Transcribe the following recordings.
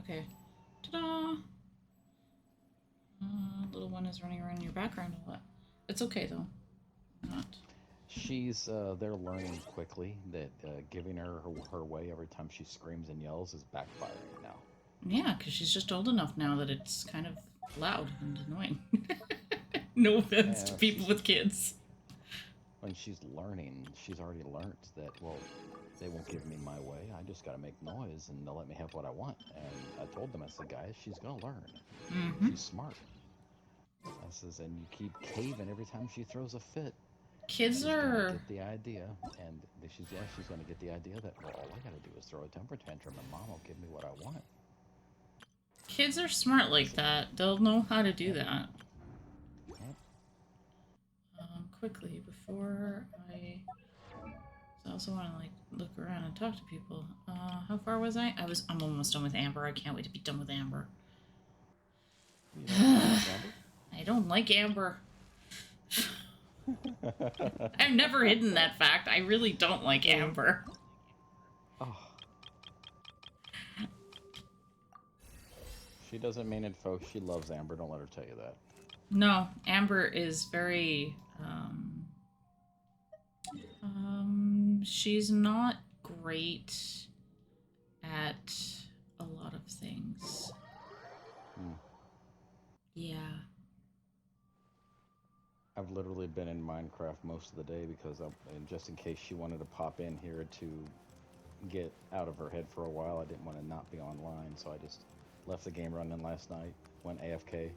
Okay. Ta-da! Little one is running around in your background a lot. It's okay, though. Not. They're learning quickly that giving her way every time she screams and yells is backfiring now. Yeah, because she's just old enough now that it's kind of loud and annoying. No offense to And people with kids. when she's learning, she's already learned that, well, they won't give me my way. I just got to make noise and they'll let me have what I want. And I told them, I said, guys, she's going to learn. Mm-hmm. She's smart. I says, and you keep caving every time she throws a fit. Kids She's gonna are... get the idea, and she's gonna get the idea that, well, all I gotta do is throw a temper tantrum, and mom will give me what I want. Kids are smart like that. They'll know how to do that. Yep. Quickly, before I... So I also want to, like, look around and talk to people. How far was I? I'm almost done with Amber. I can't wait to be done with Amber. You don't like Amber? I don't like Amber. I've never hidden that fact. I really don't like Amber. Oh. She doesn't mean it, folks. She loves Amber. Don't let her tell you that. No, Amber is very, she's not great at a lot of things. Yeah. I've literally been in Minecraft most of the day because and just in case she wanted to pop in here to get out of her head for a while, I didn't want to not be online, so I just left the game running last night, went AFK.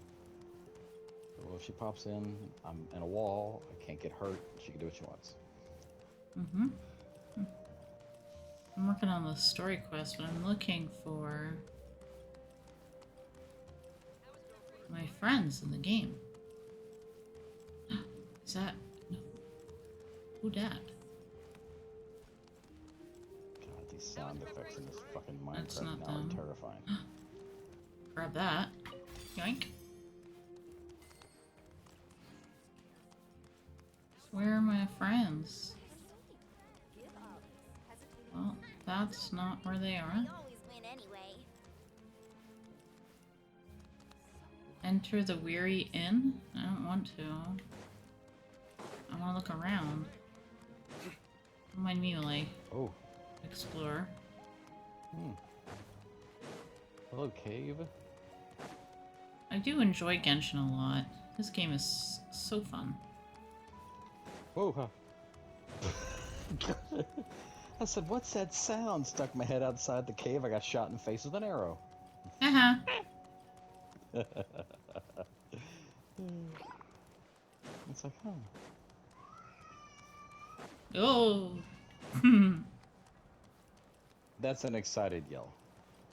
Well, if she pops in, I'm in a wall, I can't get hurt, she can do what she wants. Mm-hmm. I'm working on the story quest, but I'm looking for my friends in the game. Is that... No. Who dat? God, these sound effects in this fucking That's Minecraft not now them. are terrifying. Grab that. Yoink. Where are my friends? Well, that's not where they are. Enter the Weary Inn? I don't want to. I want to look around. Don't mind me, like... Oh. Explore. Hello, cave. I do enjoy Genshin a lot. This game is so fun. Whoa, huh. I said, what's that sound? Stuck my head outside the cave. I got shot in the face with an arrow. Uh-huh. It's like, huh. Oh. That's an excited yell.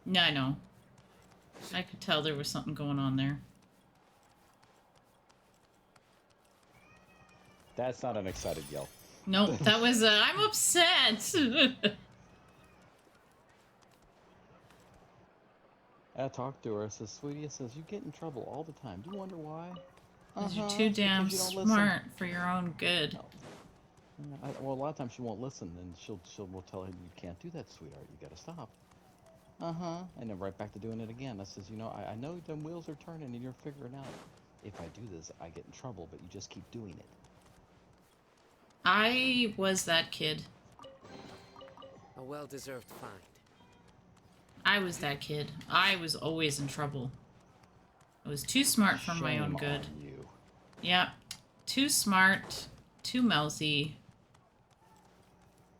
Yeah, I know. I could tell there was something going on there. That's not an excited yell. Nope, that was I'm upset! I talked to her. I says, sweetie, I says, you get in trouble all the time. Do you wonder why? Because you're too damn smart for your own good. No. Well, a lot of times she won't listen, and we'll tell her, you can't do that, sweetheart. You gotta stop. And then right back to doing it again. I says, you know, I know them wheels are turning, and you're figuring out if I do this, I get in trouble, but you just keep doing it. I was that kid. A well-deserved find. I was that kid. I was always in trouble. I was too smart for my own good. On you. Yep. Too smart. Too mouthy.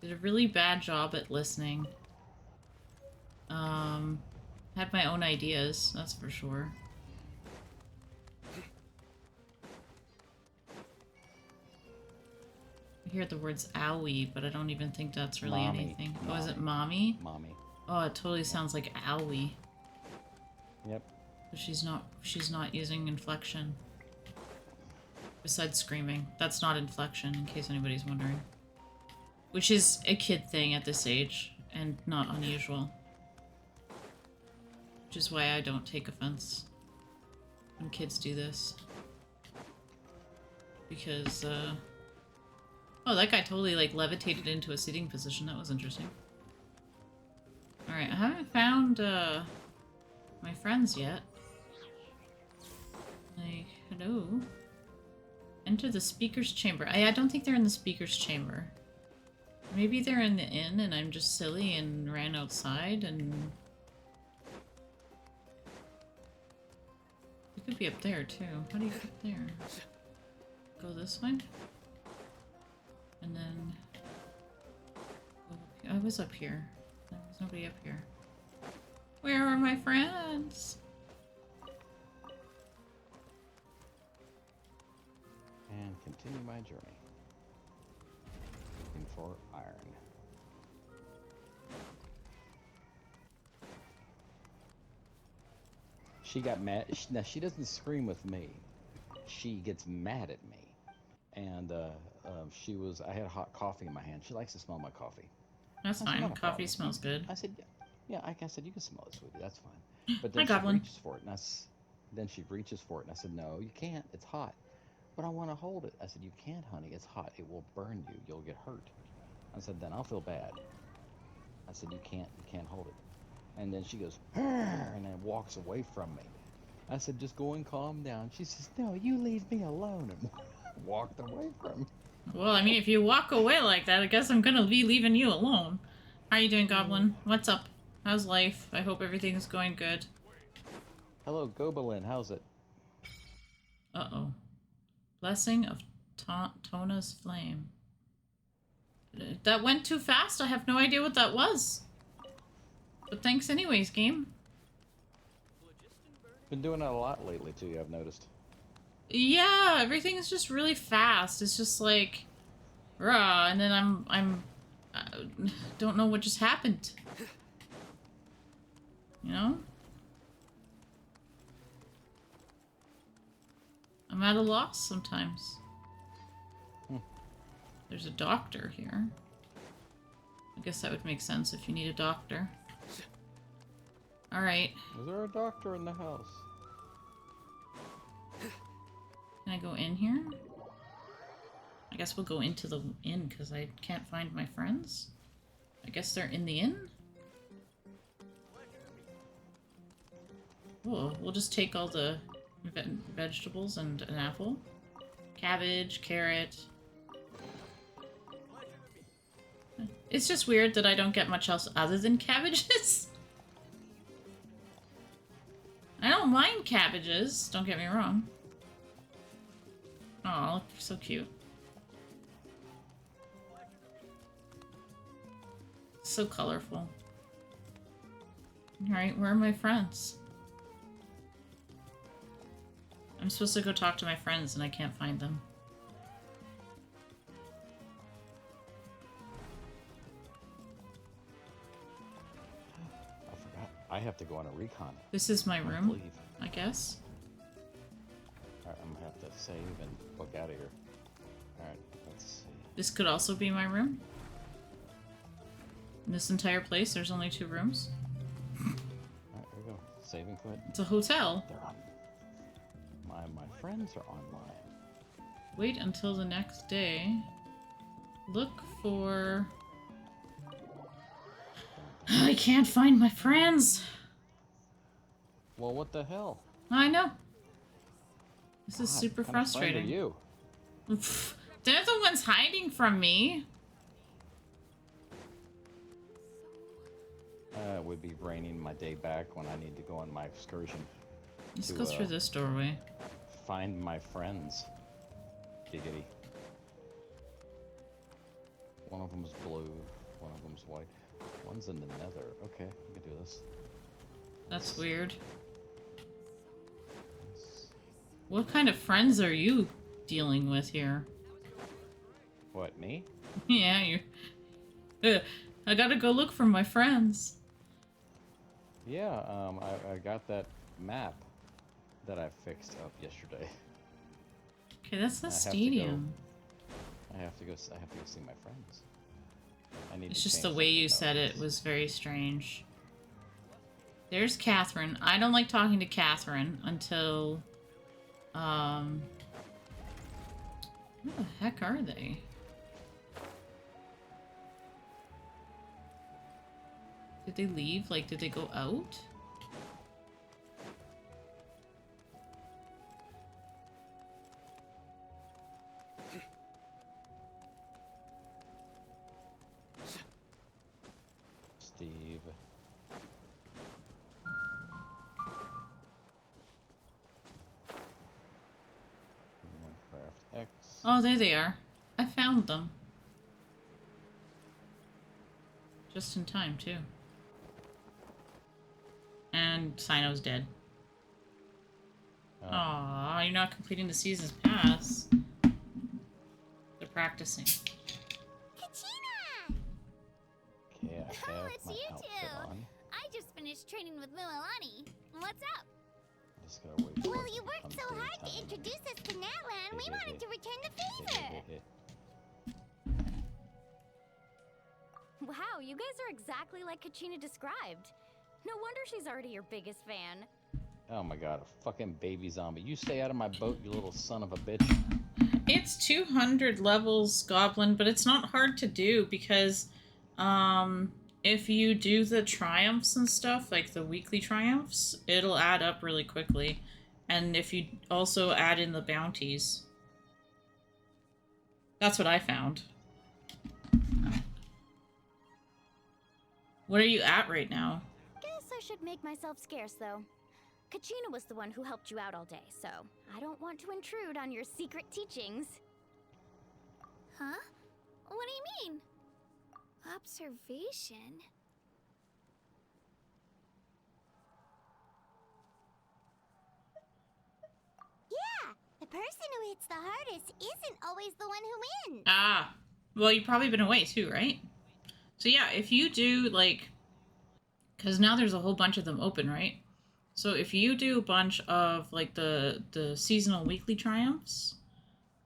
Did a really bad job at listening. Had my own ideas, that's for sure. I hear the words owie, but I don't even think that's really anything. Oh, is it mommy? Mommy. Oh, it totally sounds like owie. Yep. But she's not using inflection. Besides screaming. That's not inflection, in case anybody's wondering. Which is a kid thing at this age, and not unusual. Which is why I don't take offense when kids do this. Because, oh, that guy totally, like, levitated into a sitting position. That was interesting. Alright, I haven't found, my friends yet. Like, hello? Enter the speaker's chamber. I don't think they're in the speaker's chamber. Maybe they're in the inn and I'm just silly and ran outside and... It could be up there too. How do you get up there? Go this way? And then... I was up here. There was nobody up here. Where are my friends? And continue my journey. Looking for iron. She got mad. Now, she doesn't scream with me. She gets mad at me. And I had hot coffee in my hand. She likes to smell my coffee. That's I said, fine. "Not a Coffee problem." smells good. I said, yeah, I said, you can smell it, sweetie. That's fine. But Hi, then she Goblin. reaches for it. And then she reaches for it. And I said, no, you can't. It's hot. But I want to hold it. I said, you can't, honey. It's hot. It will burn you. You'll get hurt. I said, then I'll feel bad. I said, you can't hold it. And then she goes, "Arr," and then walks away from me. I said, just go and calm down. She says, no, you leave me alone. And walked away from me. Well, I mean, if you walk away like that, I guess I'm gonna be leaving you alone. How are you doing, Goblin? What's up? How's life? I hope everything's going good. Hello, Gobelin. How's it? Uh-oh. Blessing of Tona's Flame. That went too fast. I have no idea what that was. But thanks anyways, game. Been doing that a lot lately, too, I've noticed. Yeah, everything is just really fast. It's just like, rah, and then I don't know what just happened. You know? I'm at a loss sometimes. There's a doctor here. I guess that would make sense if you need a doctor. Alright. Is there a doctor in the house? Can I go in here? I guess we'll go into the inn because I can't find my friends. I guess they're in the inn? Oh, we'll just take all the vegetables and an apple. Cabbage, carrot. It's just weird that I don't get much else other than cabbages. I don't mind cabbages, don't get me wrong. Oh, so cute. So colorful. Alright, where are my friends? I'm supposed to go talk to my friends and I can't find them. I forgot. I have to go on a recon. This is my room, Leave. I guess. Alright, I'm gonna have to save and book out of here. Alright, let's see. This could also be my room. In this entire place, there's only 2 rooms. Alright, here we go. Saving quit. It's a hotel. They're on. My friends are online. Wait until the next day. Look for... I can't find my friends! Well, what the hell? I know. This is God, super what kind of friend are frustrating. you? They're the ones hiding from me. It would be raining my day back when I need to go on my excursion. Let's to, go through this doorway. Find my friends. Giggity. One of them's blue, one of them's white. One's in the nether. Okay, we can do this. That's weird. What kind of friends are you dealing with here? What, me? Yeah, you. I gotta go look for my friends. Yeah, I got that map that I fixed up yesterday. Okay, that's the I have to stadium. I have to go see my friends. I need It's to just the change way something you about said it this. was very strange. There's Catherine. I don't like talking to Catherine until... Where the heck are they? Did they leave? Like, did they go out? Oh, there they are. I found them. Just in time, too. And Sino's dead. Oh. Aw, you're not completing the season's pass. They're practicing. Kachina! Okay, I have it's my you outfit two. on. I just finished training with Mililani. What's up? Just gotta wait for Well, it you to worked become so hard to daytime. introduce us to Natlan. We wanted to return the favor. Wow, you guys are exactly like Kachina described. No wonder she's already your biggest fan. Oh my god, a fucking baby zombie. You stay out of my boat, you little son of a bitch. It's 200 levels, Goblin, but it's not hard to do because if you do the triumphs and stuff, like the weekly triumphs, it'll add up really quickly. And if you also add in the bounties. That's what I found. What are you at right now? Guess I should make myself scarce, though. Kachina was the one who helped you out all day, so I don't want to intrude on your secret teachings. Huh? What do you mean? Observation? Yeah, the person who hits the hardest isn't always the one who wins. Ah, well, you've probably been away too, right? So yeah, if you do, like, because now there's a whole bunch of them open, right? So if you do a bunch of, like, the seasonal weekly triumphs,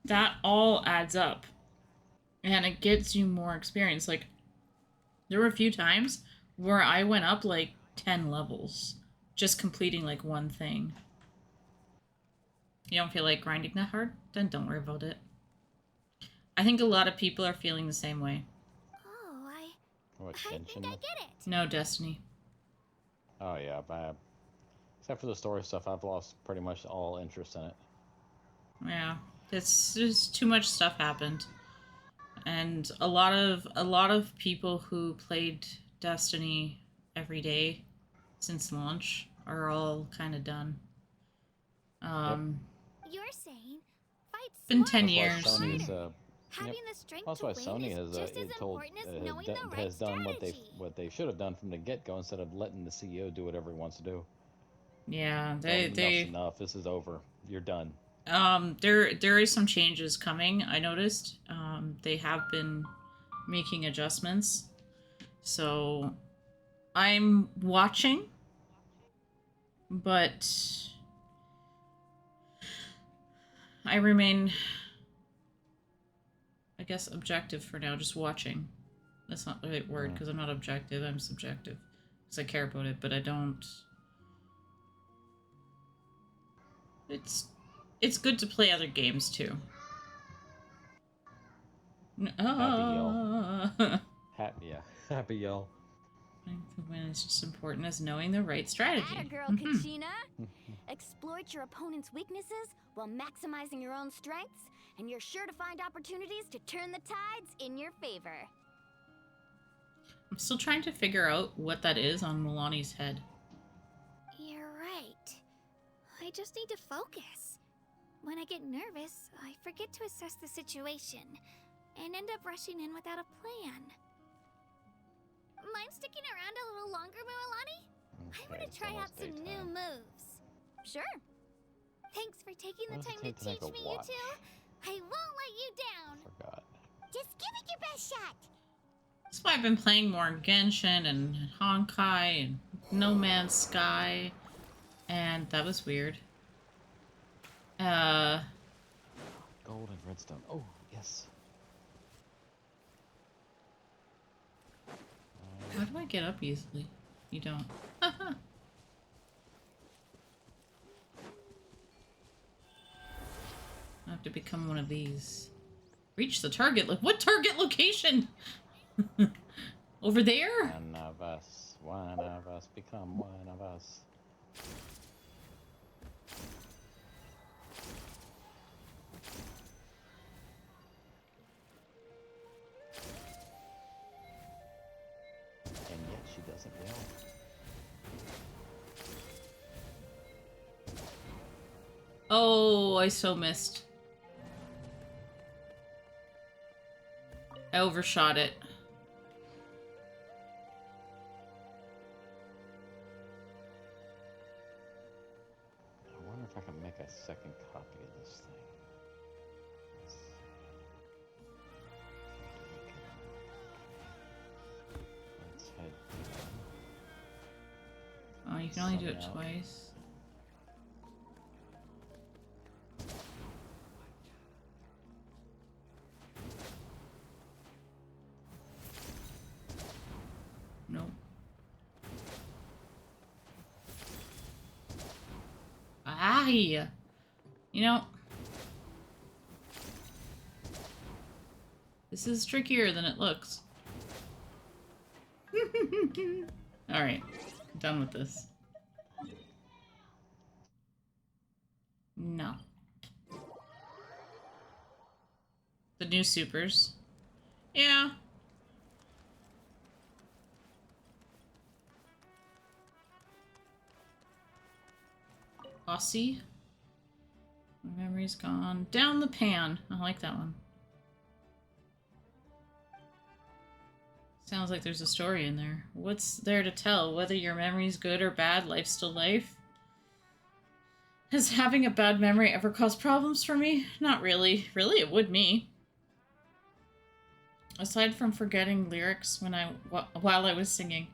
that all adds up. And it gets you more experience. Like, there were a few times where I went up, like, 10 levels. Just completing, like, one thing. You don't feel like grinding that hard? Then don't worry about it. I think a lot of people are feeling the same way. Oh, What, I think Genshin? I get it. No, Destiny. Oh yeah, except for the story stuff, I've lost pretty much all interest in it. Yeah, it's just too much stuff happened, and a lot of people who played Destiny every day since launch are all kind of done. You're saying fights Been smarter, 10 That's why years. Sony's harder. Having the strength that's to why win Sony is has just as important as knowing the right has done strategy. what they should have done from the get-go instead of letting the CEO do whatever he wants to do. Yeah, Enough's they enough. This is over. You're done. there is some changes coming. I noticed. They have been making adjustments, so I'm watching, but I remain, I guess, objective for now, just watching. That's not the right word, because I'm not objective, I'm subjective. Because I care about it, but I don't... It's good to play other games, too. Happy y'all. The win is just important as knowing the right strategy. Atta girl, Kachina! Exploit your opponent's weaknesses while maximizing your own strengths, and you're sure to find opportunities to turn the tides in your favor. I'm still trying to figure out what that is on Milani's head. You're right. I just need to focus. When I get nervous, I forget to assess the situation and end up rushing in without a plan. Mind sticking around a little longer, Mililani? I want to try out some new moves. Sure. Thanks for taking the What does time it to take to teach make a me, you watch? two. I won't let you down. Forgot. Just give it your best shot. That's why I've been playing more Genshin and Honkai and No Man's Sky. And that was weird. Gold and redstone. Oh, yes. How do I get up easily? You don't. Haha. I have to become one of these. Reach the target. Like, what target location? Over there? One of us, become one of us. And yet she doesn't yell. Oh, I so missed. I overshot it. I wonder if I can make a second copy of this thing. Let's head. Oh, you can only do it Somehow. twice. Nope. Aye. You know, this is trickier than it looks. Alright, done with this. No. The new supers. Yeah. Aussie. My memory's gone. Down the pan. I like that one. Sounds like there's a story in there. What's there to tell? Whether your memory's good or bad, life's still life. Has having a bad memory ever caused problems for me? Not really. Really, it would me. Aside from forgetting lyrics while I was singing.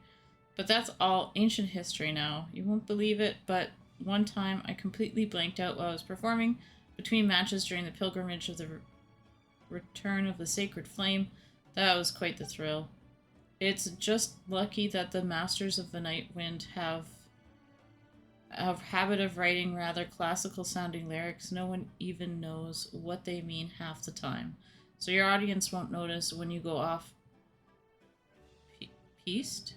But that's all ancient history now. You won't believe it, but one time I completely blanked out while I was performing between matches during the pilgrimage of the return of the sacred flame. That was quite the thrill. It's just lucky that the masters of the Night Wind have a habit of writing rather classical sounding lyrics. No one even knows what they mean half the time. So your audience won't notice when you go off piste?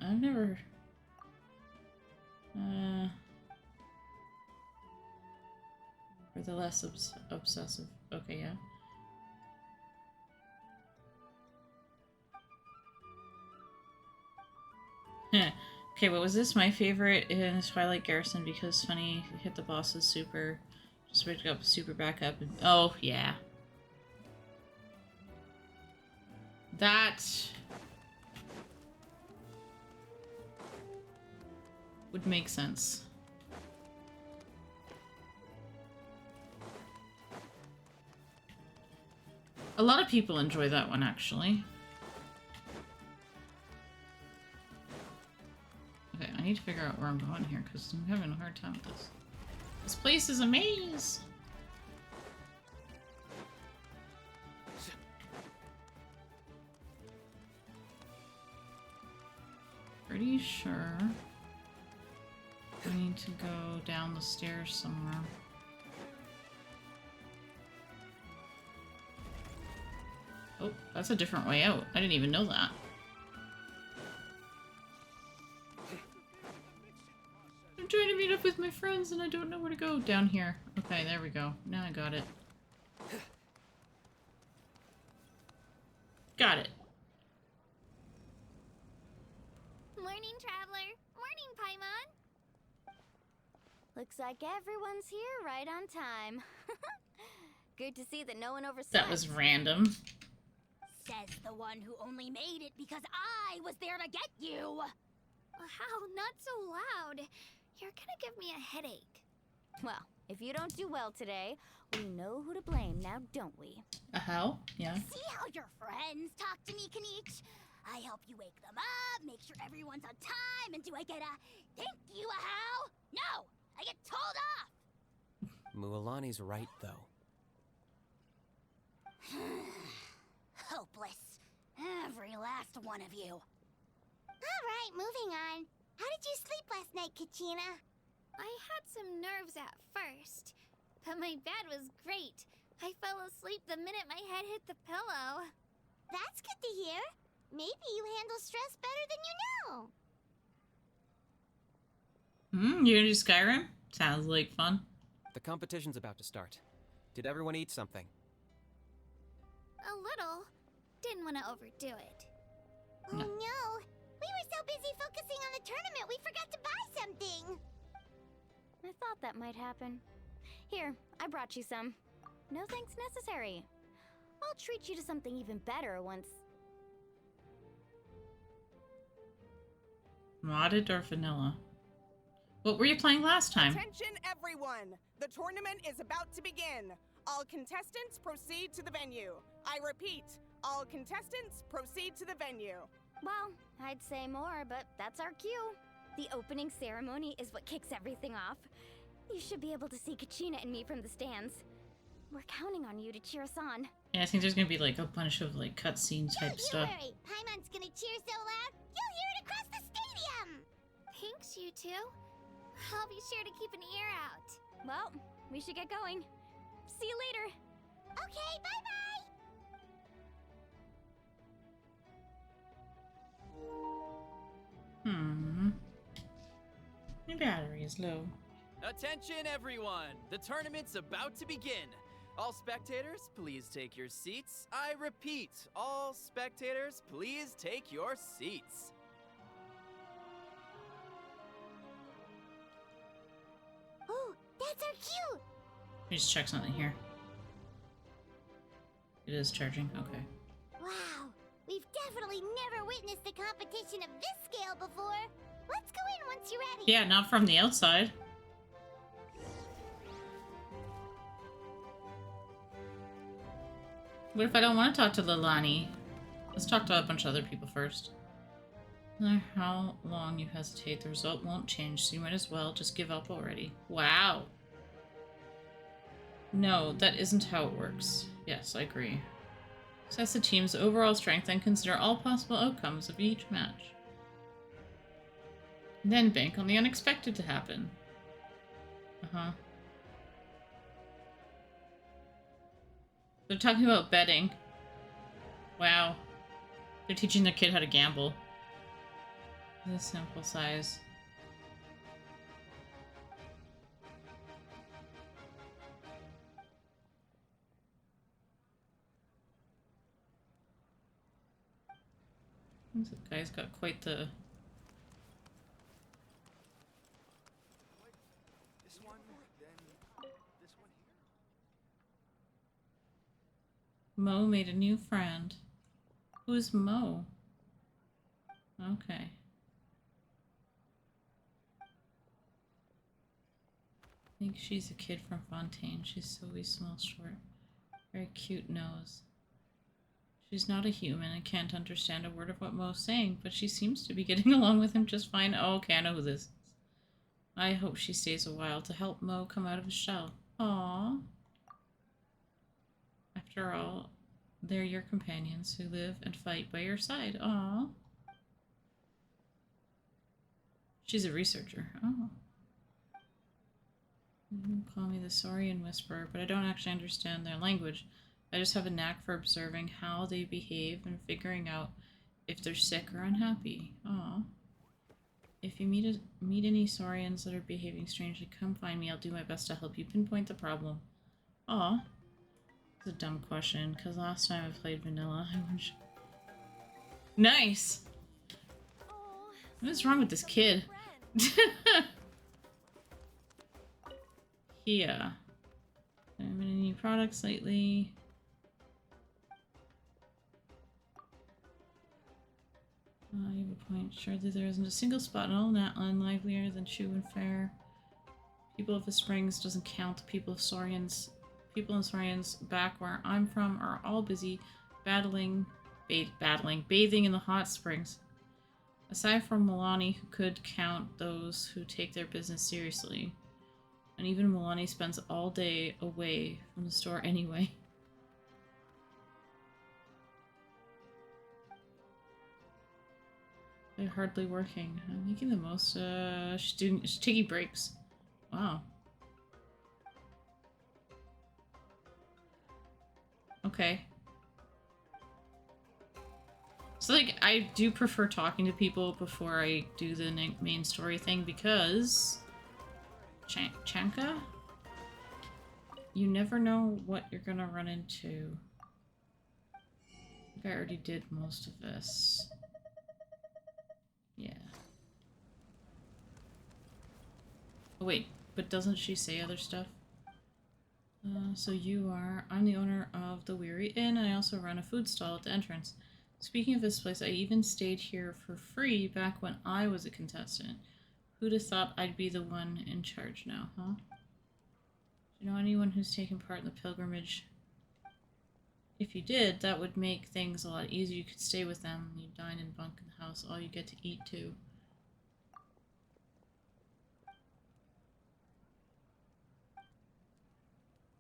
I've never... or the less obsessive. Okay, yeah. Okay, what was this? My favorite in Twilight Garrison because funny, hit the boss's super, just picked up super back up, and oh yeah, that would make sense. A lot of people enjoy that one actually. Okay, I need to figure out where I'm going here because I'm having a hard time with this. This place is a maze! Pretty sure I need to go down the stairs somewhere. Oh, that's a different way out. I didn't even know that. I'm trying to meet up with my friends and I don't know where to go. Down here. Okay, there we go. Now I got it. Got it. Morning, Traveler. Morning, Paimon. Looks like everyone's here right on time. Good to see that no one overslept. That was random. Says the one who only made it because I was there to get you. How? Not so loud. You're gonna give me a headache. Well, if you don't do well today, we know who to blame now, don't we? A how? Yeah. See how your friends talk to me, Kanich? I help you wake them up, make sure everyone's on time, and do I get a thank you, a how? No! I get told off! Mualani's right, though. Hopeless. Every last one of you. Alright, moving on. How did you sleep last night, Kachina? I had some nerves at first, but my bed was great. I fell asleep the minute my head hit the pillow. That's good to hear. Maybe you handle stress better than you know. You gonna do Skyrim? Sounds like fun. The competition's about to start. Did everyone eat something? A little. Didn't want to overdo it. Oh no! We were so busy focusing on the tournament we forgot to buy something! I thought that might happen. Here, I brought you some. No thanks necessary. I'll treat you to something even better once. Modded or vanilla? What were you playing last time? Attention everyone! The tournament is about to begin. All contestants proceed to the venue. I repeat, all contestants proceed to the venue. Well, I'd say more, but that's our cue. The opening ceremony is what kicks everything off. You should be able to see Kachina and me from the stands. We're counting on you to cheer us on. Yeah, I think there's gonna be like a bunch of like cutscene type Don't you stuff. worry, Paimon's gonna cheer so loud, you'll hear it across the stadium! Thanks, you two. I'll be sure to keep an ear out. Well, we should get going. See you later. Okay, bye-bye! My battery is low. Attention everyone! The tournament's about to begin! All spectators, please take your seats. I repeat, all spectators, please take your seats. Oh, that's our cue! Let me just check something here. It is charging, okay. Wow, we've definitely never witnessed a competition of this scale before. Let's go in once you're ready. Yeah, not from the outside. What if I don't want to talk to Lilani? Let's talk to a bunch of other people first. No matter how long you hesitate, the result won't change, so you might as well just give up already. Wow. No, that isn't how it works. Yes, I agree. Assess the team's overall strength and consider all possible outcomes of each match. Then bank on the unexpected to happen. Uh-huh. They're talking about betting. Wow. They're teaching their kid how to gamble. The sample size. This guy's got quite the... This one, then this one here. Mo made a new friend. Who's Mo? Okay. I think she's a kid from Fontaine. She's so small, short. Very cute nose. She's not a human and can't understand a word of what Mo's saying, but she seems to be getting along with him just fine. Oh, okay, I know who this is. I hope she stays a while to help Mo come out of his shell. Aww. After all, they're your companions who live and fight by your side. Aww. She's a researcher. Oh. You call me the Saurian Whisperer, but I don't actually understand their language. I just have a knack for observing how they behave and figuring out if they're sick or unhappy. Aww. If you meet any Saurians that are behaving strangely, come find me. I'll do my best to help you pinpoint the problem. Aw. It's a dumb question, because last time I played vanilla, I wish... Nice! What is wrong with this kid? Yeah. Have any new products lately? You have a point. Surely there isn't a single spot in all Natlan livelier than Shu and Fair. People of the Springs doesn't count. The people in Saurians back where I'm from are all busy bathing in the hot springs. Aside from Milani, who could count those who take their business seriously. And even Milani spends all day away from the store anyway. They're hardly working. I'm making the most, she's taking breaks. Wow. Okay. So, like, I do prefer talking to people before I do the main story thing because... Chanka? You never know what you're gonna run into. I think I already did most of this. Yeah. Oh wait, but doesn't she say other stuff? So you are... I'm the owner of the Weary Inn, and I also run a food stall at the entrance. Speaking of this place, I even stayed here for free back when I was a contestant. Who'd have thought I'd be the one in charge now, huh? Do you know anyone who's taken part in the pilgrimage? If you did, that would make things a lot easier. You could stay with them. You dine and bunk in the house. All you get to eat, too.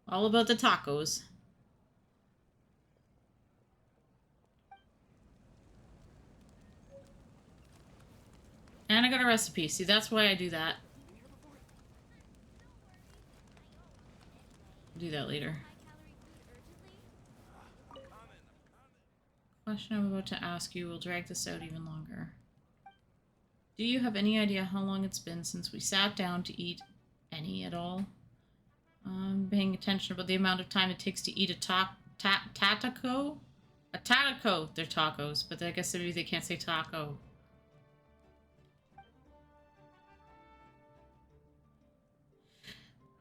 All about the tacos. And I got a recipe. See, that's why I do that. Do that later. Question I'm about to ask you will drag this out even longer. Do you have any idea how long it's been since we sat down to eat any at all? I'm paying attention about the amount of time it takes to eat a taco? A taco! They're tacos, but I guess maybe they can't say taco.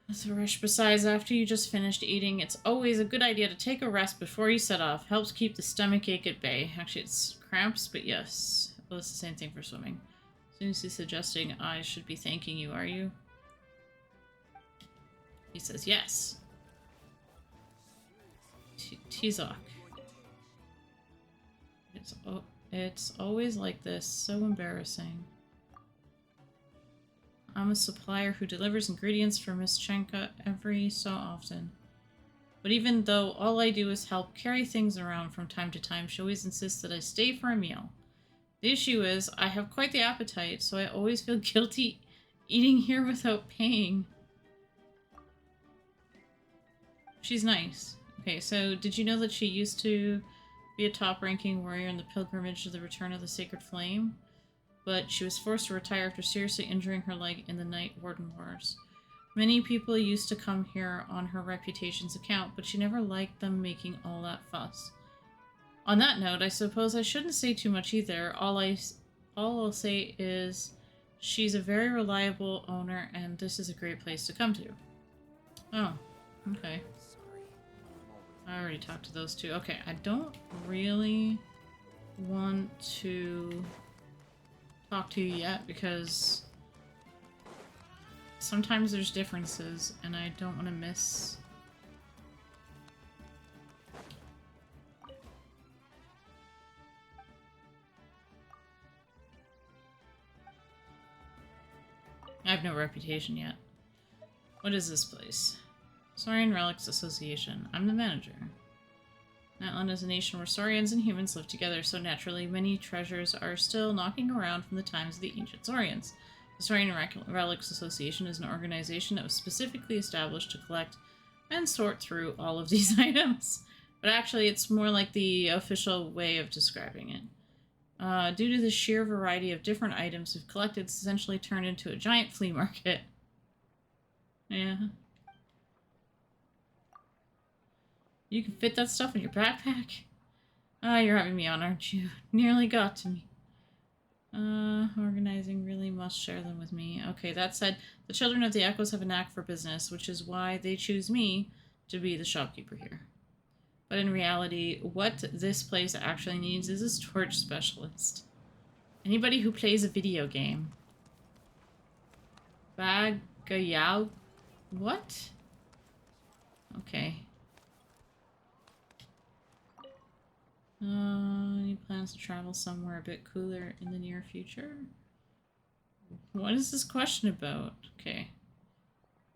That's a rush. Besides, after you just finished eating, it's always a good idea to take a rest before you set off. Helps keep the stomach ache at bay. Actually, it's cramps, but yes. Well, it's the same thing for swimming. Sunusi's suggesting I should be thanking you, are you? He says yes. Tizok. It's always like this. So embarrassing. I'm a supplier who delivers ingredients for Miss Chenka every so often. But even though all I do is help carry things around from time to time, she always insists that I stay for a meal. The issue is, I have quite the appetite, so I always feel guilty eating here without paying. She's nice. Okay, so did you know that she used to be a top-ranking warrior in the pilgrimage to the return of the Sacred Flame? But she was forced to retire after seriously injuring her leg in the Night Warden Wars. Many people used to come here on her reputation's account, but she never liked them making all that fuss. On that note, I suppose I shouldn't say too much either. All I'll say is she's a very reliable owner, and this is a great place to come to. Oh, okay. I already talked to those two. Okay, I don't really want to talk to you yet because sometimes there's differences and I don't want to miss. I have no reputation yet. What is this place? Saurian Relics Association. I'm the manager. Natlan is a nation where Saurians and humans live together, so naturally many treasures are still knocking around from the times of the ancient Saurians. The Saurian Relics Association is an organization that was specifically established to collect and sort through all of these items. But actually, it's more like the official way of describing it. Due to the sheer variety of different items we've collected, it's essentially turned into a giant flea market. Yeah. You can fit that stuff in your backpack? Ah, you're having me on, aren't you? Nearly got to me. Organizing really must share them with me. Okay, that said, the Children of the Echoes have a knack for business, which is why they choose me to be the shopkeeper here. But in reality, what this place actually needs is a storage specialist. Anybody who plays a video game. Bagayao? What? Okay. Any plans to travel somewhere a bit cooler in the near future? What is this question about? Okay.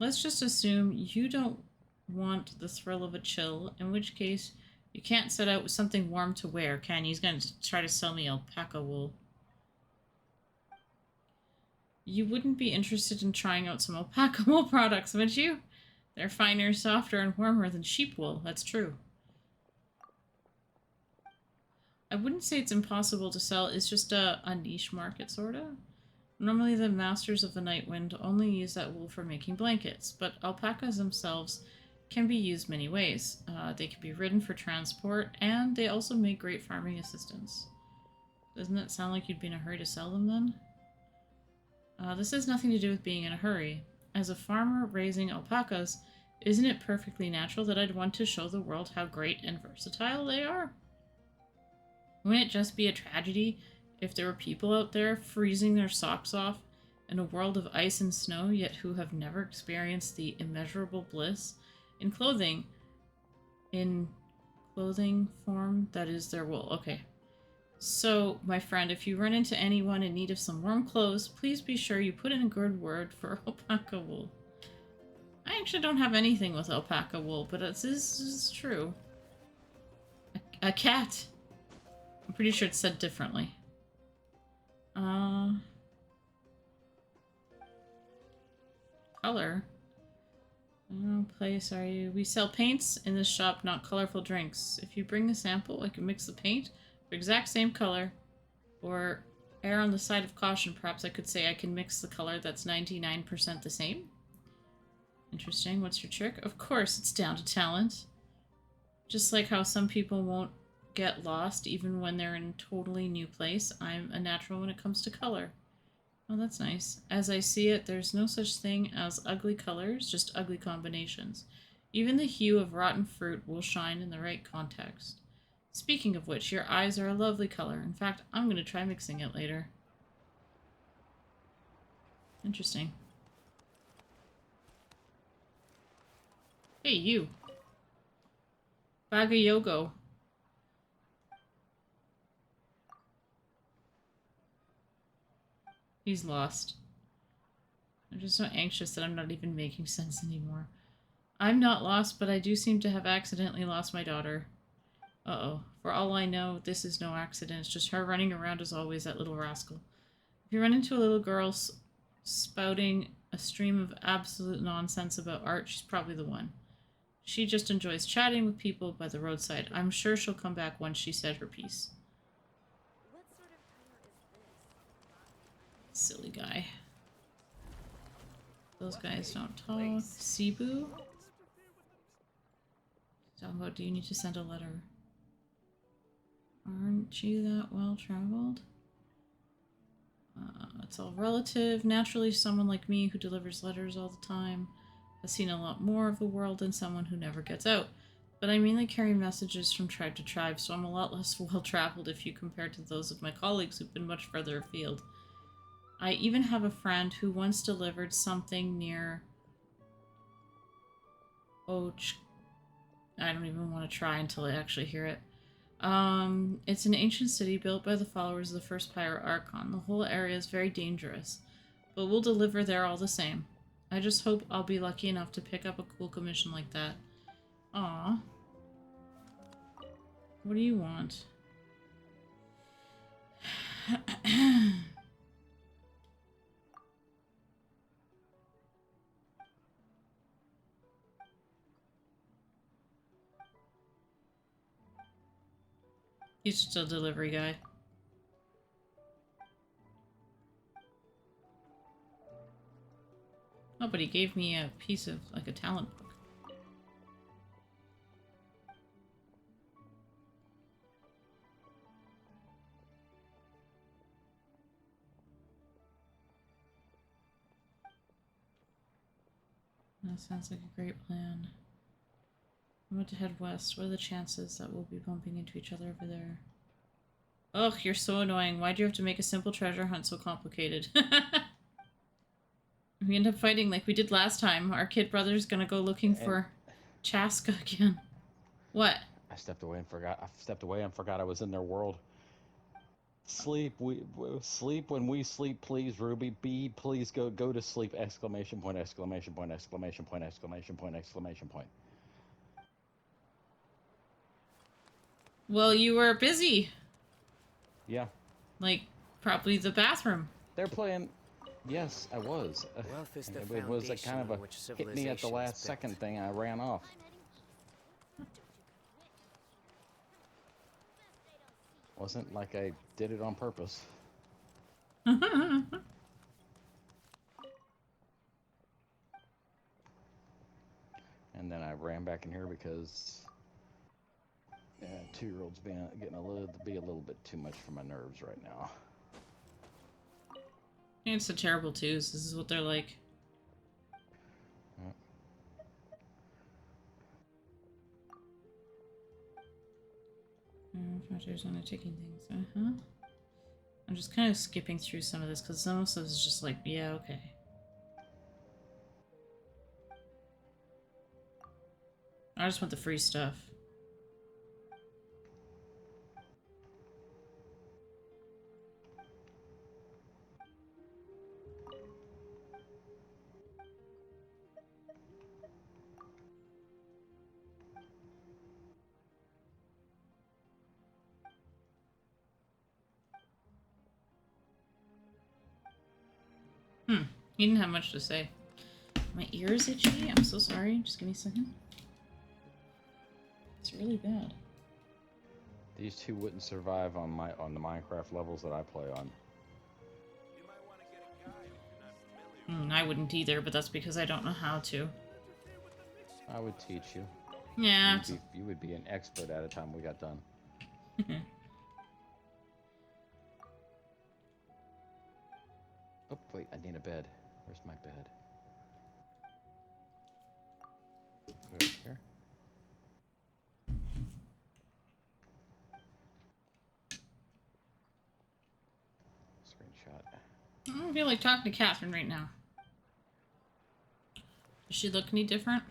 Let's just assume you don't want the thrill of a chill, in which case you can't set out with something warm to wear, can you? He's going to try to sell me alpaca wool. You wouldn't be interested in trying out some alpaca wool products, would you? They're finer, softer, and warmer than sheep wool, that's true. I wouldn't say it's impossible to sell, it's just a niche market, sorta. Normally the Masters of the Night Wind only use that wool for making blankets, but alpacas themselves can be used many ways. They can be ridden for transport, and they also make great farming assistants. Doesn't it sound like you'd be in a hurry to sell them then? This has nothing to do with being in a hurry. As a farmer raising alpacas, Isn't it perfectly natural that I'd want to show the world how great and versatile they are? Wouldn't it just be a tragedy if there were people out there freezing their socks off in a world of ice and snow, yet who have never experienced the immeasurable bliss in clothing form that is their wool? Okay. So, my friend, if you run into anyone in need of some warm clothes, please be sure you put in a good word for alpaca wool. I actually don't have anything with alpaca wool, but this is true. A cat. I'm pretty sure it's said differently. Color. Place are you? We sell paints in this shop, not colorful drinks. If you bring a sample, I can mix the paint for exact same color. Or err on the side of caution, perhaps I could say I can mix the color that's 99% the same. Interesting. What's your trick? Of course, it's down to talent. Just like how some people won't get lost even when they're in a totally new place, I'm a natural when it comes to color. Oh, that's nice. As I see it, there's no such thing as ugly colors, just ugly combinations. Even the hue of rotten fruit will shine in the right context. Speaking of which, your eyes are a lovely color. In fact, I'm going to try mixing it later. Interesting. Hey, you. Bagayogo. He's lost. I'm just so anxious that I'm not even making sense anymore. I'm not lost, but I do seem to have accidentally lost my daughter. Uh-oh. For all I know, this is no accident. It's just her running around as always, that little rascal. If you run into a little girl spouting a stream of absolute nonsense about art, she's probably the one. She just enjoys chatting with people by the roadside. I'm sure she'll come back once she said her piece. Silly guy. Those guys don't talk. Cebu? Talking about, do you need to send a letter? Aren't you that well traveled? It's all relative. Naturally, someone like me who delivers letters all the time has seen a lot more of the world than someone who never gets out. But I mainly carry messages from tribe to tribe, so I'm a lot less well traveled if you compare to those of my colleagues who've been much further afield. I even have a friend who once delivered something near I don't even want to try until I actually hear it. It's an ancient city built by the followers of the first Pyro Archon. The whole area is very dangerous, but we'll deliver there all the same. I just hope I'll be lucky enough to pick up a cool commission like that. Aww. What do you want? He's just a delivery guy. Oh, but he gave me a piece of, like, a talent book. That sounds like a great plan. I'm about to head west. What are the chances that we'll be bumping into each other over there? Ugh, you're so annoying. Why'd you have to make a simple treasure hunt so complicated? We end up fighting like we did last time. Our kid brother's gonna go looking for Chaska again. What? I stepped away and forgot I was in their world. Sleep, sleep when we sleep, please, Ruby. B, please go to sleep! Exclamation point! Exclamation point! Exclamation point! Exclamation point! Exclamation point! Well, you were busy. Yeah. Like, probably the bathroom. They're playing. Yes, I was. Wealth is the It was a kind of a hit me at the last second thing. I ran off. Wasn't like I did it on purpose. And then I ran back in here because 2-year-olds getting a little bit too much for my nerves right now. It's the terrible twos. This is what they're like. factors when I'm taking things. Uh-huh. I'm just kind of skipping through some of this because some of this is just like, yeah, okay. I just want the free stuff. He didn't have much to say. My ear is itchy. I'm so sorry. Just give me a second. It's really bad. These two wouldn't survive on the Minecraft levels that I play on. You might want to get a guide if you're not familiar. I wouldn't either, but that's because I don't know how to. I would teach you. Yeah. You would be an expert at it time we got done. Oh, wait, I need a bed. Where's my bed? Put it here. Screenshot. I don't feel like talking to Catherine right now. Does she look any different?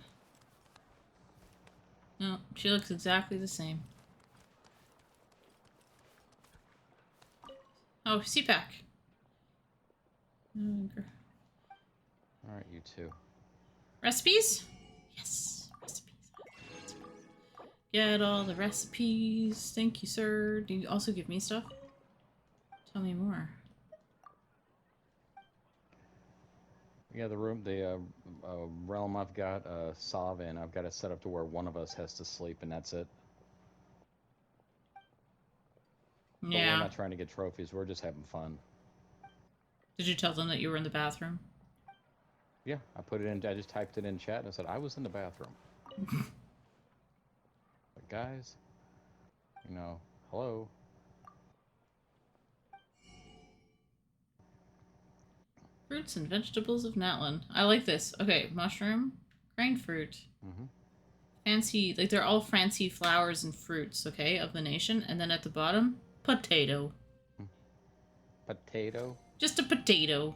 No, she looks exactly the same. Oh, CPAC. Alright, you two. Recipes? Yes, recipes. Get all the recipes. Thank you, sir. Do you also give me stuff? Tell me more. Yeah, the realm I've got Sav in, I've got it set up to where one of us has to sleep and that's it. But we're not trying to get trophies, we're just having fun. Did you tell them that you were in the bathroom? Yeah, I just typed it in chat and I said, I was in the bathroom. But guys, you know, hello. Fruits and vegetables of Natlan. I like this. Okay, mushroom, grain fruit. Fancy, like they're all fancy flowers and fruits, okay, of the nation. And then at the bottom, potato. Potato? Just a potato.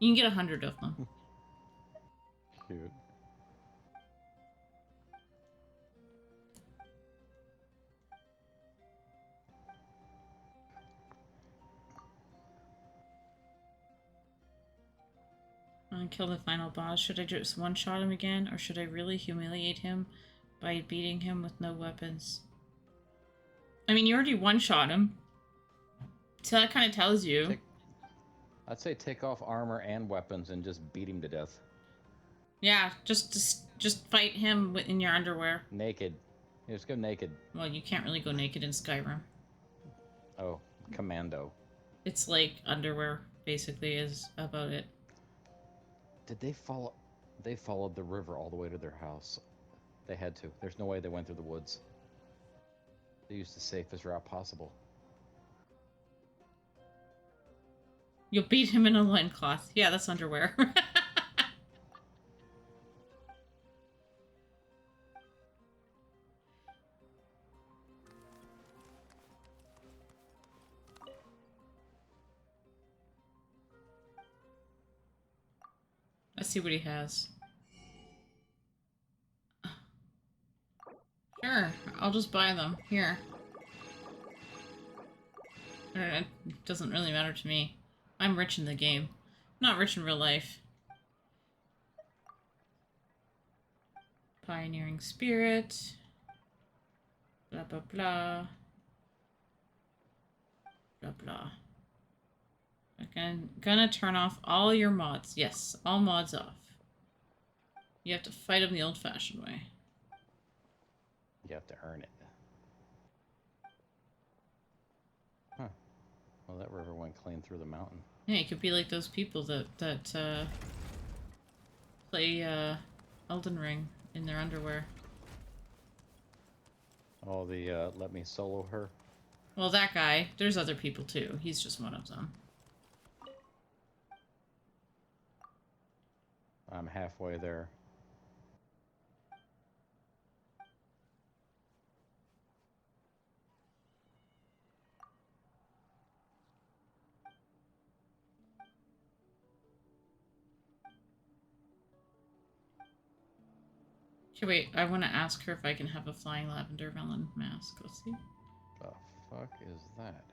You can get 100 of them. Cute. Kill the final boss. Should I just one-shot him again, or should I really humiliate him by beating him with no weapons? I mean, you already one-shot him. So that kind of tells you. I'd say take off armor and weapons and just beat him to death. Yeah, just fight him in your underwear. Naked. Yeah, just go naked. Well, you can't really go naked in Skyrim. Oh, commando. It's like underwear, basically, is about it. Did they follow? They followed the river all the way to their house. They had to. There's no way they went through the woods. They used the safest route possible. You'll beat him in a loincloth. Yeah, that's underwear. Let's see what he has. Sure, I'll just buy them. Here. It doesn't really matter to me. I'm rich in the game. Not rich in real life. Pioneering spirit. Blah, blah, blah. Blah, blah. I'm gonna turn off all your mods. Yes, all mods off. You have to fight them the old-fashioned way. You have to earn it. Huh. Well, that river went clean through the mountain. Yeah, you could be like those people that play Elden Ring in their underwear. Oh, the let me solo her. Well, that guy. There's other people too. He's just one of them. I'm halfway there. Okay, wait. I want to ask her if I can have a flying lavender melon mask. Let's see. The fuck is that?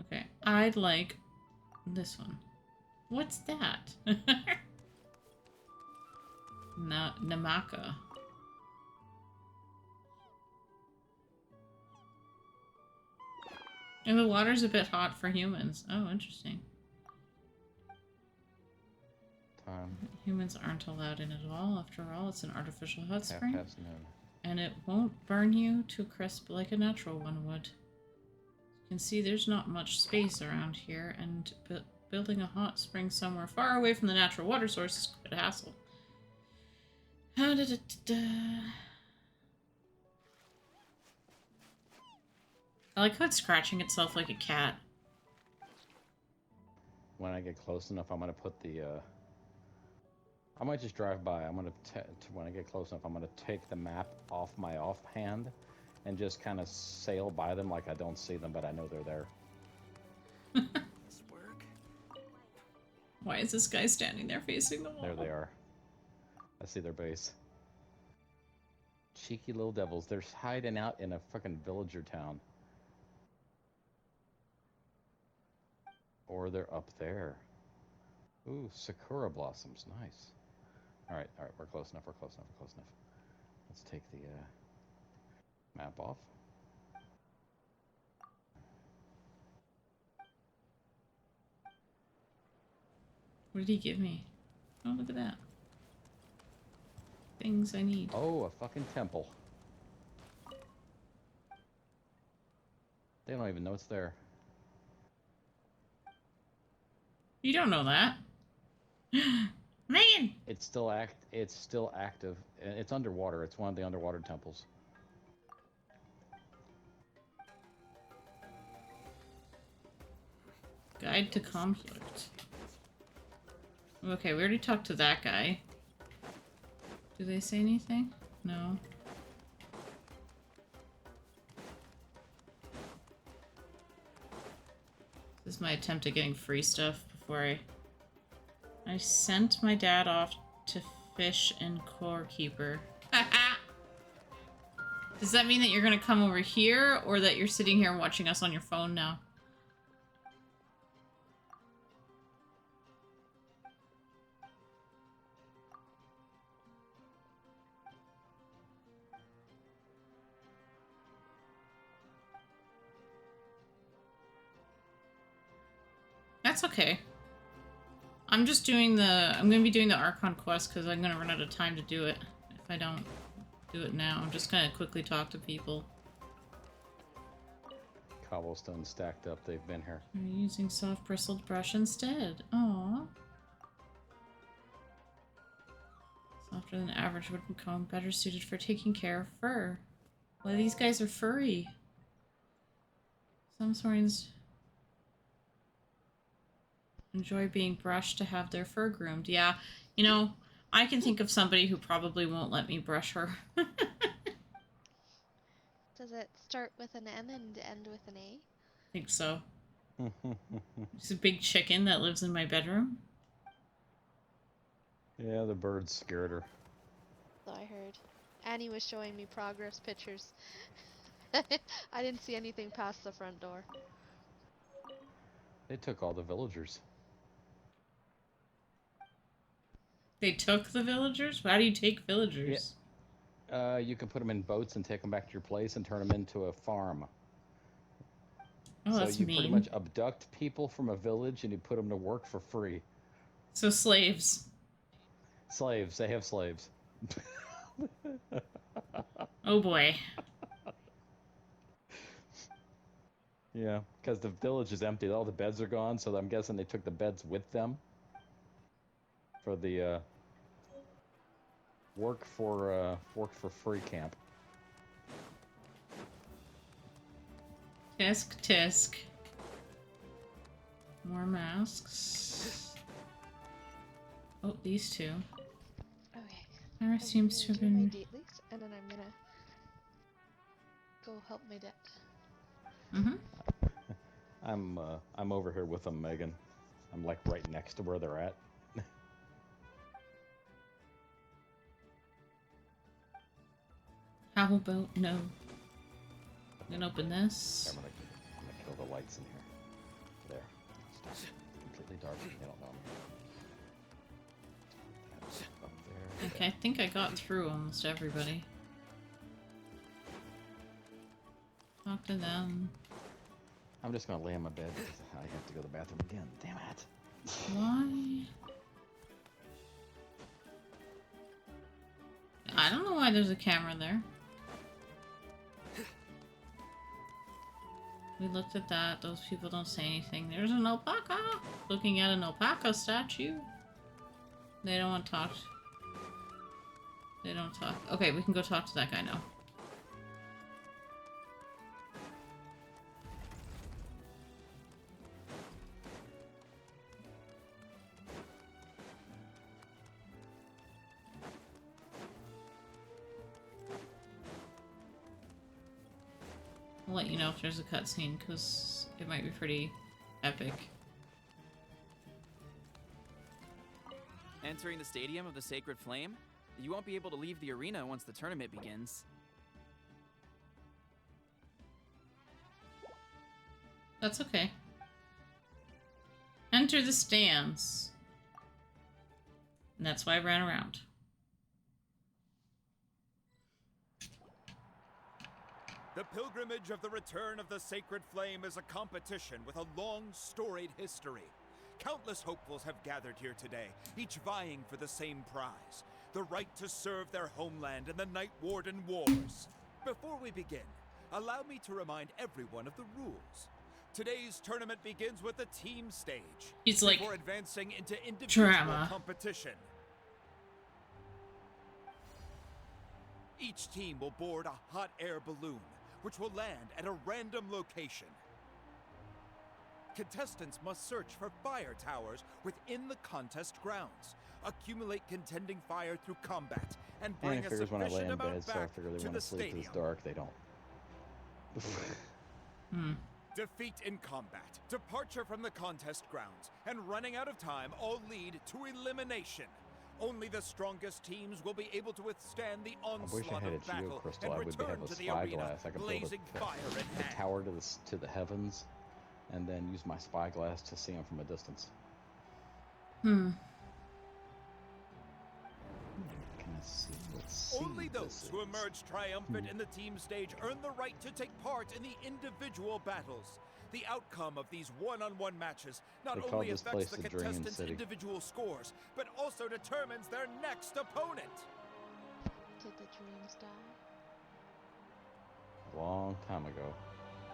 Okay, I'd like this one. What's that? Namaka. And the water's a bit hot for humans. Oh, interesting. Time. Humans aren't allowed in at all. After all, it's an artificial hot spring. 1/2 noon. And it won't burn you to crisp like a natural one would. You can see there's not much space around here, and building a hot spring somewhere far away from the natural water source is quite a hassle. I like how it's scratching itself like a cat. When I get close enough, I'm gonna put the. I might just drive by. I'm gonna when I get close enough, I'm gonna take the map off my offhand, and just kind of sail by them like I don't see them, but I know they're there. This work? Why is this guy standing there facing the wall? There they are. I see their base. Cheeky little devils. They're hiding out in a fucking villager town. Or they're up there. Ooh, Sakura blossoms. Nice. Alright, we're close enough, we're close enough, we're close enough. Let's take the map off. What did he give me? Oh, look at that. Things I need. Oh, a fucking temple. They don't even know it's there. You don't know that. Megan! It's still active. It's underwater. It's one of the underwater temples. Guide to conflict. Okay, we already talked to that guy. Do they say anything? No. This is my attempt at getting free stuff before I sent my dad off to fish in Core Keeper. Does that mean that you're gonna come over here, or that you're sitting here and watching us on your phone now? That's okay. I'm just doing I'm gonna be doing the Archon quest because I'm gonna run out of time to do it if I don't do it now. I'm just gonna quickly talk to people. Cobblestone stacked up. They've been here. I'm using soft bristled brush instead. Aww. Softer than average wooden comb, better suited for taking care of fur. Well, these guys are furry. Some saurians enjoy being brushed to have their fur groomed. Yeah, you know, I can think of somebody who probably won't let me brush her. Does it start with an M and end with an A? I think so. It's a big chicken that lives in my bedroom. Yeah, the birds scared her. So I heard. Annie was showing me progress pictures. I didn't see anything past the front door. They took all the villagers. They took the villagers? How do you take villagers? Yeah. You can put them in boats and take them back to your place and turn them into a farm. Oh, so that's you mean. pretty much abduct people from a village and you put them to work for free. So slaves. Slaves. They have slaves. Oh boy. Yeah, because the village is empty. All the beds are gone, so I'm guessing they took the beds with them for the work for free camp. Tisk tisk. More masks. Oh, these two. Okay. Mara seems to have Do my been... date list, and then I'm gonna go help my dad. Mm-hmm. I'm over here with them, Megan. I'm like right next to where they're at. How about no? I'm gonna open this. I'm gonna kill the lights in here. There. It's completely dark. They don't know me. That's up there. Okay, I think I got through almost everybody. Talk to them. I'm just gonna lay in my bed because I have to go to the bathroom again. Damn it. Why? I don't know why there's a camera there. We looked at that. Those people don't say anything. There's an alpaca! Looking at an alpaca statue. They don't want to talk. They don't talk. Okay, we can go talk to that guy now. I'll let you know if there's a cutscene, because it might be pretty epic. Entering the Stadium of the Sacred Flame? You won't be able to leave the arena once the tournament begins. That's okay. Enter the stands. And that's why I ran around. The pilgrimage of the return of the Sacred Flame is a competition with a long, storied history. Countless hopefuls have gathered here today, each vying for the same prize, the right to serve their homeland in the Night Warden Wars. Before we begin, allow me to remind everyone of the rules. Today's tournament begins with the team stage, It's like before advancing into individual drama. competition. Each team will board a hot air balloon, which will land at a random location. Contestants must search for fire towers within the contest grounds, accumulate contending fire through combat, and And bring it a figures when I lay sufficient in bed, amount so I back figure they to want the to sleep. stadium. It's dark, they don't. Defeat in combat, departure from the contest grounds, and running out of time all lead to elimination. Only the strongest teams will be able to withstand the I wish I onslaught had a of battle geocrystal. and I would return have a to the arena, spyglass. I could build blazing fire in a hand. tower to the heavens, and then use my spyglass to see them from a distance. Hmm. Can I see? Let's see. Only those This who is- emerge triumphant in the team stage earn the right to take part in the individual battles. The outcome of these one-on-one matches not They call only this affects place the the Dream contestants' City. individual scores, but also determines their next opponent. Did the dreams die? A long time ago.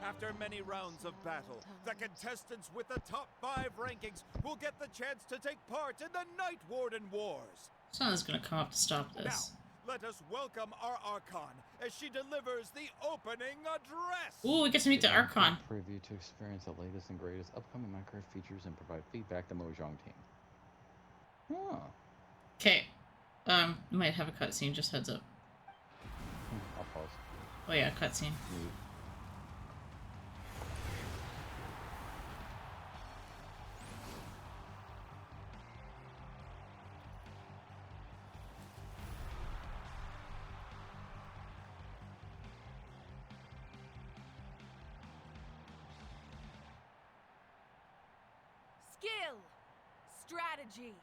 After many rounds of battle, the contestants with the top 5 rankings will get the chance to take part in the Night Warden Wars. Someone's gonna come up to stop Now, this. let us welcome our Archon as she delivers the opening address. Ooh, we get to meet the Archon. Preview to experience the latest and greatest upcoming Minecraft features and provide feedback to Mojang team. Huh. Okay. Might have a cutscene, just heads up. I'll pause. Oh yeah, cutscene. Mute. Skill, strategy,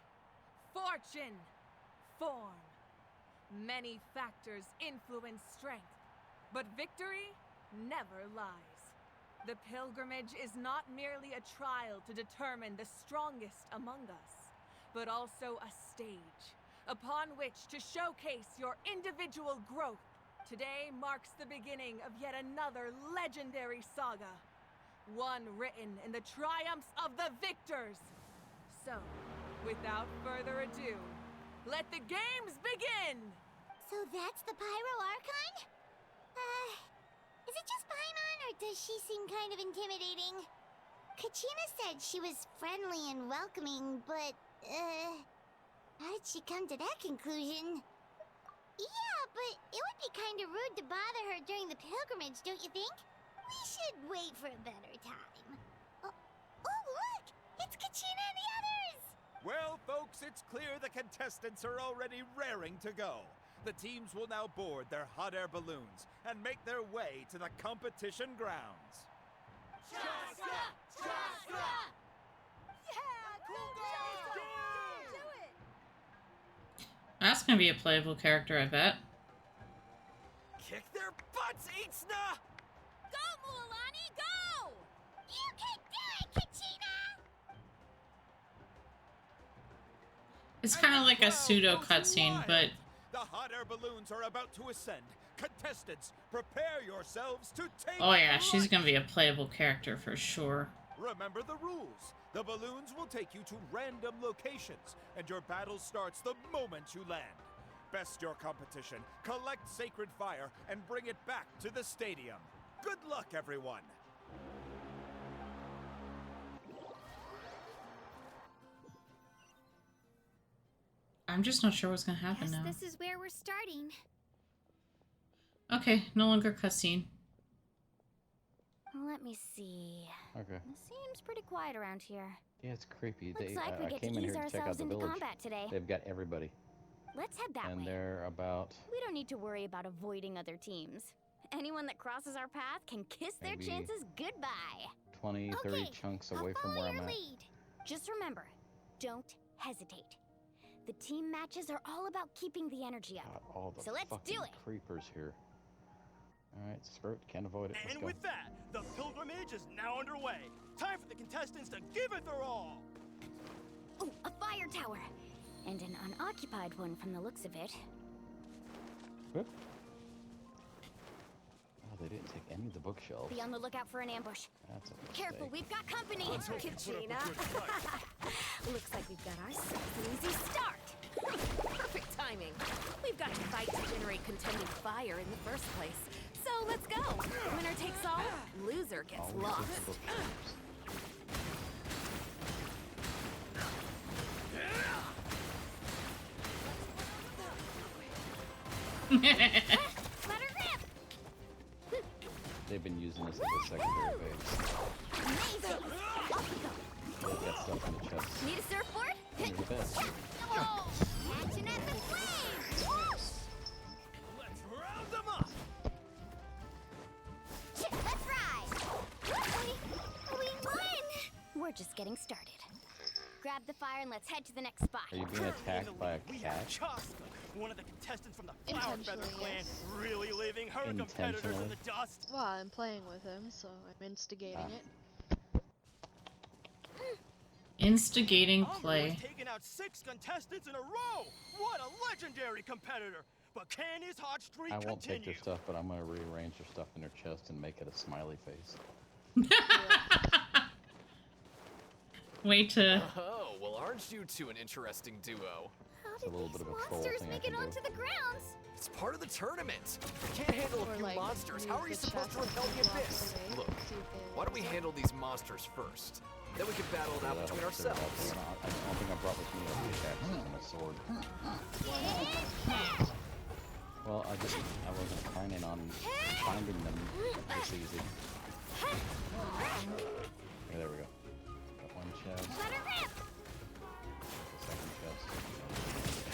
fortune, form. Many factors influence strength, but victory never lies. The pilgrimage is not merely a trial to determine the strongest among us, but also a stage upon which to showcase your individual growth. Today marks the beginning of yet another legendary saga. One written in the triumphs of the victors. So, without further ado, let the games begin! So that's the Pyro Archon? Is it just Paimon, or does she seem kind of intimidating? Kachina said she was friendly and welcoming, but, how did she come to that conclusion? Yeah, but it would be kind of rude to bother her during the pilgrimage, don't you think? We should wait for a better time. Oh, look! It's Kachina and the others! Well, folks, it's clear the contestants are already raring to go. The teams will now board their hot air balloons and make their way to the competition grounds. That's gonna be a playable character, I bet. Kick their butts, Itzna! Go, Mualani, go! You can do it, Kachina! It's kind of like a pseudo cutscene, but The hot air balloons are about to ascend. Contestants, prepare yourselves to take oh yeah, she's flight. gonna be a playable character for sure. Remember the rules. The balloons will take you to random locations, and your battle starts the moment you land. Best your competition, collect sacred fire, and bring it back to the stadium. Good luck, everyone. I'm just not sure what's gonna happen Guess now. this is where we're starting. Okay, no longer cutscene. Let me see. Okay. It seems pretty quiet around here. Yeah, it's creepy. Looks like we I get came to in ease here to check out ourselves the into village. combat today. They've got everybody. Let's head that And way. they're about We don't need to worry about avoiding other teams. Anyone that crosses our path can kiss their Maybe chances goodbye. 20, 30 Okay, chunks I'll away from follow where I'm your at. lead. Just remember, don't hesitate. The team matches are all about keeping the energy up. God, all the So let's fucking do it. creepers here. Alright, Spurt, can't avoid it. Let's And go. with that, the pilgrimage is now underway. Time for the contestants to give it their all. Oh, a fire tower! And an unoccupied one from the looks of it. Whoop. Oh, they didn't take any of the bookshelves. Be on the lookout for an ambush. That's a mistake. Careful, we've got company! Kachina. Looks like we've got ourselves an easy start! Perfect timing. We've got to fight to generate contending fire in the first place. So let's go. Winner takes all, loser gets Always lost. take the bookshelves. Let her rip! They've been using this as a secondary base. Amazing! Off we go! They've got stuff in the chest. Need a surfboard? Maybe the best. Whoa! Catching at the flames! Let's round them up. Let's ride! We won! We're just getting started. Grab the fire and let's head to the next spot. Are you being attacked by a We have cat? Chaska, one of the contestants from the Flower Feather Intentionally, clan, yes. really leaving her competitors in Intentionally? the dust. Well, I'm playing with him, so I'm instigating Ah. it. Instigating Umbra play. has taken out 6 contestants in a row. What a legendary competitor! But can his hot streak I won't take continue? their stuff, but I'm gonna rearrange their stuff in their chest and make it a smiley face. Wait to. Oh, well, aren't you two an interesting duo? How It's a did little these bit of a troll monsters thing I make it can do. onto the grounds? It's part of the tournament. You can't handle a Or few like monsters. How move are you the supposed to chest repel the and block abyss? the way, Look, see if they why don't we resist. handle these monsters first? Then we can battle it out Yeah, between that's true. ourselves. I don't think I brought with me a pickaxe and a sword. Well, I wasn't planning on finding them this easy. Okay, there we go. Got one chest. Let her rip! The second chest.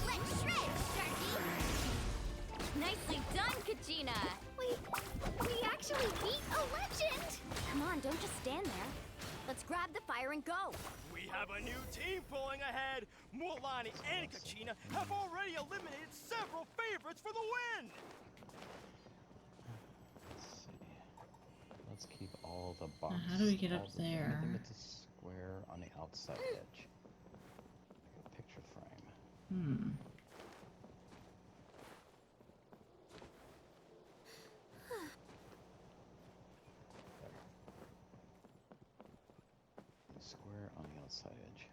Let's shred, Sharky! Nicely done, Kachina! We actually beat a legend! Come on, don't just stand there. Let's grab the fire and go. We have a new team pulling ahead. Mualani and Kachina have already eliminated several favorites for the win. Let's see. Let's keep all the boxes. how do we get all up the- I there? think it's a square on the outside edge. Like a picture frame. Hmm. Square on the outside edge.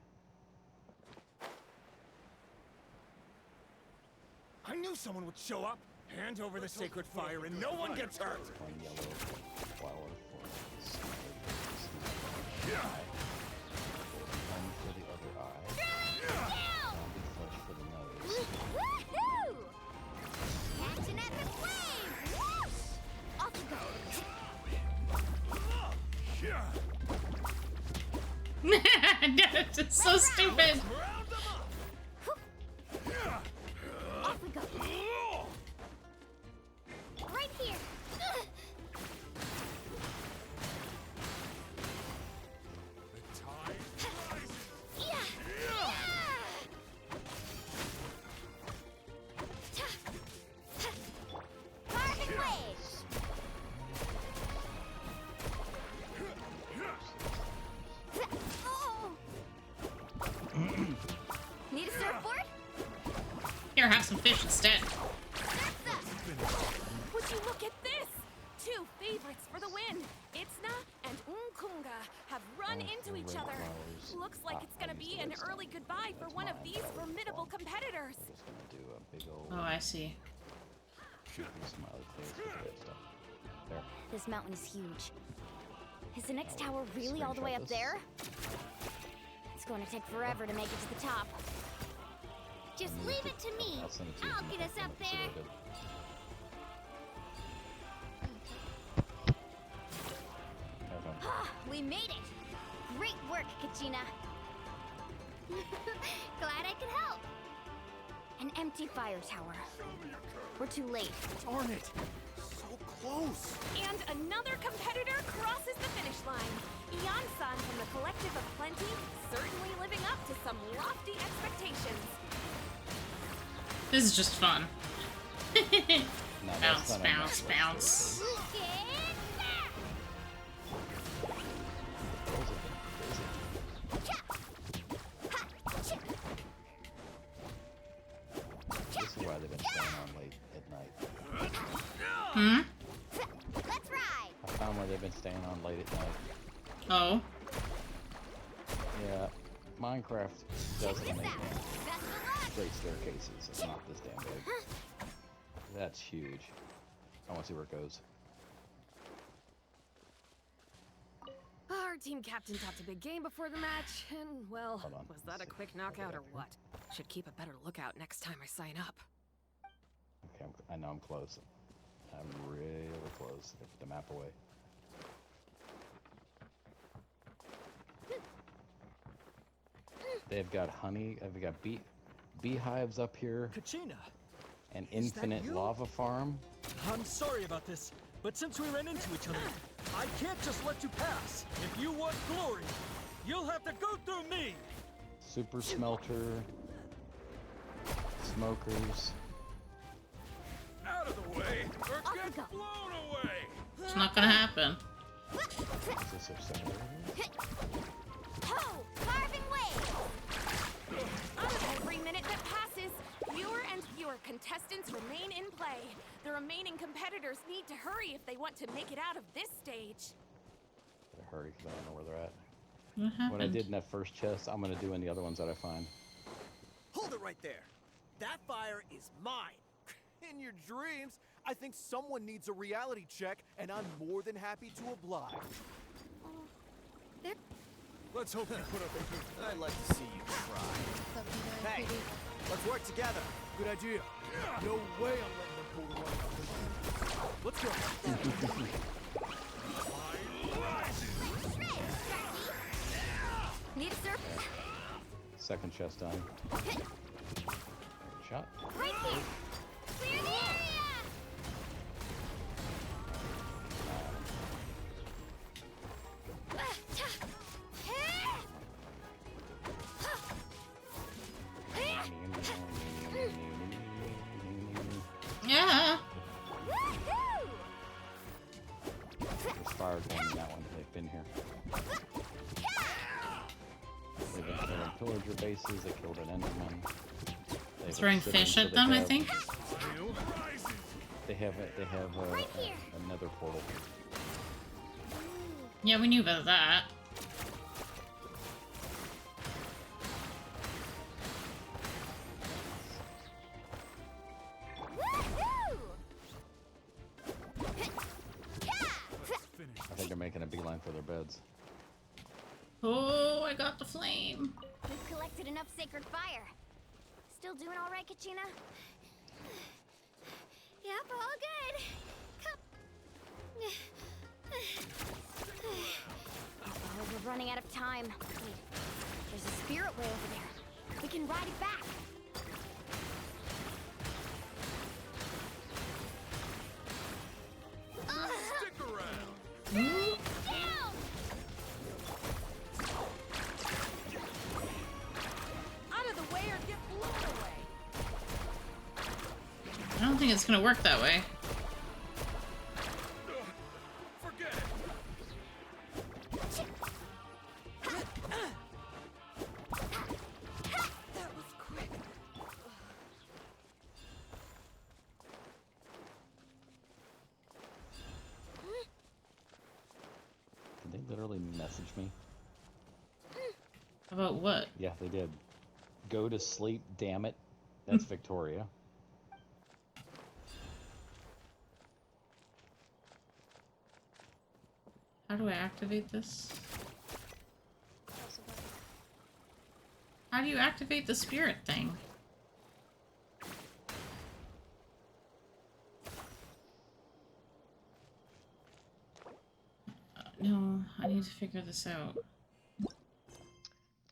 I knew someone would show up. Hand over the sacred fire and no one gets hurt. One yellow flower for the smiley eye. One for the other eye. Zombie flesh for the nose. Woohoo! Catch It's so stupid. Off we go. Right here. Carving waves. Need a surfboard? Here, have some fish instead. Would you look at this? Two favorites for the win. Itzna and Unkunga have run into each other. Looks like it's gonna be an early goodbye for one of these formidable competitors. Just gonna do a big old Oh, I see. smiley face with that stuff. There. This mountain is huge. Is the next tower really all the way up there? It's going to take forever to make it to the top. Just leave it to me. I'll send it to you. I'll get us up there. We made it! Great work, Kachina! Glad I could help. An empty fire tower. We're too late. Darn it! So close! And another competitor crosses the finish line. Ian-san from the Collective of Plenty, certainly living up to some lofty expectations. This is just fun. No, Bounce, that's not bounce, enough. bounce. This is why they've been staying on late at night. Hmm? Let's ride. I found where they've been staying on late at night. Oh. Yeah, Minecraft doesn't make straight staircases. It's not this damn big. That's huge. I want to see where it goes. Our team captain talked a big game before the match, and well, Hold on. was that a quick knockout or what? Should keep a better lookout next time I sign up. Okay, I know I'm close. I'm really close. They put the map away. They've got honey. They've got beehives up here. Kachina, An Is that infinite you? lava farm. I'm sorry about this, but since we ran into each other, I can't just let you pass. If you want glory, you'll have to go through me. Super smelter. Smokers. Out of the way, or Off we get go. blown away! It's not gonna happen. Is this a secondary? Ho! Carving waves! Every minute that passes, fewer and fewer contestants remain in play. The remaining competitors need to hurry if they want to make it out of this stage. Better hurry, because I don't know where they're at. What happened? What I did in that first chest, I'm gonna do in the other ones that I find. Hold it right there. That fire is mine. In your dreams, I think someone needs a reality check, and I'm more than happy to oblige. Let's hope you put up a good. I'd like to see you try. 79 Hey, PD. let's work together. Good idea. No way I'm letting them pull the one out. Let's go. Need a surf? Second chest done. Shot. Right here. Clear the area. Yeah. There's fire going in that one. They've been here. They've been killing pillager bases. They killed an enderman. They've Throwing been sitting, fish so at they them, I have- think. They have another portal. Yeah, we knew about that. I think they're making a beeline for their beds. Oh, I got the flame. We've collected enough sacred fire. Still doing all right, Kachina? Yep, all good. Come. running out of time. Wait, there's a spirit way over there. We can ride it back. Stick around. Down! Out of the way or get blown away. I don't think it's gonna work that way. Forget it. That was quick. Did they literally message me? About what? Yeah, they did. Go to sleep, damn it. That's Victoria. How do I activate this? How do you activate the spirit thing? No, I need to figure this out.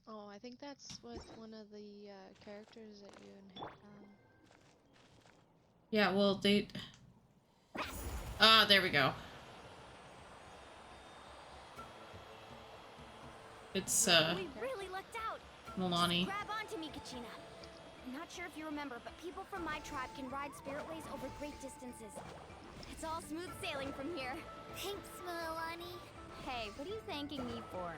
Oh, I think that's with one of the characters that you Yeah, well, they... Ah, there we go. It's, We really lucked out. Milani. Just grab onto me, Kachina. I'm not sure if you remember, but people from my tribe can ride spiritways over great distances. It's all smooth sailing from here. Thanks, Milani. Hey, what are you thanking me for?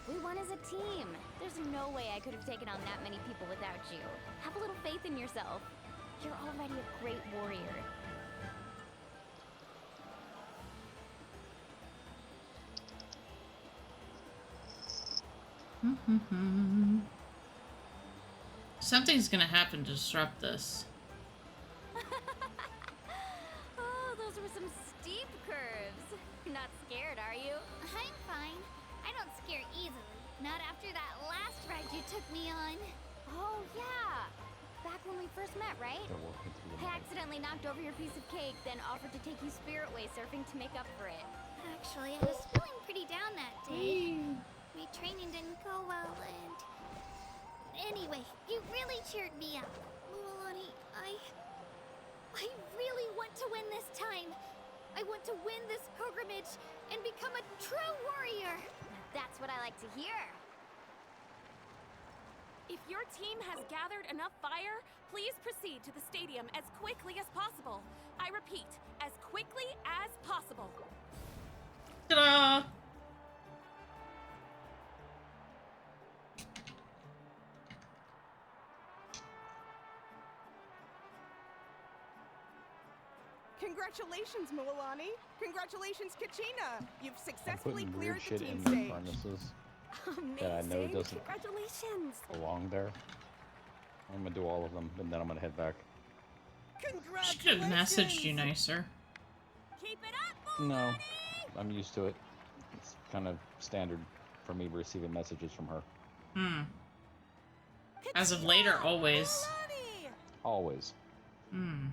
We won as a team. There's no way I could have taken on that many people without you. Have a little faith in yourself. You're already a great warrior. Something's gonna happen to disrupt this. Oh, those were some steep curves. You're not scared, are you? I'm fine. I don't scare easily. Not after that last ride you took me on. Oh, yeah. Back when we first met, right? They're working through the I night. accidentally knocked over your piece of cake, then offered to take you spiritway surfing to make up for it. Actually, I was feeling pretty down that day. My training didn't go well, and... Anyway, you really cheered me up. Milani, I really want to win this time. I want to win this pilgrimage and become a true warrior. That's what I like to hear. If your team has gathered enough fire, please proceed to the stadium as quickly as possible. I repeat, as quickly as possible. Ta-da! Congratulations, Milani. Congratulations, Kachina. You've I'm successfully putting cleared weird the shit team in the stage. furnaces Amazing. that I know doesn't Congratulations. belong there. I'm gonna do all of them, and then I'm gonna head back. She could have messaged you nicer. Keep it up, No, I'm used to it. It's kind of standard for me receiving messages from her. Hmm. As of later, always. Milani! Always. Hmm.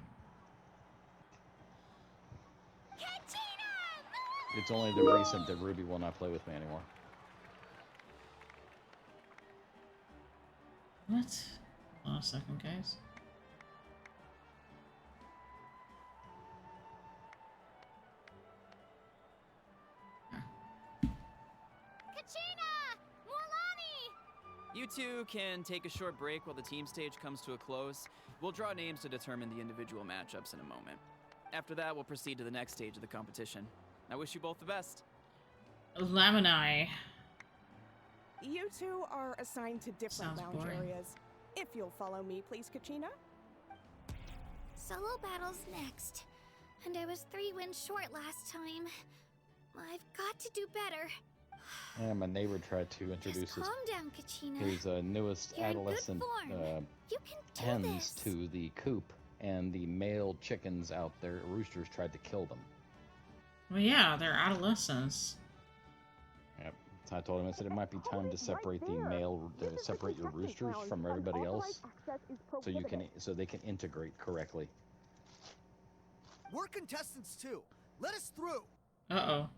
It's only the recent that Ruby will not play with me anymore. What? Hold on a second, guys. Kachina! Milani! You two can take a short break while the team stage comes to a close. We'll draw names to determine the individual matchups in a moment. After that, we'll proceed to the next stage of the competition. I wish you both the best. Lamini. You two are assigned to different Sounds lounge boring. areas. If you'll follow me, please, Kachina. Solo battle's next. And I was 3 wins short last time. I've got to do better. And my neighbor tried to introduce Just calm down, Kachina. his newest You're in good adolescent form. You can do hens this. to the coop, and the male chickens out there, roosters, tried to kill them. Well, yeah, they're adolescents. Yep. So I told him, I said it might be time to separate the male, separate your roosters from everybody else, so they can integrate correctly. We're contestants too. Let us through. Uh-oh.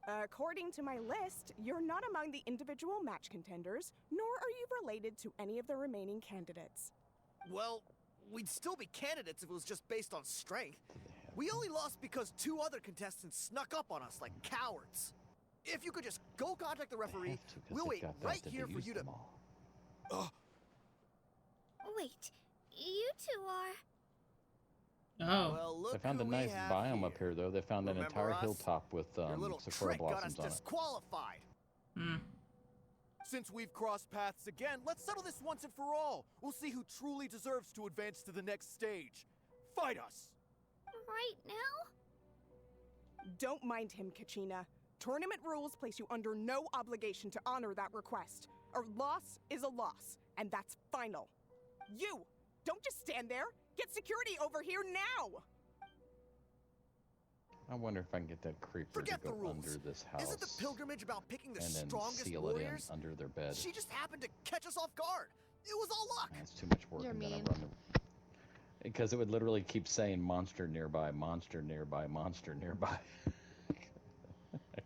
According to my list, you're not among the individual match contenders, nor are you related to any of the remaining candidates. Well, we'd still be candidates if it was just based on strength. We only lost because 2 other contestants snuck up on us like cowards. If you could just go contact the referee, we'll wait right here for you to... Wait, you two are... Oh. Well, look They found a who we nice have biome here. up here, though. They found an Remember entire us? hilltop with Your little sakura trick got us blossoms on it. disqualified. Hmm. Since we've crossed paths again, let's settle this once and for all. We'll see who truly deserves to advance to the next stage. Fight us! Right now? Don't mind him, Kachina. Tournament rules place you under no obligation to honor that request. A loss is a loss, and that's final. You! Don't just stand there! Get security over here now! I wonder if I can get that creeper Forget to go the rules. under this house. Isn't the pilgrimage about picking the and then strongest seal warriors? it in under their bed. She just happened to catch us off guard. It was all luck. That's too much work. You're and then mean. I run the... Because it would literally keep saying monster nearby, monster nearby, monster nearby.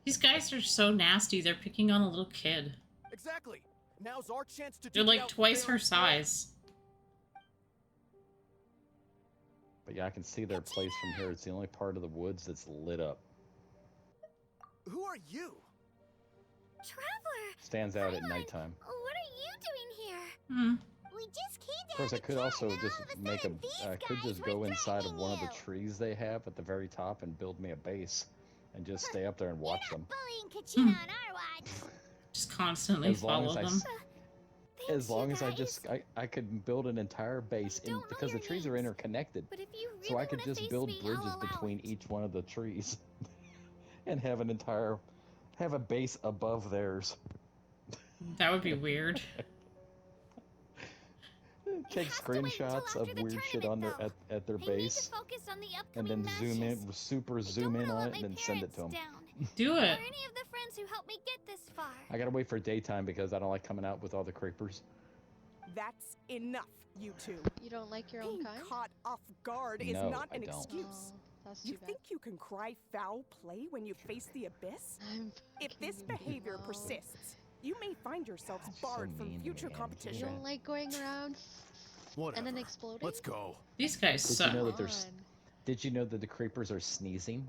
These guys are so nasty. They're picking on a little kid. Exactly. Now's our chance to They're duke it like out twice fair her and square. size. But yeah, I can see their place from here. It's the only part of the woods that's lit up. Who are you? Traveler! Stands out at Paimon, nighttime. What are you doing here? Hmm. We just came to Of course, I have a could chat, also and just all of a make a. sudden these I could guys just were go inside of threatening one of the you. trees they have at the very top and build me a base, and just stay up there and watch them. Bullying Kachina on our watch. Just constantly As long follow as I them. s- Thanks, As long you as I guys. just I could build an entire base don't know because the your trees are names, interconnected, But if you really so I could wanna just face build me, bridges I'll allow between it. each one of the trees, and have a base above theirs. That would be weird. Take has to wait until screenshots of after the weird shit on tournament, at their I need to base, focus on the and upcoming then zoom matches. in, super I zoom don't in wanna on let it, my and then send it to them. parents down. Do Or it. any of the friends who helped me get this far. I gotta wait for daytime because I don't like coming out with all the creepers. That's enough, you two. You don't like your own Being kind? caught off guard is No, not I an don't. excuse. Oh, that's You too bad. think you can cry foul play when you face the abyss? I'm If fucking this behavior no. persists, you may find yourselves God, she's so barred mean from to me, future man. You competition. don't like going around Whatever. and then exploding? Let's go. These guys Did suck. you know that there's? Come Did you know that the creepers are sneezing?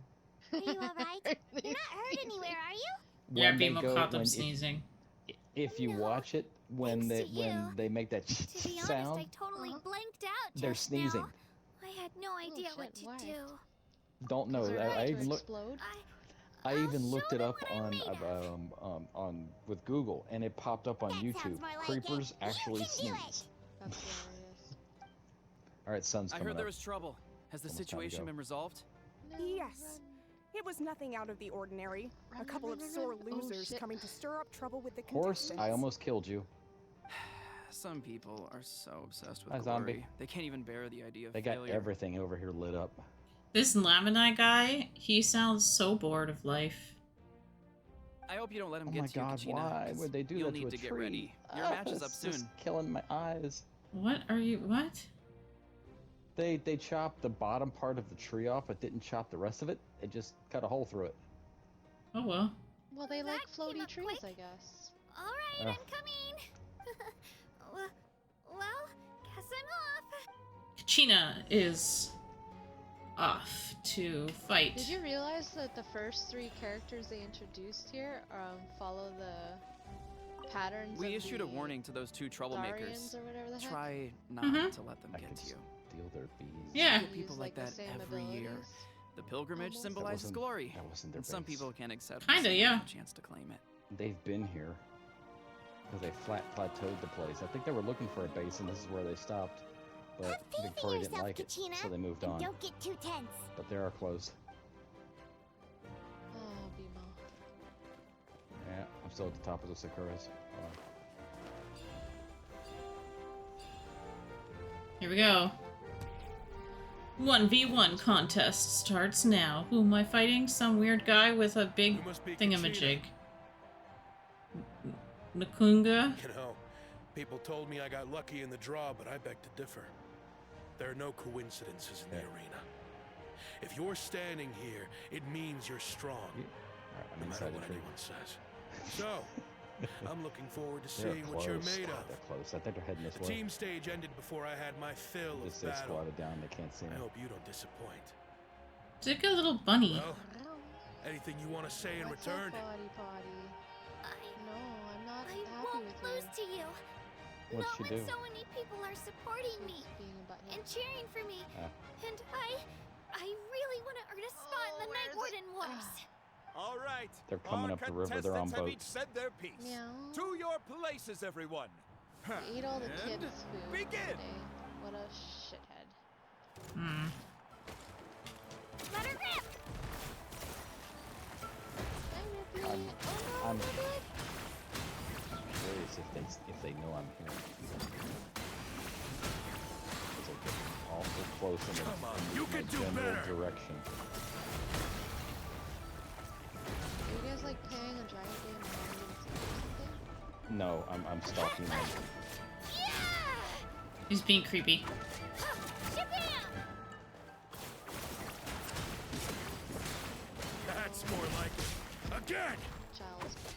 Are you alright? on. You're not hurt anywhere, are you? Yeah, When they Bimo go- caught them when- sneezing. If you No, watch it, when thanks to when you. they make that To be honest, sound, I totally Uh-huh. blanked out they're just sneezing. now. I had no idea shit, what to why? do. Don't know. Is there a I way to even looked. explode? I I'll even looked show it them up what I'm on made of. on with Google, and it popped up on That sounds YouTube. more like Creepers it. You actually can do sneeze. it. That's hilarious. All right, sun's I coming heard there up. was trouble. Has the Almost time to situation go. been resolved? No, Yes. run. It was nothing out of the ordinary. Run, A couple run, of run, sore run. Oh, losers shit. coming to stir up trouble with the Horse, contestants. I almost killed you. Some people are so obsessed with Hi, glory. zombie. They can't even bear the idea of They got failure. everything over here lit up. This Lamanai guy, he sounds so bored of life. I hope you don't let him Oh get my to you, God! Kachina, Why 'cause would they do you'll that need to a to tree? get ready. Your match is up It's just soon. killing my eyes. What are you? What? They chopped the bottom part of the tree off, but didn't chop the rest of it. They just cut a hole through it. Oh well. Well, they That like came floaty up trees, quick. I guess. Alright, Ugh. I'm coming. well, guess I'm off. Kachina is off to fight. Did you realize that the first 3 characters they introduced here follow the patterns We of issued a the warning to those 2 troublemakers. Darians or whatever the heck? Try not Mhm. to let them I get could to you. steal their bees. Yeah. Get people Use, like the that same every year. abilities. The pilgrimage Almost. symbolizes wasn't- glory, that wasn't their and some base. people can't accept Kinda, missing yeah. out on a chance to claim it. They've been here because they plateaued the place. I think they were looking for a base, and this is where they stopped. But Have faith in Victoria didn't yourself, like it, Kachina, so they moved and on. don't get too tense. But they are close. Oh, Bimo. Yeah, I'm still at the top of the Sakuras. Here we go. 1v1 contest starts now. Who am I fighting? Some weird guy with a big You must be thingamajig. Nakunga? You know, people told me I got lucky in the draw, but I beg to differ. There are no coincidences in the arena. If you're standing here, it means you're strong. I'm no matter inside what the tree. anyone says. So, I'm looking forward to They're seeing close. what you're made of. They're close. I think they're heading this The way. team stage ended before I had my fill Just of say battle. squatted down. They can't see me. I hope you don't disappoint. It's like a little bunny. Well, anything you want to say in What's return? up, Potty Potty? No, I'm not I happy won't with lose you. to you. What'd Not she when do? so many people are supporting me Being a butthead. and cheering for me. Ah. And I really want to earn a spot in the Night Warden Wars. All right. They're coming our up the river. They're on contestants have each boats. said their piece. Meow. To your places, everyone. He ate all the And kids' food begin. today. What a shithead. Hmm. Let her rip! I'm curious if they know I'm here. Because they're getting awful close in the, Come on, in you my can do general better. direction. Are you guys like playing a giant game and not even see or something? No, I'm stalking them. He's being creepy. That's more like it. Again! Child's butt.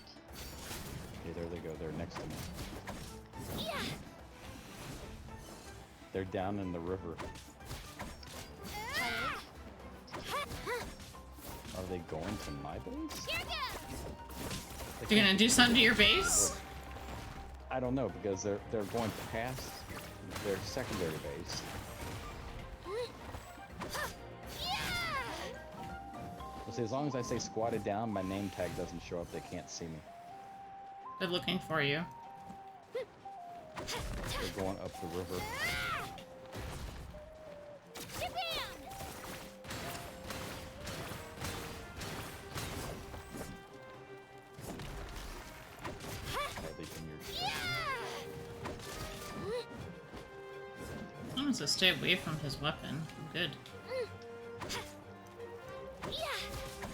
Okay, there they go. They're next to me. They're down in the river. Are they going to my base? You're gonna do something to your base? I don't know, because they're going past their secondary base. Well, see, as long as I say squatted down, my name tag doesn't show up. They can't see me. They're looking for you. They're going up the river. Are they in your I'm supposed to stay away from his weapon. I'm good.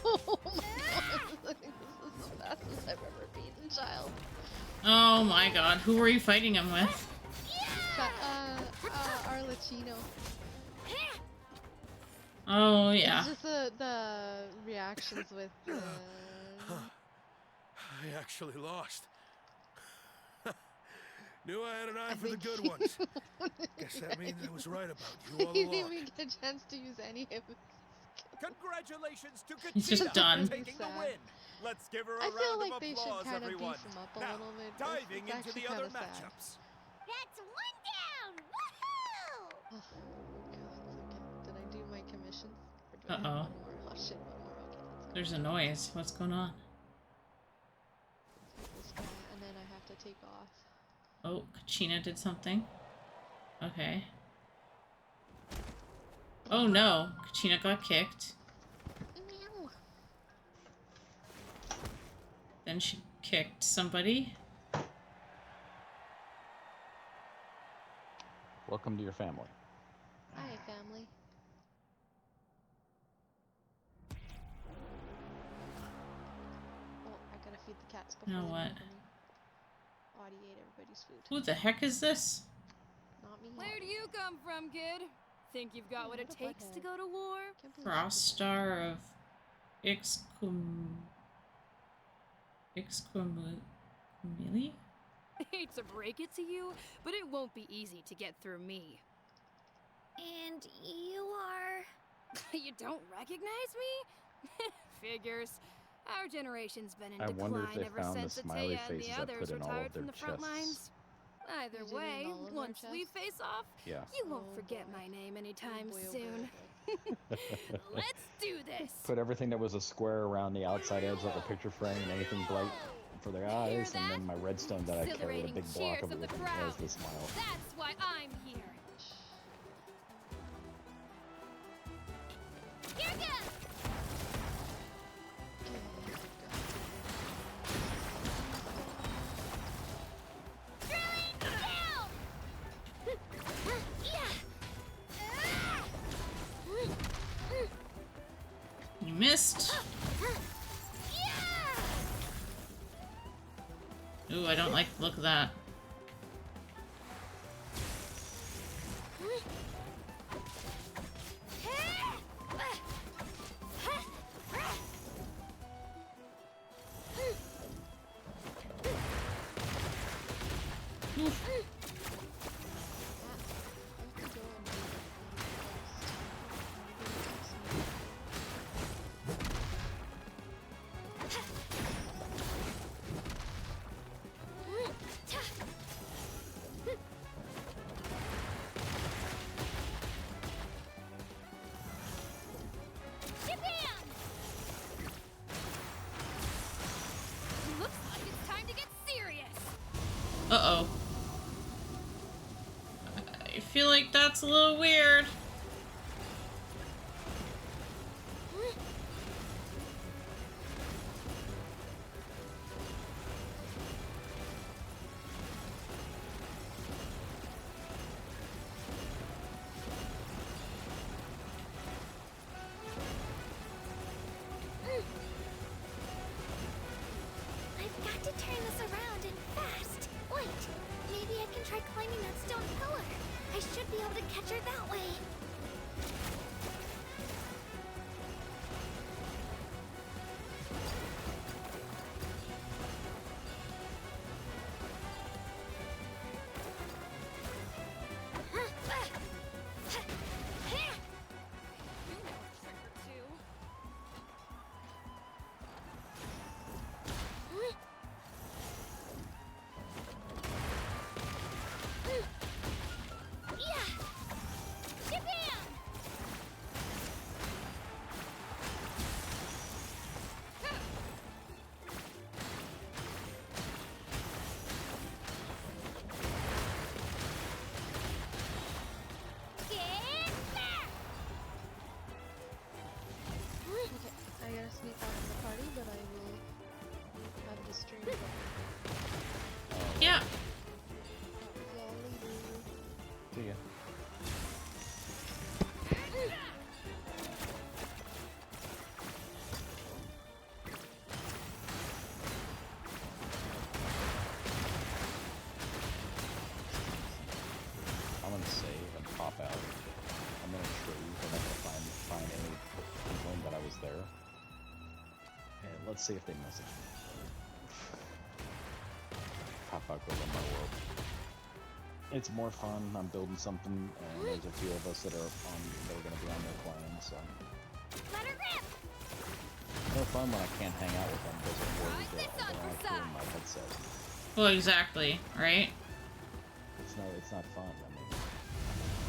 Oh my god, this is the fastest I've ever beaten child. Oh my god, who were you fighting him with? Arlecchino. Oh yeah. It's just the reactions with I actually lost. Knew I had an eye for the good ones. Guess that means I was right about you all He didn't along. even get a chance to use any of his. Congratulations to He's just Kachina done. for taking the Sad. win. Let's give her a I feel round like of they should applause, kind of everyone. beef him up a Now, little bit. diving It's into actually the other kinda sad. matchups. That's one down! Woohoo! Oh, God. Did I do my commissions? Or do I have Uh-oh. one more? Oh shit, one more. Okay, let's go. There's a noise. What's going on? This guy, and then I have to take off. Oh, Kachina did something. Okay. Oh no, Kachina got kicked. Meow. Then she kicked somebody. Welcome to your family. Hi, family. Oh, I gotta feed the cats before Now they what? come for me. Audie ate everybody's food. Who the heck is this? Not me. Where do you come from, kid? Think you've got what it What a takes to butthead. go to war? Can't believe Frost Star of Ixquamili? Hate to break it to you, but it won't be easy to get through me. And you are... You don't recognize me? Figures. Our generation's been in I decline wonder if they ever found the since smiley Atea and the faces I others put in all retired of their from the front chests. lines. Either You did it in way, all of their once we chests? face off, Yeah. you won't Oh, forget boy. my name anytime Oh, boy, oh, boy, soon. oh, boy. Let's do this! Put everything that was a square around the outside edge of the picture frame and anything bright for their Hear eyes, and then that? my redstone that I carry with a big block Exhilarating of it cheers with of the as crowd. the smile. That's why I'm here. Here goes! Throwing down! You missed. Ooh, I don't like the look of that. Uh-oh. I feel like that's a little weird. I've got to turn this around and fast. Wait, maybe I can try climbing that stone pillar. I should be able to catch her that way. Yeah. See ya. I'm gonna save and pop out. I'm gonna trade. I'm not gonna find any complaint that I was there. And let's see if they message me. Pop out goes on my world. It's more fun. I'm building something, and there's a few of us that are gonna be on their clan, so. Let her rip! More fun when I can't hang out with them because of worries that I don't like hearing my headset. Well, exactly, right? It's not fun. I mean,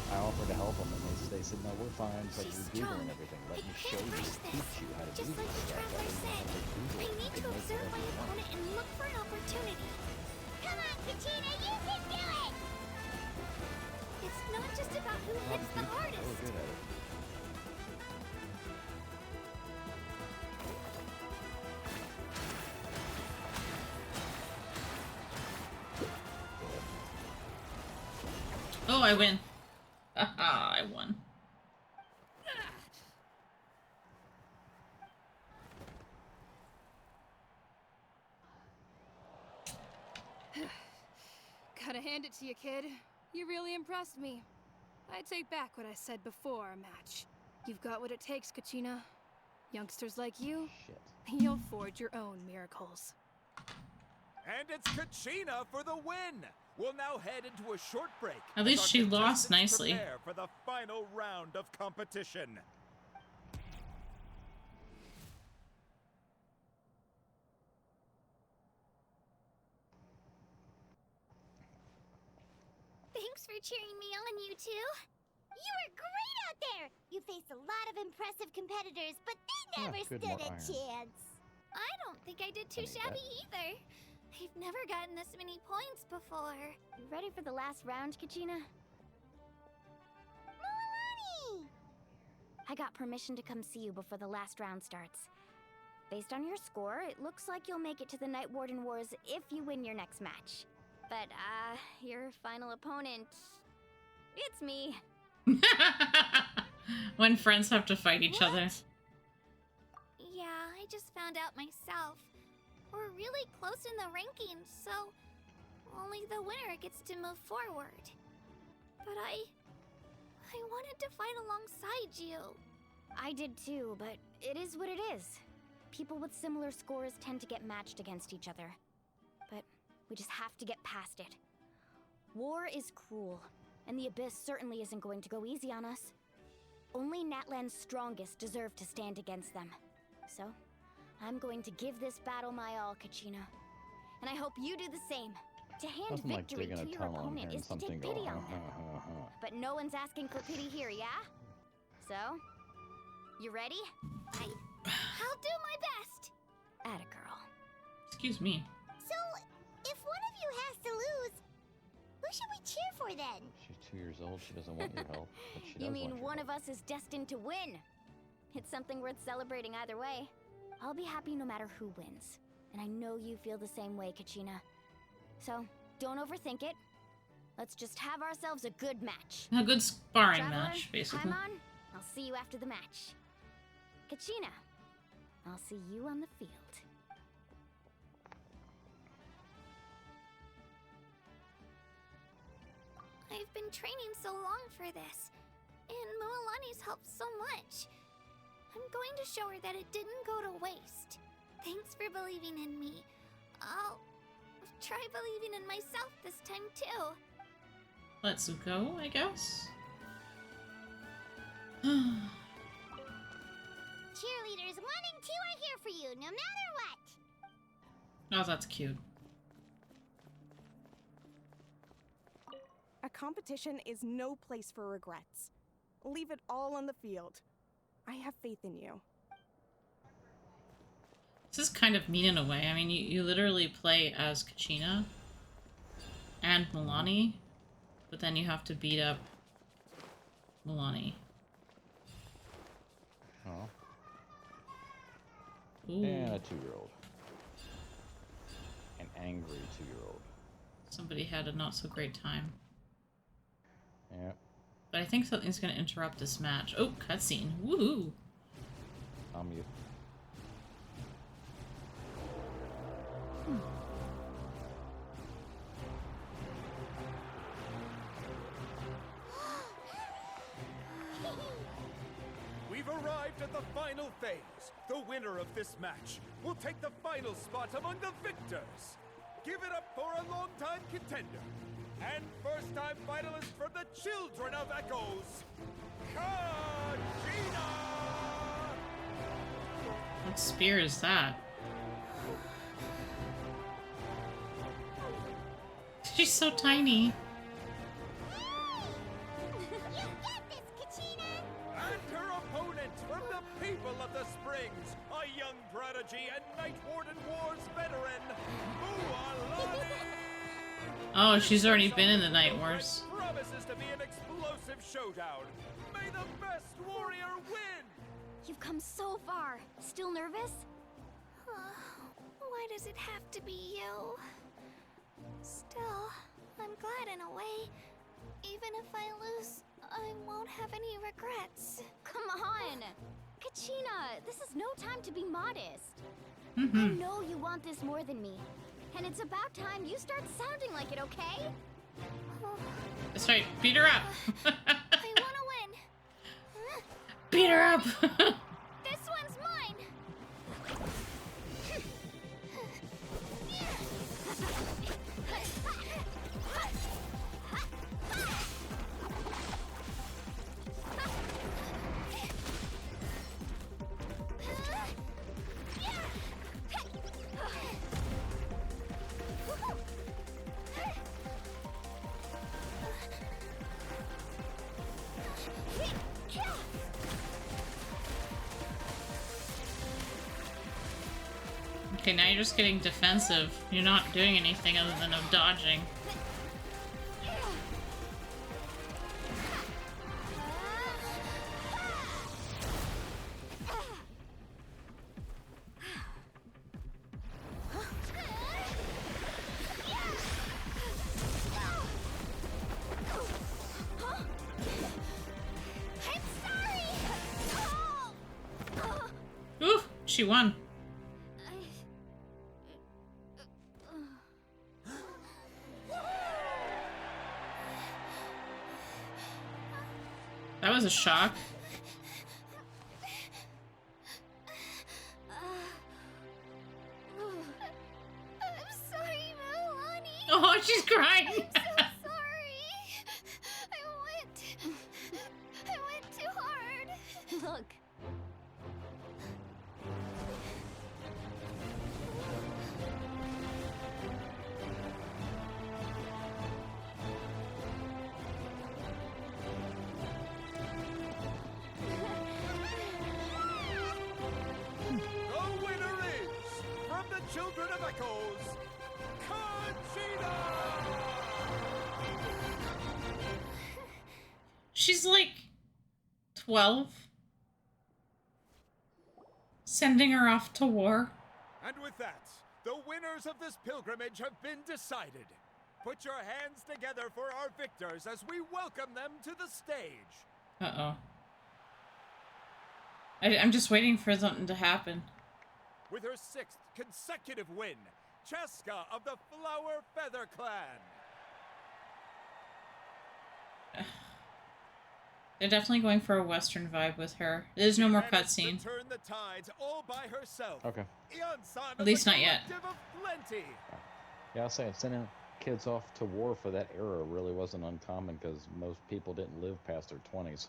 I offered to help them, and they said, no, we're fine. It's like you're Googling everything. Let me show you, teach you how to do Just like this the stuff. traveler said, I need to observe my opponent and look for an opportunity. Come on, Kachina, you can do it! It's not just about who hits the hardest. We're good at it. Oh, I win. Haha, I won. Gotta hand it to you, kid. You really impressed me. I take back what I said before our match. You've got what it takes, Kachina. Youngsters like you, you'll forge your own miracles. And it's Kachina for the win! We'll now head into a short break. At least as our she lost contestants nicely. Prepare for the final round of competition. Thanks for cheering me on, you two. You were great out there! You faced a lot of impressive competitors, but they never good, stood more a iron. chance. I don't think I did too I need shabby either. I've never gotten this many points before. You ready for the last round, Kachina? Milani! I got permission to come see you before the last round starts. Based on your score, it looks like you'll make it to the Night Warden Wars if you win your next match. But, your final opponent... It's me. When friends have to fight each other. Yeah, I just found out myself. We're really close in the rankings, so only the winner gets to move forward. But I wanted to fight alongside you. I did too, but it is what it is. People with similar scores tend to get matched against each other. But we just have to get past it. War is cruel, and the Abyss certainly isn't going to go easy on us. Only Natlan's strongest deserve to stand against them. So, I'm going to give this battle my all, Kachina. And I hope you do the same. To hand Nothing like victory digging to a your tunnel and opponent hearing is to something take go, pity on them. But no one's asking for pity here, yeah? So, you ready? I'll do my best. Atta girl. Excuse me. So, if one of you has to lose, who should we cheer for then? She's 2 years old. She doesn't want your help, but she does You mean want your one help. of us is destined to win? It's something worth celebrating either way. I'll be happy no matter who wins. And I know you feel the same way, Kachina. So, don't overthink it. Let's just have ourselves a good match. A good sparring Traveler, match, basically. Paimon, I'll see you after the match. Kachina, I'll see you on the field. I've been training so long for this, and Moalani's helped so much. I'm going to show her that it didn't go to waste. Thanks for believing in me. I'll try believing in myself this time too. Let's go, I guess. Cheerleaders 1 and 2 are here for you, no matter what. Oh, that's cute. A competition is no place for regrets. Leave it all on the field. I have faith in you. This is kind of mean in a way. I mean, you literally play as Kachina and Milani, but then you have to beat up Milani. Oh. Ooh. And a 2-year-old. An angry 2-year-old. Somebody had a not so great time. Yeah. But I think something's gonna interrupt this match. Oh, cutscene. Woohoo! I'm you. We've arrived at the final phase. The winner of this match will take the final spot among the victors. Give it up for a longtime contender and first-time finalist from the Children of Echoes, Kachina! What spear is that? She's so tiny. And her opponent from the people of the Springs, a young prodigy and Night Warden Wars veteran, Moalani! Oh, she's already been in the Night Wars. Promises to be an explosive showdown. May the best warrior win! You've come so far. Still nervous? Why does it have to be you? Still, I'm glad in a way. Even if I lose, I won't have any regrets. Come on! Kachina, this is no time to be modest. Mm-hmm. I know you want this more than me. And it's about time you start sounding like it, okay? That's right. Beat her up. I wanna win. Beat her up. This one's mine. Okay, now you're just getting defensive. You're not doing anything other than dodging. I'm sorry. Ooh, she won. That was a shock. I'm sorry, Moalani. Oh, she's crying. I'm so sorry. She's like 12. Sending her off to war. And with that, the winners of this pilgrimage have been decided. Put your hands together for our victors as we welcome them to the stage. Uh-oh. I'm just waiting for something to happen. With her 6th consecutive win, Cheska of the Flower Feather Clan. They're definitely going for a Western vibe with her. There's no more cutscene. Turn the tides all by herself. Okay. At least not yet. Yeah, I'll say sending kids off to war for that era really wasn't uncommon because most people didn't live past their 20s.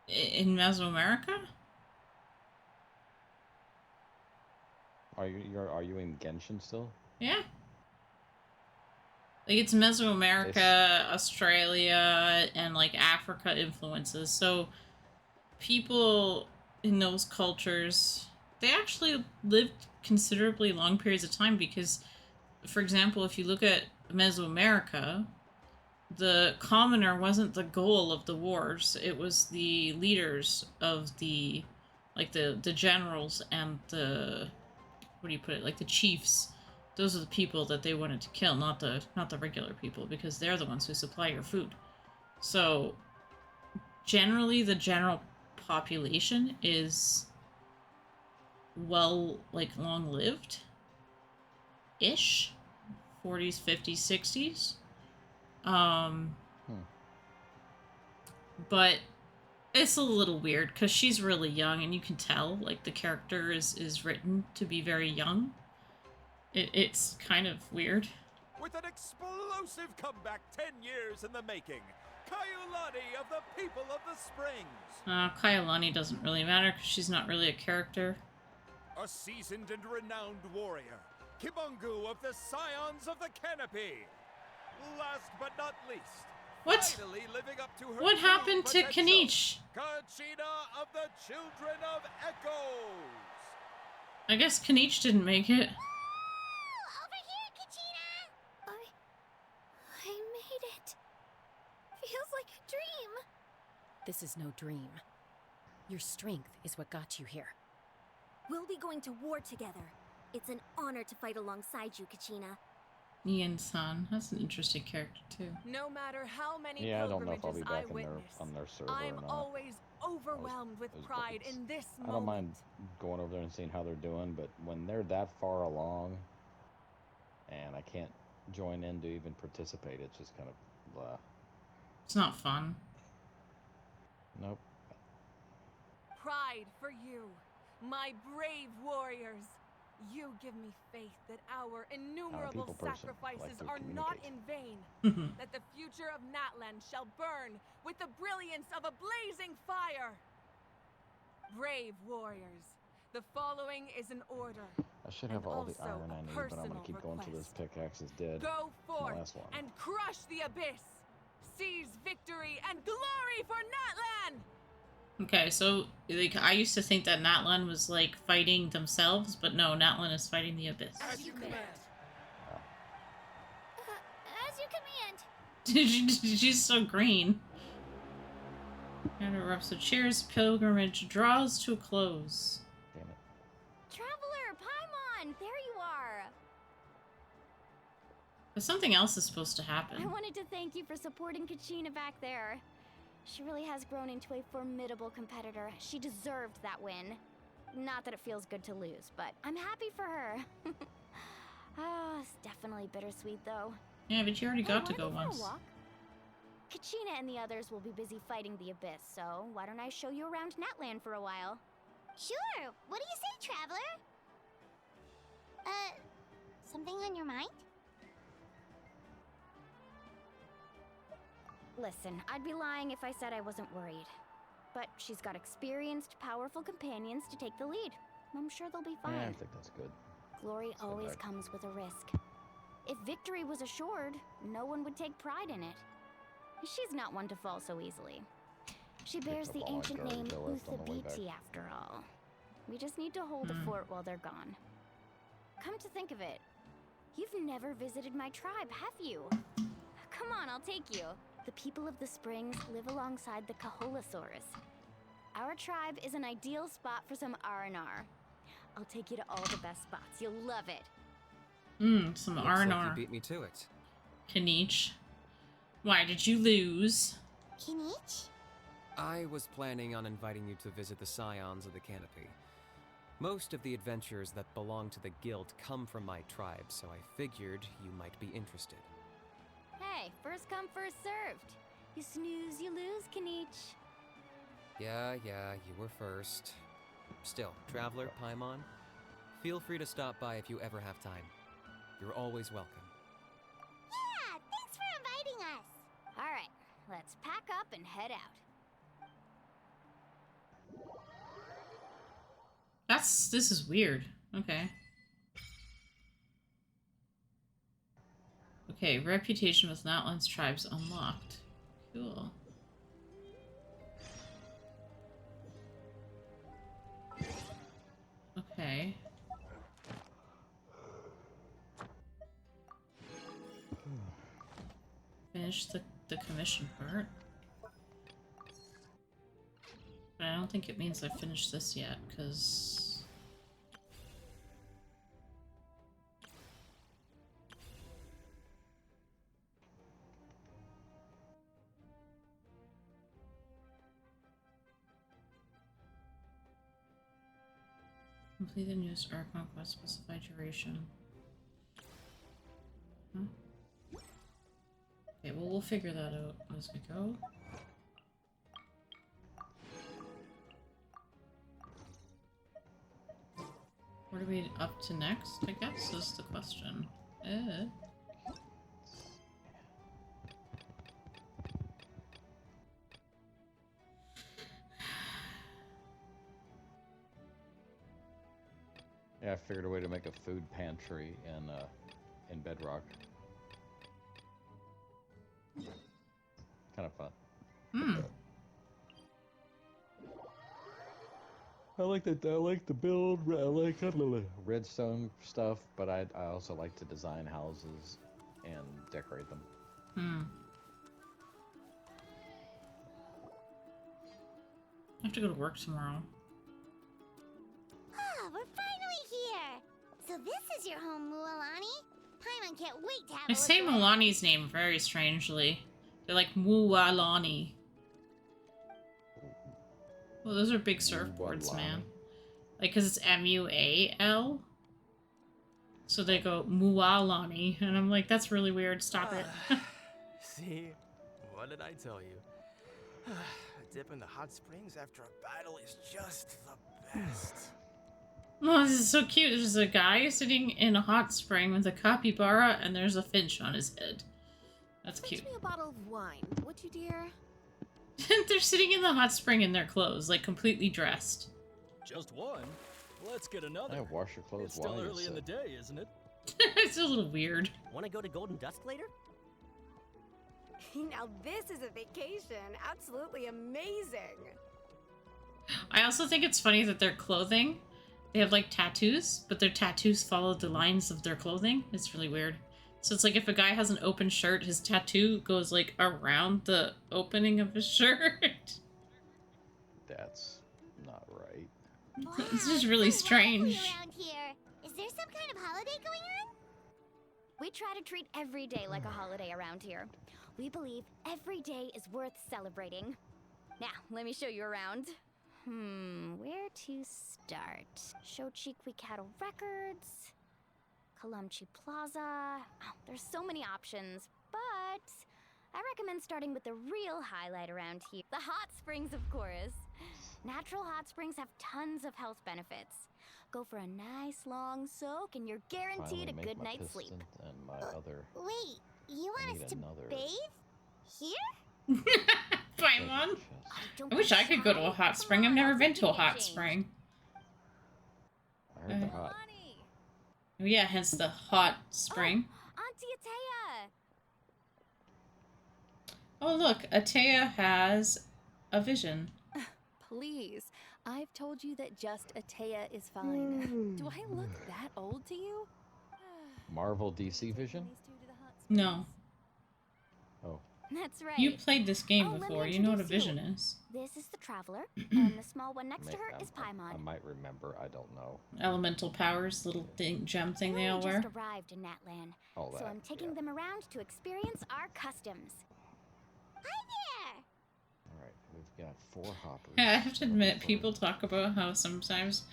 In Mesoamerica? Are you in Genshin still? Yeah. Like, it's Mesoamerica, Australia, and, like, Africa influences. So, people in those cultures, they actually lived considerably long periods of time because, for example, if you look at Mesoamerica, the commoner wasn't the goal of the wars. It was the leaders of the, like, the generals and the, what do you put it, like, the chiefs. Those are the people that they wanted to kill, not the regular people, because they're the ones who supply your food. So, generally, the general population is, well, like, long-lived-ish. 40s, 50s, 60s. But it's a little weird, because she's really young, and you can tell, like, the character is written to be very young. It's kind of weird. With an explosive comeback 10 years in the making, Kaiulani of the People of the Springs. Kaiulani doesn't really matter because she's not really a character. A seasoned and renowned warrior, Kibungu of the Scions of the Canopy. Last but not least, what? Finally living up to her what happened to Kanich? Kachina of the Children of Echoes. I guess Kanich didn't make it. I made it. Feels like a dream. This is no dream. Your strength is what got you here. We'll be going to war together. It's an honor to fight alongside you, Kachina. Ian-san. That's an interesting character, too. No matter how many I don't know if I'll be pilgrimages back I witness, on their server I'm or not. always overwhelmed with pride in this moment. I don't mind going over there and seeing how they're doing, but when they're that far along and I can't join in to even participate, it's just kind of blah. It's not fun. Nope. Pride for you, my brave warriors. You give me faith that our innumerable sacrifices are not in vain. That the future of Natlan shall burn with the brilliance of a blazing fire. Brave warriors, the following is an order. I should have all the iron I need, but I'm gonna keep going till this pickaxe is dead. Go forth last one. and crush the abyss. Seize victory and glory for Natlan! Okay, so, like, I used to think that Natlan was, like, fighting themselves, but no, Natlan is fighting the abyss. As you command. As you command. She's so green. And erupts with cheers. Pilgrimage draws to a close. Damn it. Traveler, Paimon, there you are. But something else is supposed to happen. I wanted to thank you for supporting Kachina back there. She really has grown into a formidable competitor. She deserved that win. Not that it feels good to lose, but I'm happy for her. It's definitely bittersweet, though. Yeah, but you already got to go once. Kachina and the others will be busy fighting the abyss, so why don't I show you around Natlan for a while? Sure. What do you say, traveler? Something on your mind? Listen, I'd be lying if I said I wasn't worried. But she's got experienced, powerful companions to take the lead. I'm sure they'll be fine. Yeah, I think that's good. Glory always comes with a risk. If victory was assured, no one would take pride in it. She's not one to fall so easily. She bears the ancient name Uthabiti after all. We just need to hold the fort while they're gone. Come to think of it, you've never visited my tribe, have you? Come on, I'll take you. The people of the springs live alongside the Kaholasaurus. Our tribe is an ideal spot for some R&R. I'll take you to all the best spots. You'll love it. Some Looks R&R. like you beat me to it. Kanich. Why did you lose? Kinich? I was planning on inviting you to visit the Scions of the Canopy. Most of the adventurers that belong to the guild come from my tribe, so I figured you might be interested. Hey, first come, first served. You snooze, you lose, Kanich. Yeah, you were first. Still, Traveler, Paimon, feel free to stop by if you ever have time. You're always welcome. Yeah, thanks for inviting us. All right, let's pack up and head out. This is weird. Okay. Okay, reputation with Natlan's tribes unlocked. Cool. Okay. Finish the commission part. But I don't think it means I finished this yet, because... Complete the newest Archon quest, specified duration. Huh? Okay, well, we'll figure that out as we go. What are we up to next, I guess, is the question. Yeah, I figured a way to make a food pantry in Bedrock. Kind of fun. I like the build. I like redstone stuff, but I also like to design houses and decorate them. I have to go to work tomorrow. Ah, we're finally here. So this is your home, Mualani. Paimon can't wait to have I a say look around. Milani's name very strangely. They're like Mualani. Well, those are big surfboards, man. Like, because it's M-U-A-L. So they go Mualani, and I'm like, that's really weird. Stop it. See? What did I tell you? A dip in the hot springs after a battle is just the best. Oh, this is so cute. There's a guy sitting in a hot spring with a capybara, and there's a finch on his head. That's cute. Fetch me a bottle of wine, would you, dear? They're sitting in the hot spring in their clothes, like completely dressed. Just one? Let's get another. Yeah, wash your clothes. It's still early in the day, isn't it? It's a little weird. Want to go to Golden Dusk later? Now this is a vacation. Absolutely amazing. I also think it's funny that their clothing, they have like tattoos, but their tattoos follow the lines of their clothing. It's really weird. So it's like if a guy has an open shirt, his tattoo goes like around the opening of his shirt. That's not right. Wow, It's just really it's so lovely strange. around here. Is there some kind of holiday going on? We try to treat every day like a holiday around here. We believe every day is worth celebrating. Now, let me show you around. Where to start? Shochikwi Cattle Records, Kalamchi Plaza. Oh, there's so many options, but I recommend starting with the real highlight around here. The hot springs, of course. Natural hot springs have tons of health benefits. Go for a nice long soak and you're guaranteed a good night's sleep. And my other. Wait, you want us to bathe? Here? Paimon. I wish I could go to a hot spring. I've never been to a hot spring. I heard they're hot. Oh yeah, hence the hot spring. Auntie Atea! Oh look, Atea has a vision. Please, I've told you that just Atea is fine. Do I look that old to you? Marvel DC Vision? No. Oh. That's right. You played this game Oh, let me before. You know what a introduce you. vision is. This is the Traveler, and the small one next to her is I Paimon. might remember. I don't know. Elemental powers, little thing, gem thing they all wear. Just arrived in Natlan, All so that, I'm taking them around to experience our customs. Hi there! All right, we've got 4 hoppers. Yeah, I have to admit, people talk about how sometimes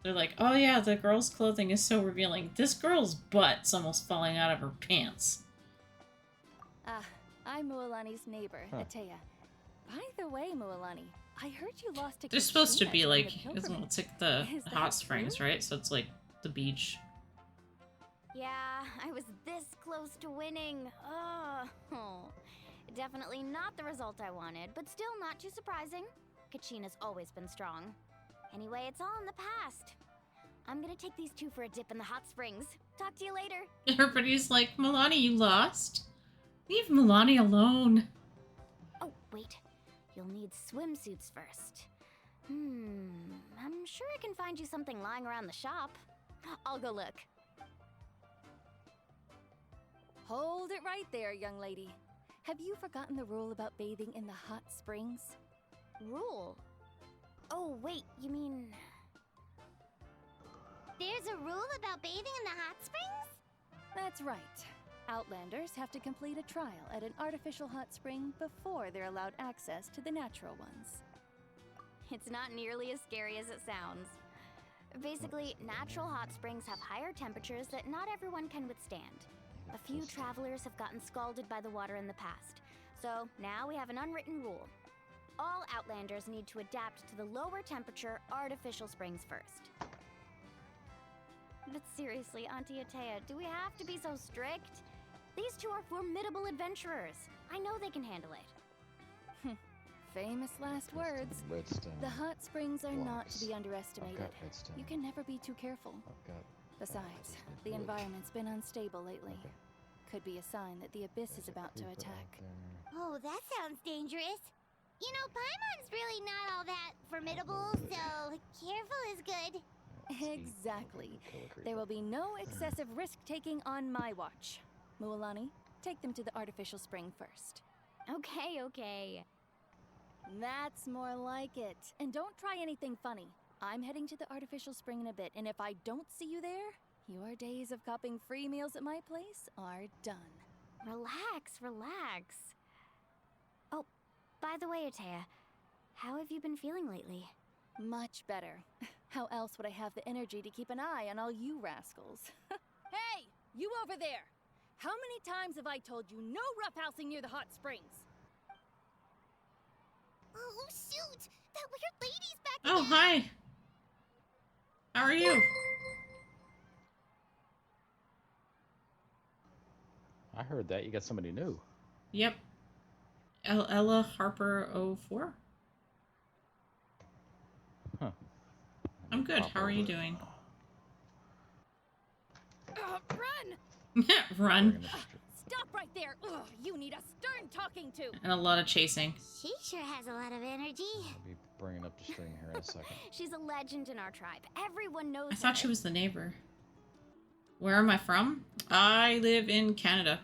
they're like, oh yeah, the girl's clothing is so revealing. This girl's butt's almost falling out of her pants. Ah, I'm Mualani's neighbor, Atea. By the way, Mualani, I heard you lost to They're supposed to Katrina be during like, the it's pilgrimage. like the Is that hot springs, true? right? So it's like the beach. Yeah, I was this close to winning. Oh, definitely not the result I wanted, but still not too surprising. Kachina's always been strong. Anyway, it's all in the past. I'm gonna take these 2 for a dip in the hot springs. Talk to you later. Everybody's like, Milani, you lost? Leave Milani alone. Oh, wait. You'll need swimsuits first. I'm sure I can find you something lying around the shop. I'll go look. Hold it right there, young lady. Have you forgotten the rule about bathing in the hot springs? Rule? Oh, wait, you mean... There's a rule about bathing in the hot springs? That's right. Outlanders have to complete a trial at an artificial hot spring before they're allowed access to the natural ones. It's not nearly as scary as it sounds. Basically, natural hot springs have higher temperatures that not everyone can withstand. A few travelers have gotten scalded by the water in the past, so now we have an unwritten rule. All Outlanders need to adapt to the lower temperature artificial springs first. But seriously, Auntie Atea, do we have to be so strict? These 2 are formidable adventurers. I know they can handle it. Famous last words. Redstone. The hot springs are not to be I've underestimated. got redstone. You can never be too careful. I've got Besides, the environment's been unstable lately. Could be a sign that the abyss is about to attack. Oh, that sounds dangerous. You know, Paimon's really not all that formidable, so careful is good. Exactly. There will be no excessive risk-taking on my watch. Mualani, take them to the artificial spring first. Okay. That's more like it. And don't try anything funny. I'm heading to the artificial spring in a bit, and if I don't see you there, your days of copping free meals at my place are done. Relax. Oh, by the way, Atea, how have you been feeling lately? Much better. How else would I have the energy to keep an eye on all you rascals? Hey, you over there! How many times have I told you no roughhousing near the hot springs? Oh, shoot! That weird lady's back Oh, again! hi. How are you? I heard that. You got somebody new. Yep. Ella Harper 04. Huh. I'm good. How are you doing? Run! Run. Stop right there! Ugh, you need a stern talking to! And a lot of chasing. She sure has a lot of energy. I'll be bringing up the string here in a second. She's a legend in our tribe. Everyone knows I thought her. she was the neighbor. Where am I from? I live in Canada.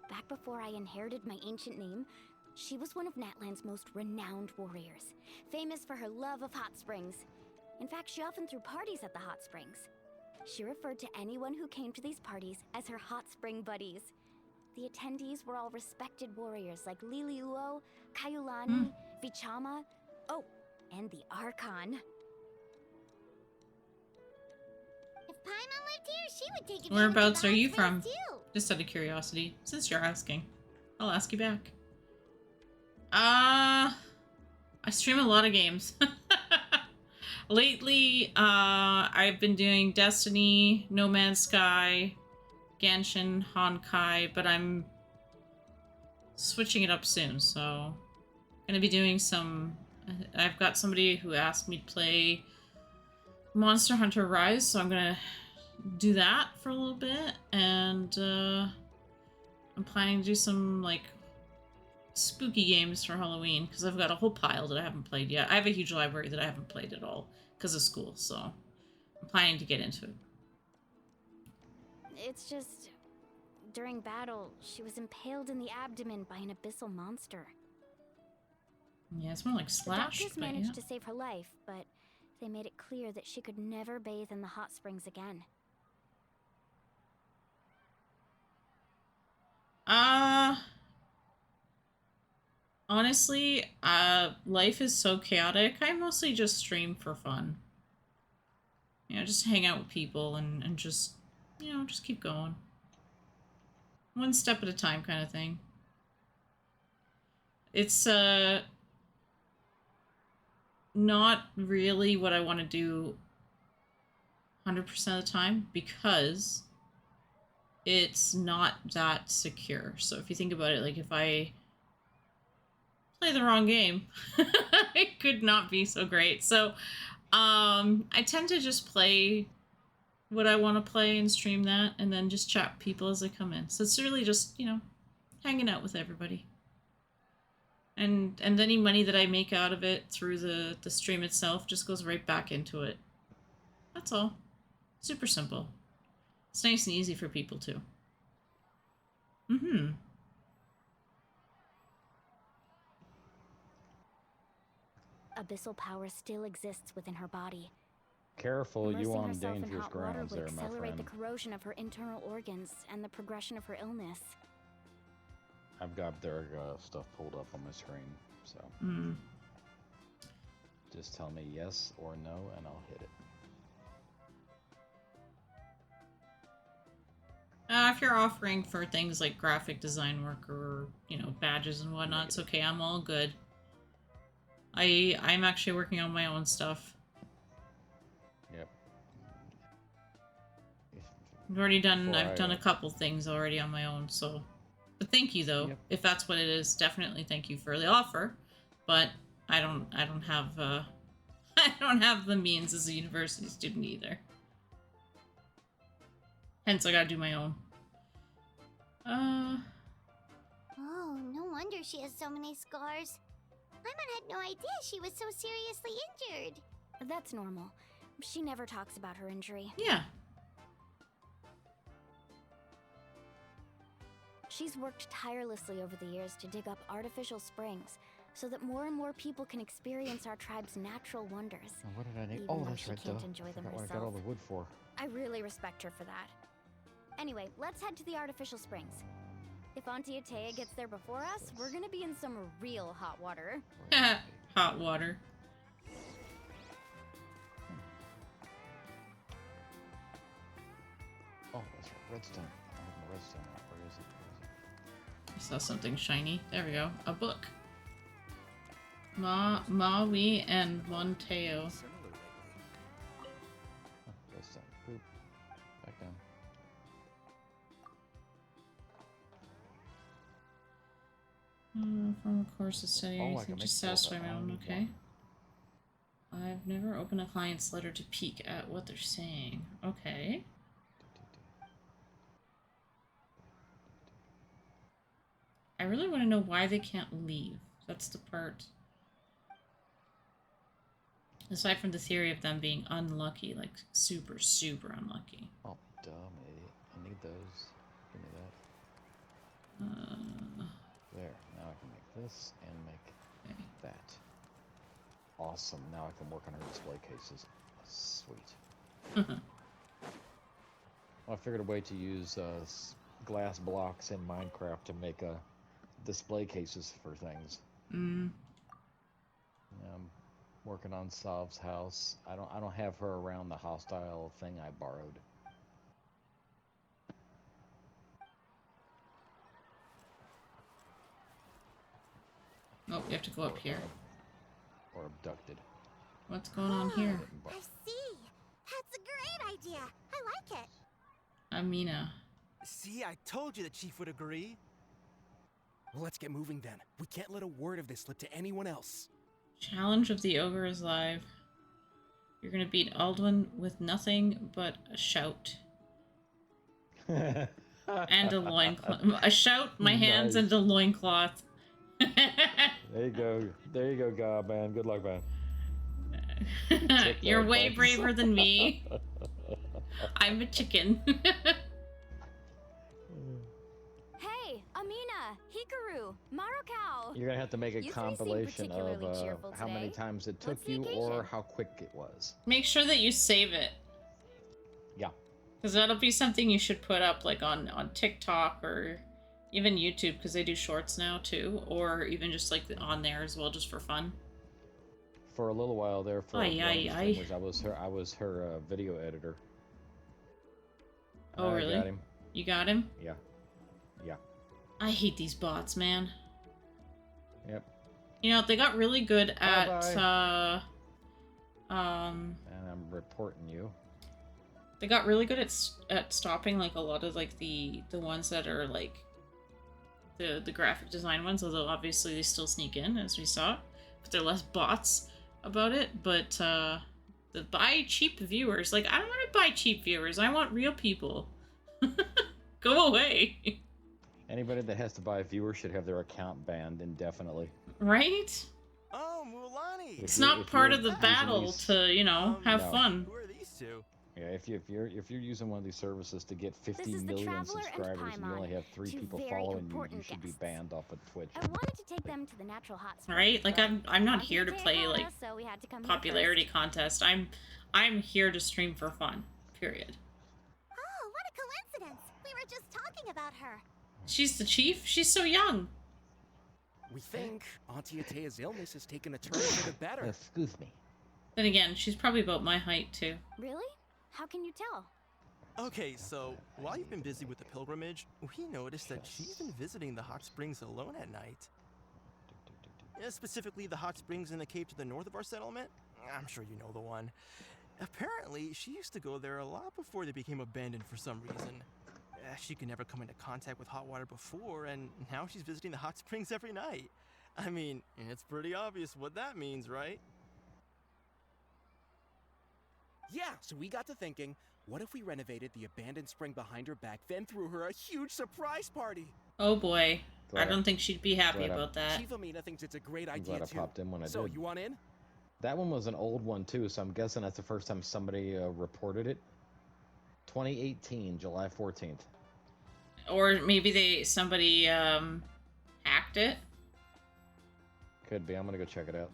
Back before I inherited my ancient name, she was one of Natlan's most renowned warriors, famous for her love of hot springs. In fact, she often threw parties at the hot springs. She referred to anyone who came to these parties as her hot spring buddies. The attendees were all respected warriors like Liliuo, Kaiulani, Vichama, oh, and the Archon. If Paimon lived here, she would take advantage Whereabouts of the are hot you springs, from? too. Just out of curiosity. Since you're asking, I'll ask you back. I stream a lot of games. Lately, I've been doing Destiny, No Man's Sky, Genshin, Honkai, but I'm switching it up soon, so I'm gonna be doing some... I've got somebody who asked me to play Monster Hunter Rise, so I'm gonna do that for a little bit, and I'm planning to do some, like, spooky games for Halloween, because I've got a whole pile that I haven't played yet. I have a huge library that I haven't played at all, because of school, so I'm planning to get into it. It's just... during battle, she was impaled in the abdomen by an abyssal monster. Yeah, it's more like The slash. doctors But managed yeah. to save her life, but they made it clear that she could never bathe in the hot springs again. Honestly, life is so chaotic. I mostly just stream for fun. You know, just hang out with people and just, you know, just keep going. One step at a time kind of thing. It's, not really what I want to do 100% of the time because it's not that secure. So if you think about it, like if I play the wrong game, it could not be so great. So I tend to just play what I want to play and stream that and then just chat with people as they come in. So it's really just, you know, hanging out with everybody. And any money that I make out of it through the stream itself just goes right back into it. That's all. Super simple. It's nice and easy for people too. Mm-hmm. Abyssal power still exists within her body. Careful, you Immersing on herself in dangerous hot water grounds would there, my accelerate the friend. corrosion of her internal organs and the progression of her illness. I've got their stuff pulled up on my screen, so just tell me yes or no, and I'll hit it. If you're offering for things like graphic design work or, you know, badges and whatnot, it's okay. I'm all good. I'm actually working on my own stuff. Yep. I've already done. I've done a couple things already on my own. So, but thank you though. Yep. If that's what it is, definitely thank you for the offer. But I don't have I don't have the means as a university student either. Hence, I gotta do my own. Oh, no wonder she has so many scars. Paimon had no idea she was so seriously injured. That's normal. She never talks about her injury. Yeah. She's worked tirelessly over the years to dig up artificial springs so that more and more people can experience our tribe's natural wonders. Now, what did I need? Even Oh, though that's she right, can't duh. enjoy them Forgot what I got herself. all the wood for. I really respect her for that. Anyway, let's head to the artificial springs. If Auntie Atea gets there before us, we're gonna be in some real hot water. Hot water. Oh, that's right. Redstone. I have my redstone out. Where is it? I saw something shiny. There we go. A book. Maui and Monteo. Redstone. Boop. Back down. From a course of study, Oh, I anything can to make satisfy silver. my I own. need Okay. I've never opened a client's letter to peek at what they're saying. Okay. I really want to know why they can't leave. That's the part. Aside from the theory of them being unlucky, like super, super unlucky. Oh, dumb idiot. I need those. Give me that. There. Now I can make this and make that. Awesome. Now I can work on her display cases. Sweet. Well, I figured a way to use glass blocks in Minecraft to make display cases for things. I'm working on Sav's house. I don't have her around the hostile thing I borrowed. Oh, you have to go up here. Or abducted. What's going on here? I see. That's a great idea. I like it. Amina. See, I told you the chief would agree. Well, let's get moving then. We can't let a word of this slip to anyone else. Challenge of the Ogre is live. You're gonna beat Alduin with nothing but a shout. And a loincloth. A shout, my hands, Nice. and a loincloth. There you go. There you go, God, man. Good luck, man. You're that, way bud. braver than me. I'm a chicken. Hi, Amina, Hikaru, Marukau. You're gonna have to make a You three seem compilation of particularly cheerful how many today. times it What's took the you or occasion? how quick it was. Make sure that you save it. Yeah. Because that'll be something you should put up like on TikTok or even YouTube, because they do shorts now too, or even just like on there as well, just for fun. For a little while there, for Ay, ay, ay. streamers, I was her video editor. Oh, I really? got him. You got him? Yeah. Yeah. I hate these bots, man. Yep. You know, they got really good at And I'm reporting you. they got really good at stopping like a lot of like the ones that are like the graphic design ones, although obviously they still sneak in, as we saw, but they're less bots about it. But the buy cheap viewers, like, I don't want to buy cheap viewers, I want real people. Go away. Anybody that has to buy a viewer should have their account banned indefinitely. Right? Oh, Mulani! It's not part of the battle to, you know, have no. fun. Who are these two? Yeah, if you're using one of these services to get 50 is the million Traveler and subscribers and you only Paimon, have 3 two people very following you, you important should be guests. banned off of Twitch. I wanted to take them to the natural hot springs. Right? Like, but I'm not wanted here to take play on like us, so we had to come here popularity contest. I'm here to stream for fun. Period. Oh, what a coincidence! We were just talking about her. She's the chief? She's so young. We think Auntie Atea's illness has taken a turn for the better. Excuse me. Then again, she's probably about my height too. Really? How can you tell? Okay, so while you've been busy with the pilgrimage, we noticed that she's been visiting the hot springs alone at night. Yeah, specifically the hot springs in the cave to the north of our settlement. I'm sure you know the one. Apparently, she used to go there a lot before they became abandoned for some reason. She could never come into contact with hot water before, and now she's visiting the hot springs every night. I mean, it's pretty obvious what that means, right? Yeah, so we got to thinking, what if we renovated the abandoned spring behind her back, then threw her a huge surprise party? Oh boy. Glad I don't think she'd be happy glad I- about that. Chief Amina thinks it's a great I'm idea glad I too. popped in when I so did. you want in? That one was an old one too, so I'm guessing that's the first time somebody reported it. 2018, July 14th. Or maybe somebody hacked it. Could be. I'm gonna go check it out.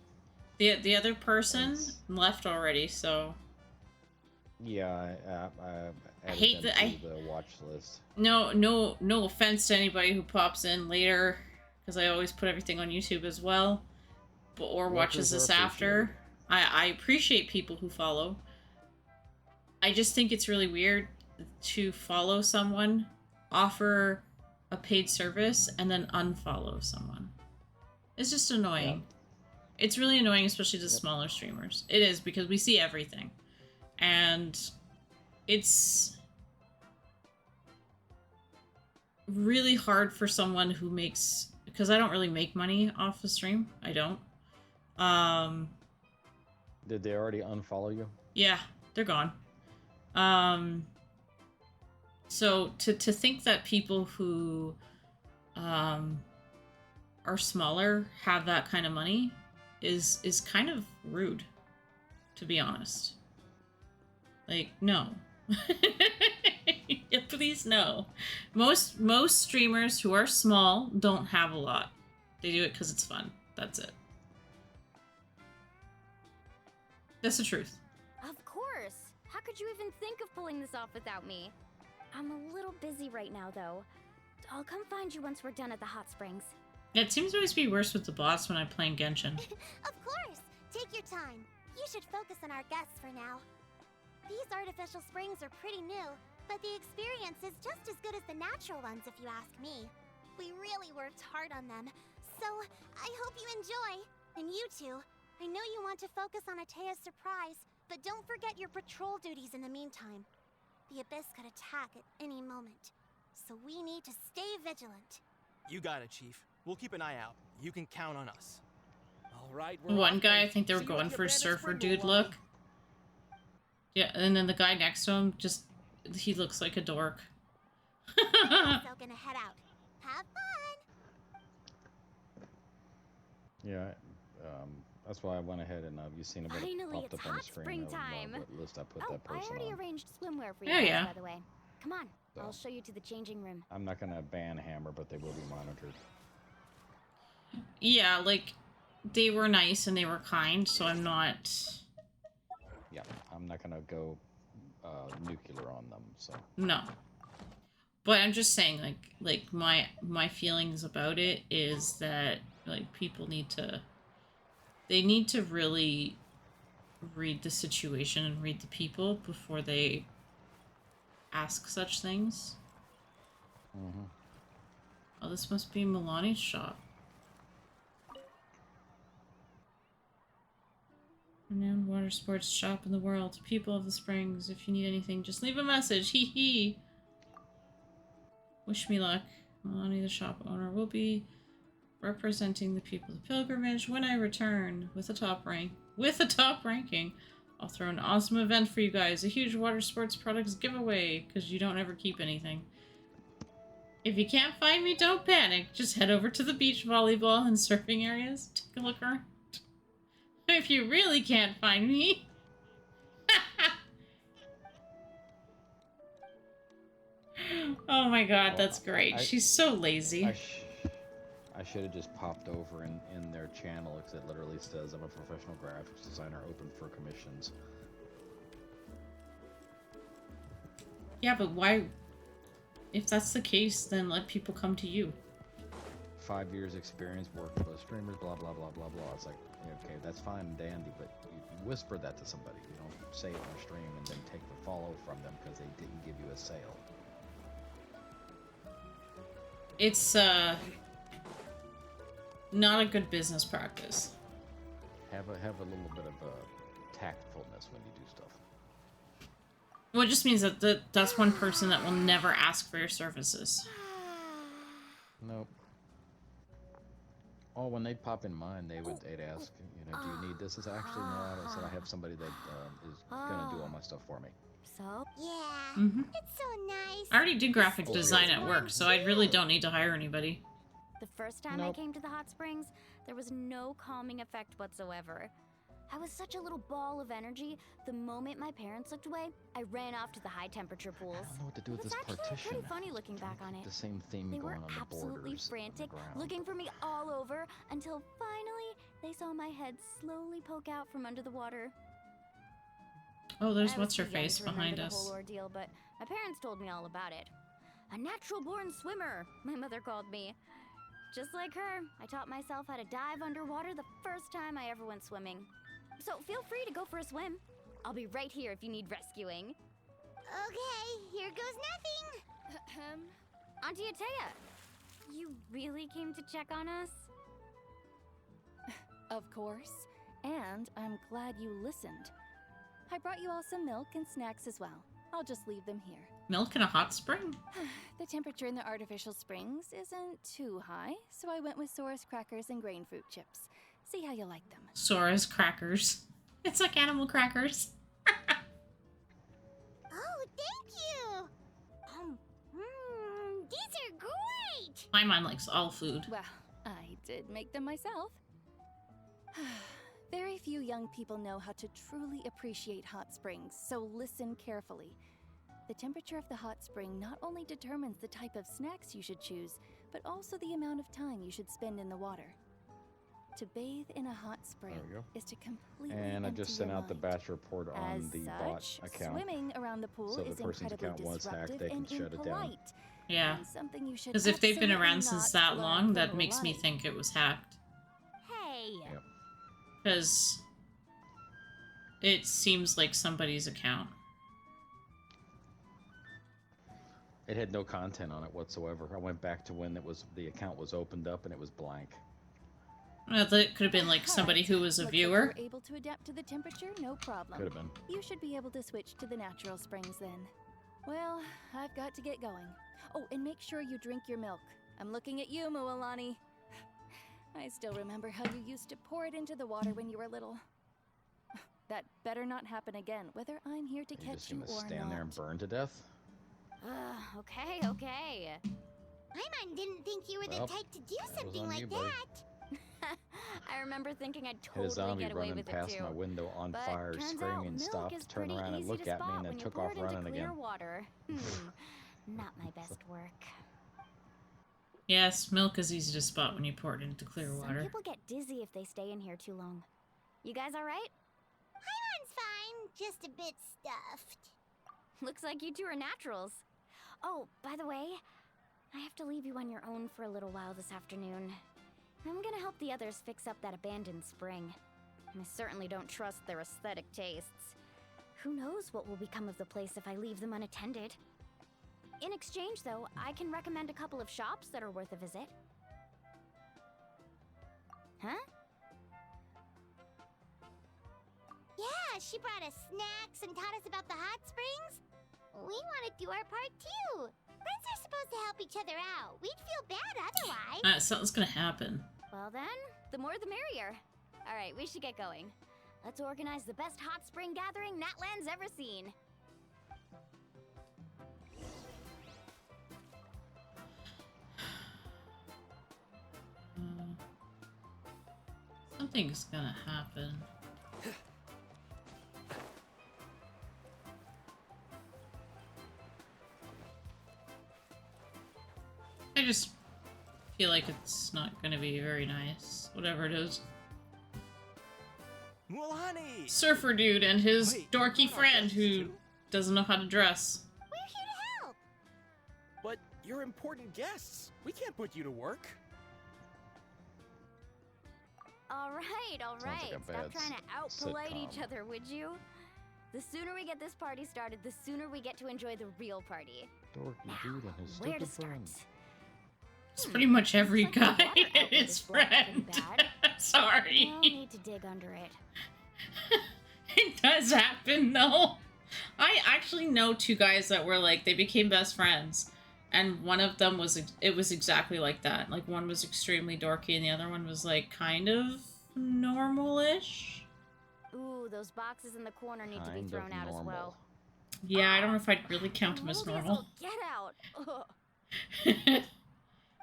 The other person left already, so Yeah, I added hate them that to the watch list. no offense to anybody who pops in later, because I always put everything on YouTube as well, or watches this after. I appreciate people who follow. I just think it's really weird to follow someone, offer a paid service, and then unfollow someone. It's just annoying. It's really annoying, especially to smaller streamers. It is, because we see everything. And it's really hard for someone who makes, because I don't really make money off the stream. I don't. Did they already unfollow you? Yeah, they're gone. So to think that people who are smaller have that kind of money is kind of rude, to be honest. Like, no. Yeah, please no. Most streamers who are small don't have a lot. They do it because it's fun. That's it. That's the truth. Of course. How could you even think of pulling this off without me? I'm a little busy right now, though. I'll come find you once we're done at the hot springs. Yeah, it seems to always be worse with the boss when I'm playing Genshin. Of course! Take your time. You should focus on our guests for now. These artificial springs are pretty new, but the experience is just as good as the natural ones if you ask me. We really worked hard on them, so I hope you enjoy. And you two, I know you want to focus on Atea's surprise, but don't forget your patrol duties in the meantime. The Abyss could attack at any moment, so we need to stay vigilant. You got it, Chief. We'll keep an eye out. You can count on us. All right, One guy, I think they were going for a surfer dude look. Yeah, and then the guy next to him, just, he looks like a dork. So gonna head out. Have fun! Yeah, that's why I went ahead and you've seen it Finally, popped it's up on the hot screen springtime. of what list I put Oh, that person I already on. arranged swimwear for you Yeah, guys, yeah. by the way. Come on, So, I'll show you to the changing room. I'm not gonna ban Hammer, but they will be monitored. Yeah, like, they were nice and they were kind, so I'm not... Yeah, I'm not gonna go nuclear on them, so... No. But I'm just saying, like my feelings about it is that, like, people need to... They need to really read the situation and read the people before they ask such things. Mm-hmm. Oh, this must be Milani's shop. Renowned water sports shop in the world. People of the Springs, if you need anything, just leave a message. Hee hee. Wish me luck. Milani, the shop owner, will be representing the people of the pilgrimage when I return with a top ranking. I'll throw an awesome event for you guys. A huge water sports products giveaway, because you don't ever keep anything. If you can't find me, don't panic. Just head over to the beach volleyball and surfing areas. Take a look around. If you really can't find me... Oh my god, that's great. She's so lazy. I should have just popped over in their channel, because it literally says I'm a professional graphics designer open for commissions. Yeah, but why... If that's the case, then let people come to you. 5 years experience working with streamers, blah, blah, blah, blah, blah. It's like, okay, that's fine and dandy, but you whisper that to somebody. You don't say it on stream and then take the follow from them because they didn't give you a sale. It's, not a good business practice. Have a little bit of tactfulness when you do stuff. Well, it just means that that's one person that will never ask for your services. Nope. Oh, when they pop in mine, they'd ask, do you need this? It's actually, no, I don't. So I have somebody that is gonna do all my stuff for me. So? Yeah. Mm-hmm. It's so nice. I already do graphic design at work, so I really don't need to hire anybody. The first time I came to the hot springs, there was no calming effect whatsoever. I was such a little ball of energy. The moment my parents looked away, I ran off to the high temperature pools. I don't know what to do with this partition. It's pretty funny looking back on it. The same theme They going were on the absolutely borders. frantic, looking for me all over, until finally they saw my head slowly poke out from under the water. Oh, there's I was what's her too young face to remember behind the us. whole ordeal, but my parents told me all about it. A natural-born swimmer, my mother called me. Just like her, I taught myself how to dive underwater the first time I ever went swimming. So feel free to go for a swim. I'll be right here if you need rescuing. Okay, here goes nothing. Auntie Atea, you really came to check on us? Of course. And I'm glad you listened. I brought you all some milk and snacks as well. I'll just leave them here. Milk in a hot spring? The temperature in the artificial springs isn't too high, so I went with Saurus crackers and grain fruit chips. See how you like them. Sora's crackers. It's like animal crackers. Oh, thank you. These are great. My mom likes all food. Well, I did make them myself. Very few young people know how to truly appreciate hot springs, so listen carefully. The temperature of the hot spring not only determines the type of snacks you should choose, but also the amount of time you should spend in the water. To bathe in a hot spring is to completely And I just sent out the batch report on As the such, bot account. Swimming around the pool So is the person's incredibly account was hacked, disruptive they can and shut it down. impolite. Yeah. And something you should Because if they've been around absolutely since not that learn long, from that makes me Milani. think it was hacked. Hey! Because it seems like somebody's account. It had no content on it whatsoever. I went back to when the account was opened up and it was blank. Well, that could have been like somebody who was a viewer. If you're able to adapt to the temperature, no problem. Could have been. You should be able to switch to the natural springs then. Well, I've got to get going. Oh, and make sure you drink your milk. I'm looking at you, Mualani. I still remember how you used to pour it into the water when you were little. That better not happen again, whether I'm here to You're catch just you gonna or stand not. there and burn to death? Okay. Paimon didn't think you were the Well, type to do that was something on like you, buddy. that. I remember thinking I'd Hit a totally zombie get away running with it past too. my window on But fire, turns screaming, out milk stopped, is turned pretty around and easy looked to at me, spot and then when you took pour off it into running clear again. water. Not my best work. Yes, milk is easy to spot when you pour it into clear Some water. people get dizzy if they stay in here too long. You guys alright? Paimon's fine, just a bit stuffed. Looks like you two are naturals. Oh, by the way, I have to leave you on your own for a little while this afternoon. I'm gonna help the others fix up that abandoned spring. I certainly don't trust their aesthetic tastes. Who knows what will become of the place if I leave them unattended. In exchange, though, I can recommend a couple of shops that are worth a visit. Huh? Yeah, she brought us snacks and taught us about the hot springs. We want to do our part too. Friends are supposed to help each other out. We'd feel bad otherwise. Something's gonna happen. Well then, the more the merrier. Alright, we should get going. Let's organize the best hot spring gathering Natlan's ever seen. Something's gonna happen. I just feel like it's not gonna be very nice. Whatever it is. Mulani! Surfer dude and his dorky friend who doesn't know how to dress. We're here to help. But you're important guests. We can't put you to work. Alright, alright. Stop trying to out-polite each other, would you? The sooner we get this party started, the sooner we get to enjoy the real party. Dorky dude and his Where to stupid start? friend. It's pretty much every guy and his friend. Sorry. I'll need to dig under it. It does happen though. I actually know two guys that were like, they became best friends. And one of them was, it was exactly like that. Like one was extremely dorky and the other one was like kind of normal-ish. Ooh, those boxes in the corner need to be thrown out as well. Yeah, I don't know if I'd really count them as normal. Get out!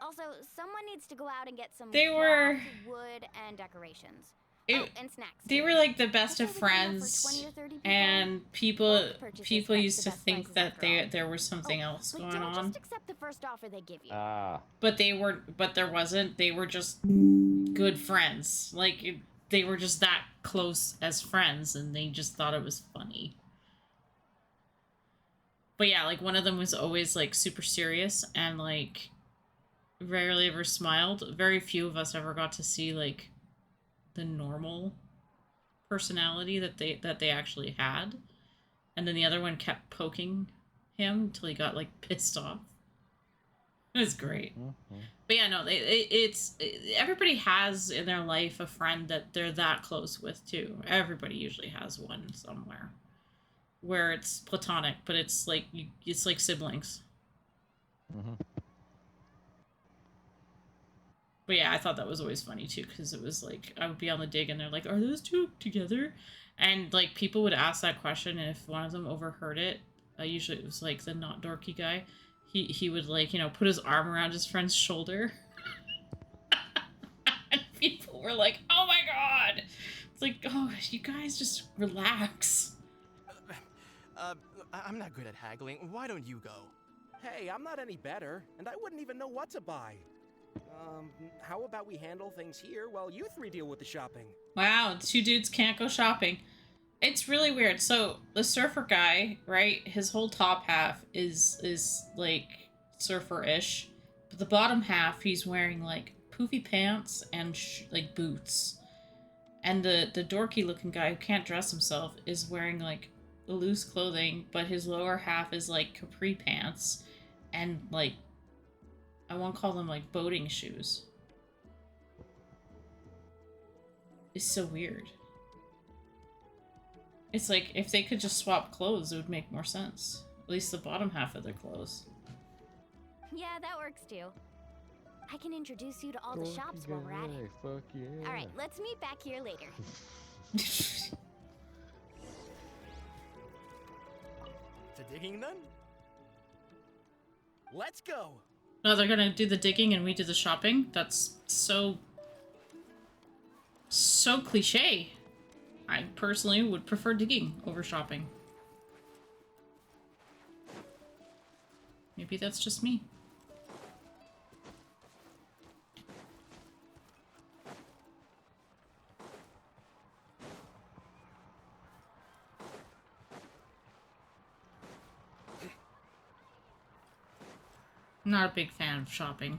Also, someone needs to go out and get some They were- cloth, wood, and decorations. And snacks. They were like the best of friends, and people used to think that there was something else going on. Just accept the first offer they give you. But there wasn't. They were just good friends. Like they were just that close as friends, and they just thought it was funny. But yeah, like one of them was always like super serious and like rarely ever smiled. Very few of us ever got to see like the normal personality that they actually had. And then the other one kept poking him until he got like pissed off. It was great. But yeah, no, it's everybody has in their life a friend that they're that close with too. Everybody usually has one somewhere where it's platonic, but it's like siblings. But yeah, I thought that was always funny too, because it was like, I would be on the dig and they're like, are those two together? And like people would ask that question, and if one of them overheard it, usually it was like the not dorky guy, he would like, you know, put his arm around his friend's shoulder. And people were like, oh my god! It's like, oh, you guys just relax. I'm not good at haggling. Why don't you go? Hey, I'm not any better, and I wouldn't even know what to buy. How about we handle things here while you three deal with the shopping? Wow, the two dudes can't go shopping. It's really weird. So the surfer guy, right? His whole top half is like surfer-ish, but the bottom half he's wearing like poofy pants and like boots. And the dorky looking guy who can't dress himself is wearing like loose clothing, but his lower half is like capri pants and like, I won't call them like boating shoes. It's so weird. It's like if they could just swap clothes, it would make more sense. At least the bottom half of their clothes. Yeah, that works too. I can introduce you to all the shops while we're at it. Fuck yeah. Alright, let's meet back here later. To digging then? Let's go! No, they're gonna do the digging and we do the shopping? That's so cliche. I personally would prefer digging over shopping. Maybe that's just me. I'm not a big fan of shopping.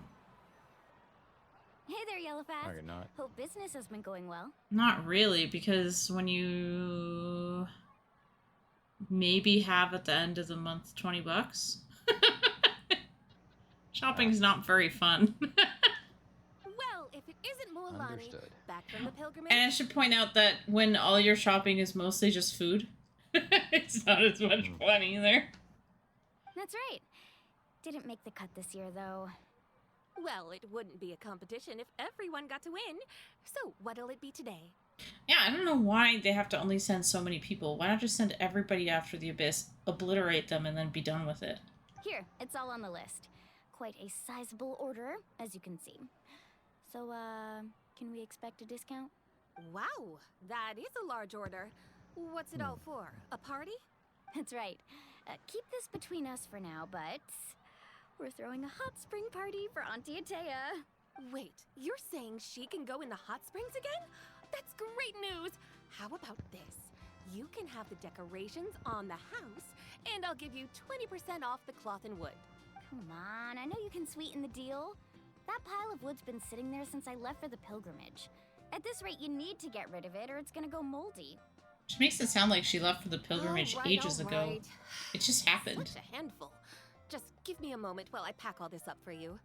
Hey there, Yellowfast. No, you're not. Hope business has been going well. Not really, because when you maybe have at the end of the month $20, shopping's not very fun. Well, if it isn't Mualani, Understood. back from the pilgrimage. And I should point out that when all your shopping is mostly just food, it's not as much fun either. That's right. Didn't make the cut this year, though. Well, it wouldn't be a competition if everyone got to win. So, what'll it be today? Yeah, I don't know why they have to only send so many people. Why not just send everybody after the abyss, obliterate them, and then be done with it? Here, it's all on the list. Quite a sizable order, as you can see. So, can we expect a discount? Wow, that is a large order. What's it all for? A party? That's right. Keep this between us for now, but we're throwing a hot spring party for Auntie Atea. Wait, you're saying she can go in the hot springs again? That's great news! How about this? You can have the decorations on the house, and I'll give you 20% off the cloth and wood. Come on, I know you can sweeten the deal. That pile of wood's been sitting there since I left for the pilgrimage. At this rate, you need to get rid of it or it's gonna go moldy. She makes it sound like she left for the pilgrimage ages ago. It just happened. Such a handful. Just give me a moment while I pack all this up for you.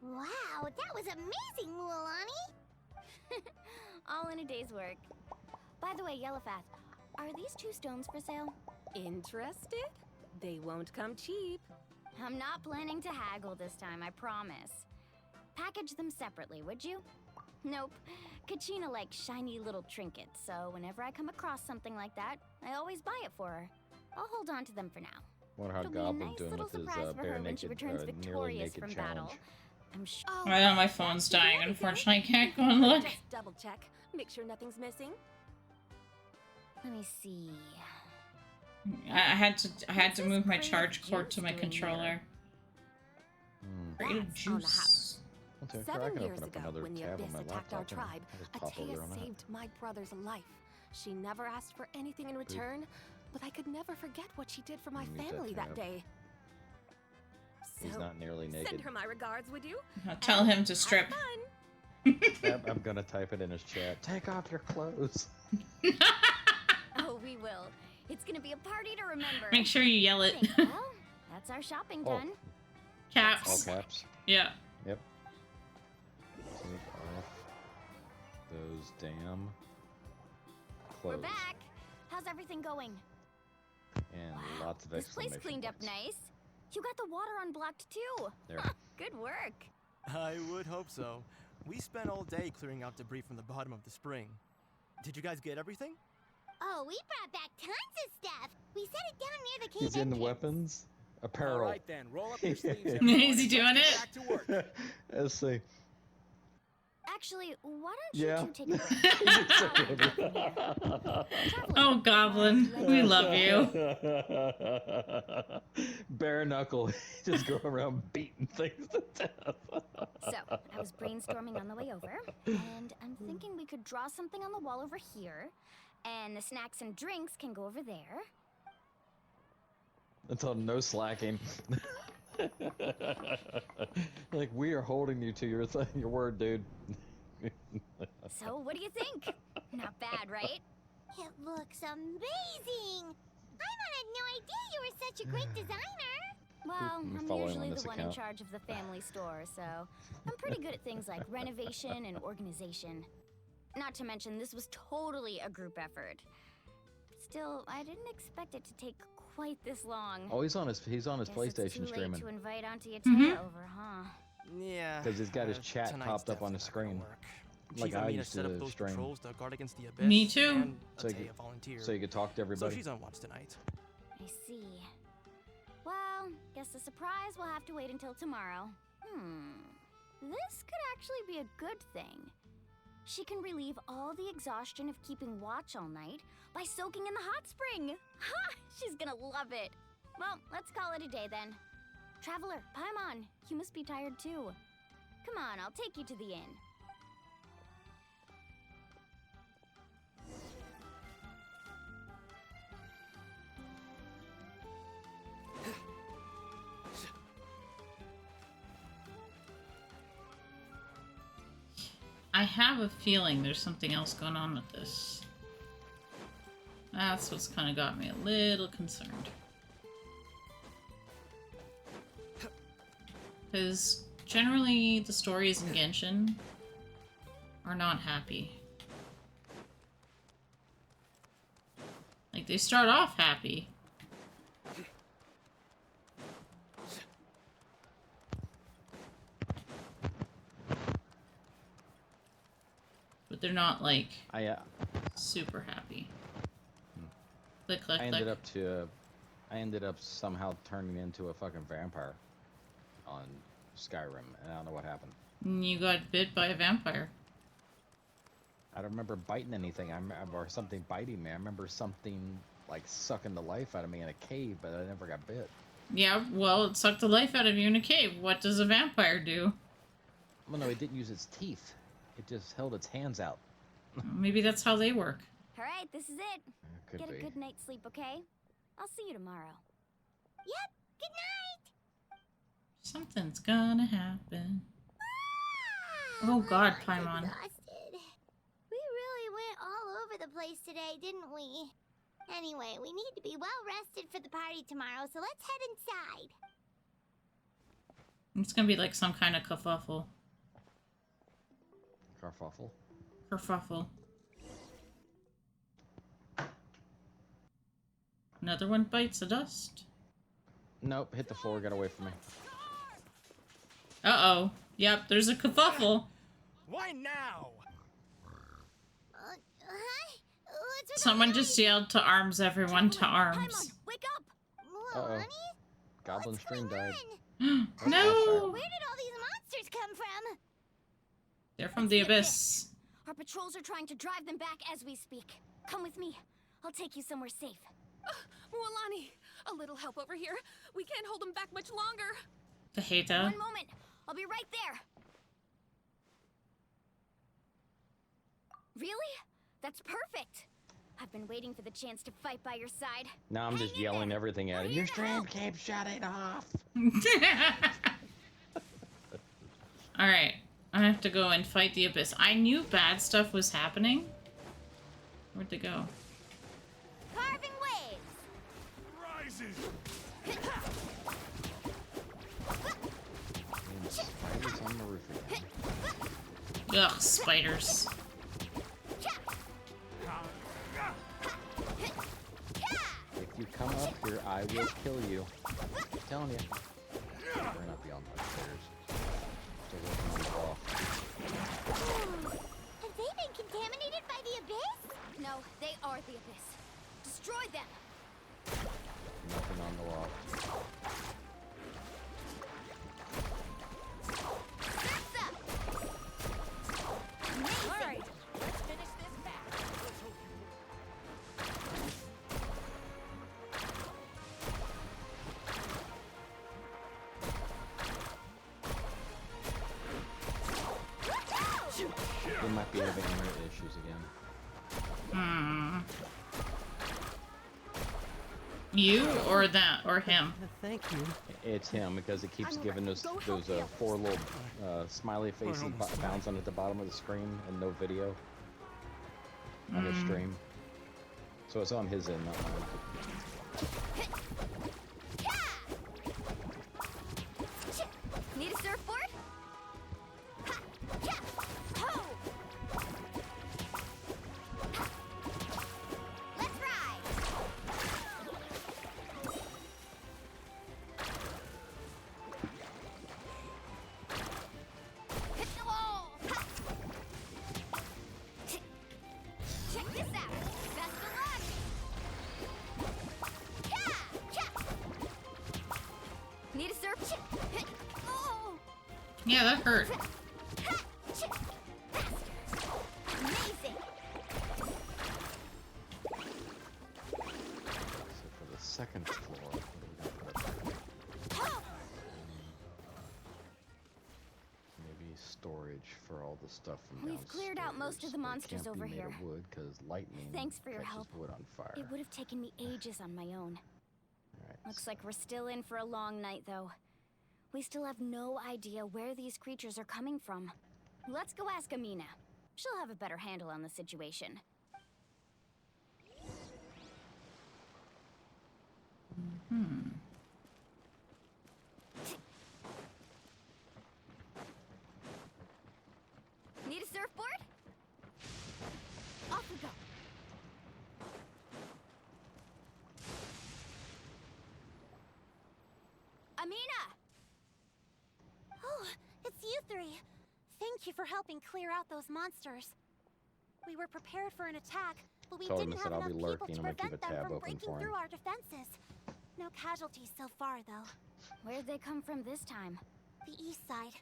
Wow, that was amazing, Mualani! All in a day's work. By the way, Yellowfast, are these 2 stones for sale? Interested? They won't come cheap. I'm not planning to haggle this time, I promise. Package them separately, would you? Nope. Kachina likes shiny little trinkets, so whenever I come across something like that, I always buy it for her. I'll hold on to them for now. Wonder how It'll be a Goblin's nice doing little with his surprise for bare her when she naked, returns nearly victorious naked from challenge. battle. I'm sure. I know my phone's dying. Unfortunately, I can't go and look. Just double check. Make sure nothing's missing. Let me see. I had to move my charge cord to my controller. Creative That's on the juice. house. Okay, sure, I 7 can years open up ago, another when the tab on Abyss my attacked our laptop and tribe, just pop over Atea on that. saved my brother's life. She never asked for anything in return, but I could never forget what she did for my Mute that family that tab. day. He's So, not nearly naked. send her my regards, would you? Tell him to strip. I'm gonna type it in his chat. Take off your clothes. Oh, we will. It's gonna be a party to remember. Make sure you yell it. Well, that's our shopping done. Caps. All caps. Yeah. Yep. Take off those damn We're clothes. back. How's everything going? And lots of This place exclamation cleaned up points. nice. You got the water unblocked too. There. Good work. I would hope so. We spent all day clearing out debris from the bottom of the spring. Did you guys get everything? Oh, we brought back tons of stuff. We set it down near the cave He's in entrance. weapons, apparel. All right then, roll up your sleeves. Is everyone, he and doing let's it? get back to work. Let's see. Actually, why don't Yeah. you 2 take a break? Oh, Goblin, we love you. Bare knuckle. Just go around beating things to death. So, I was brainstorming on the way over, and I'm thinking we could draw something on the wall over here, and the snacks and drinks can go over there. Until no slacking. Like, we are holding you to your your word, dude. So, what do you think? Not bad, right? It looks amazing! Paimon had no idea you were such a great designer! Well, I'm I'm following usually on the this one in account. charge of the family store, so I'm pretty good at things like renovation and organization. Not to mention, this was totally a group effort. Still, I didn't expect it to take quite this long. Oh, he's on his Guess it's PlayStation too late streaming. to invite Auntie Atea Mhm. over, huh? Yeah. Because he's got his chat tonight's popped up on the definitely screen. not gonna work. Like Chief I Amina used set up to those stream. patrols to guard against the abyss. Me too. And So you Atea could- volunteered. So you could talk to So everybody. she's on watch tonight. I see. Well, guess the surprise will have to wait until tomorrow. This could actually be a good thing. She can relieve all the exhaustion of keeping watch all night by soaking in the hot spring. Ha! She's gonna love it. Well, let's call it a day then. Traveler, Paimon, you must be tired too. Come on, I'll take you to the inn. I have a feeling there's something else going on with this. That's what's kind of got me a little concerned. Because generally the stories in Genshin are not happy. Like, they start off happy. But they're not, like, super happy. Click, click, I click. ended up somehow turning into a fucking vampire on Skyrim, and I don't know what happened. You got bit by a vampire. I don't remember biting anything, or something biting me. I remember something, like, sucking the life out of me in a cave, but I never got bit. Yeah, well, it sucked the life out of you in a cave. What does a vampire do? Well, no, it didn't use its teeth. It just held its hands out. Maybe that's how they work. Alright, this is it. Could Get be. a good night's sleep, okay? I'll see you tomorrow. Yep, good night! Something's gonna happen. Oh god, Paimon. Exhausted. We really went all over the place today, didn't we? Anyway, we need to be well rested for the party tomorrow, so let's head inside. It's gonna be like some kind of kerfuffle. Kerfuffle? Kerfuffle. Another one bites the dust. Nope, hit the floor, get away from me. Uh-oh. Yep, there's a kerfuffle. Why now? Someone just yelled to arms, everyone to arms. Wake up! Uh-oh. Goblin stream died. No! Where did all these monsters come from? They're from the abyss. Our patrols are trying to drive them back as we speak. Come with me. I'll take you somewhere safe. Mualani, a little help over here. We can't hold them back much longer. The hater. One moment. I'll be right there. Really? That's perfect. I've been waiting for the chance to fight by your side. Now I'm just yelling everything at it. Your stream keeps shutting off. Alright. I have to go and fight the abyss. I knew bad stuff was happening. Where'd they go? Carving waves. Rises. Spiders on the roof again. Ugh, spiders. If you come up here, I will kill you. I'm telling you. We're not beyond the stairs. Still working on the wall. Have they been contaminated by the abyss? No, they are the abyss. Destroy them. Nothing on the wall. All right, let's finish this back. They might be having internet issues again. Hmm. You or that or him? Thank you. It's him because it keeps giving those four little smiley faces bouncing at the bottom of the screen and no video on his stream. So it's on his end, not mine. Need a surfboard? Let's ride. Hit the wall. Check this out. Best of luck. Need a surf? Oh. Yeah, that hurt. Amazing. So for the second floor, what do we got storage for all the stuff from We've downstairs. cleared out most of the It monsters can't be over made here. of wood because lightning Thanks for your catches help. wood on fire. It would have taken me ages on my own. Alright, Looks like we're still in for a long night, though. We still have no idea where these creatures are coming from. Let's go ask Amina. She'll have a better handle on the situation. Need a surfboard? Off we go. Amina! Oh, it's you three. Thank you for helping clear out those monsters. We were prepared for an attack, but we Told him didn't I have said I'll enough be people lurking. to I'm gonna keep prevent a them tab from open breaking for him. through our defenses. No casualties so far, though. Where'd they come from this time? The east side.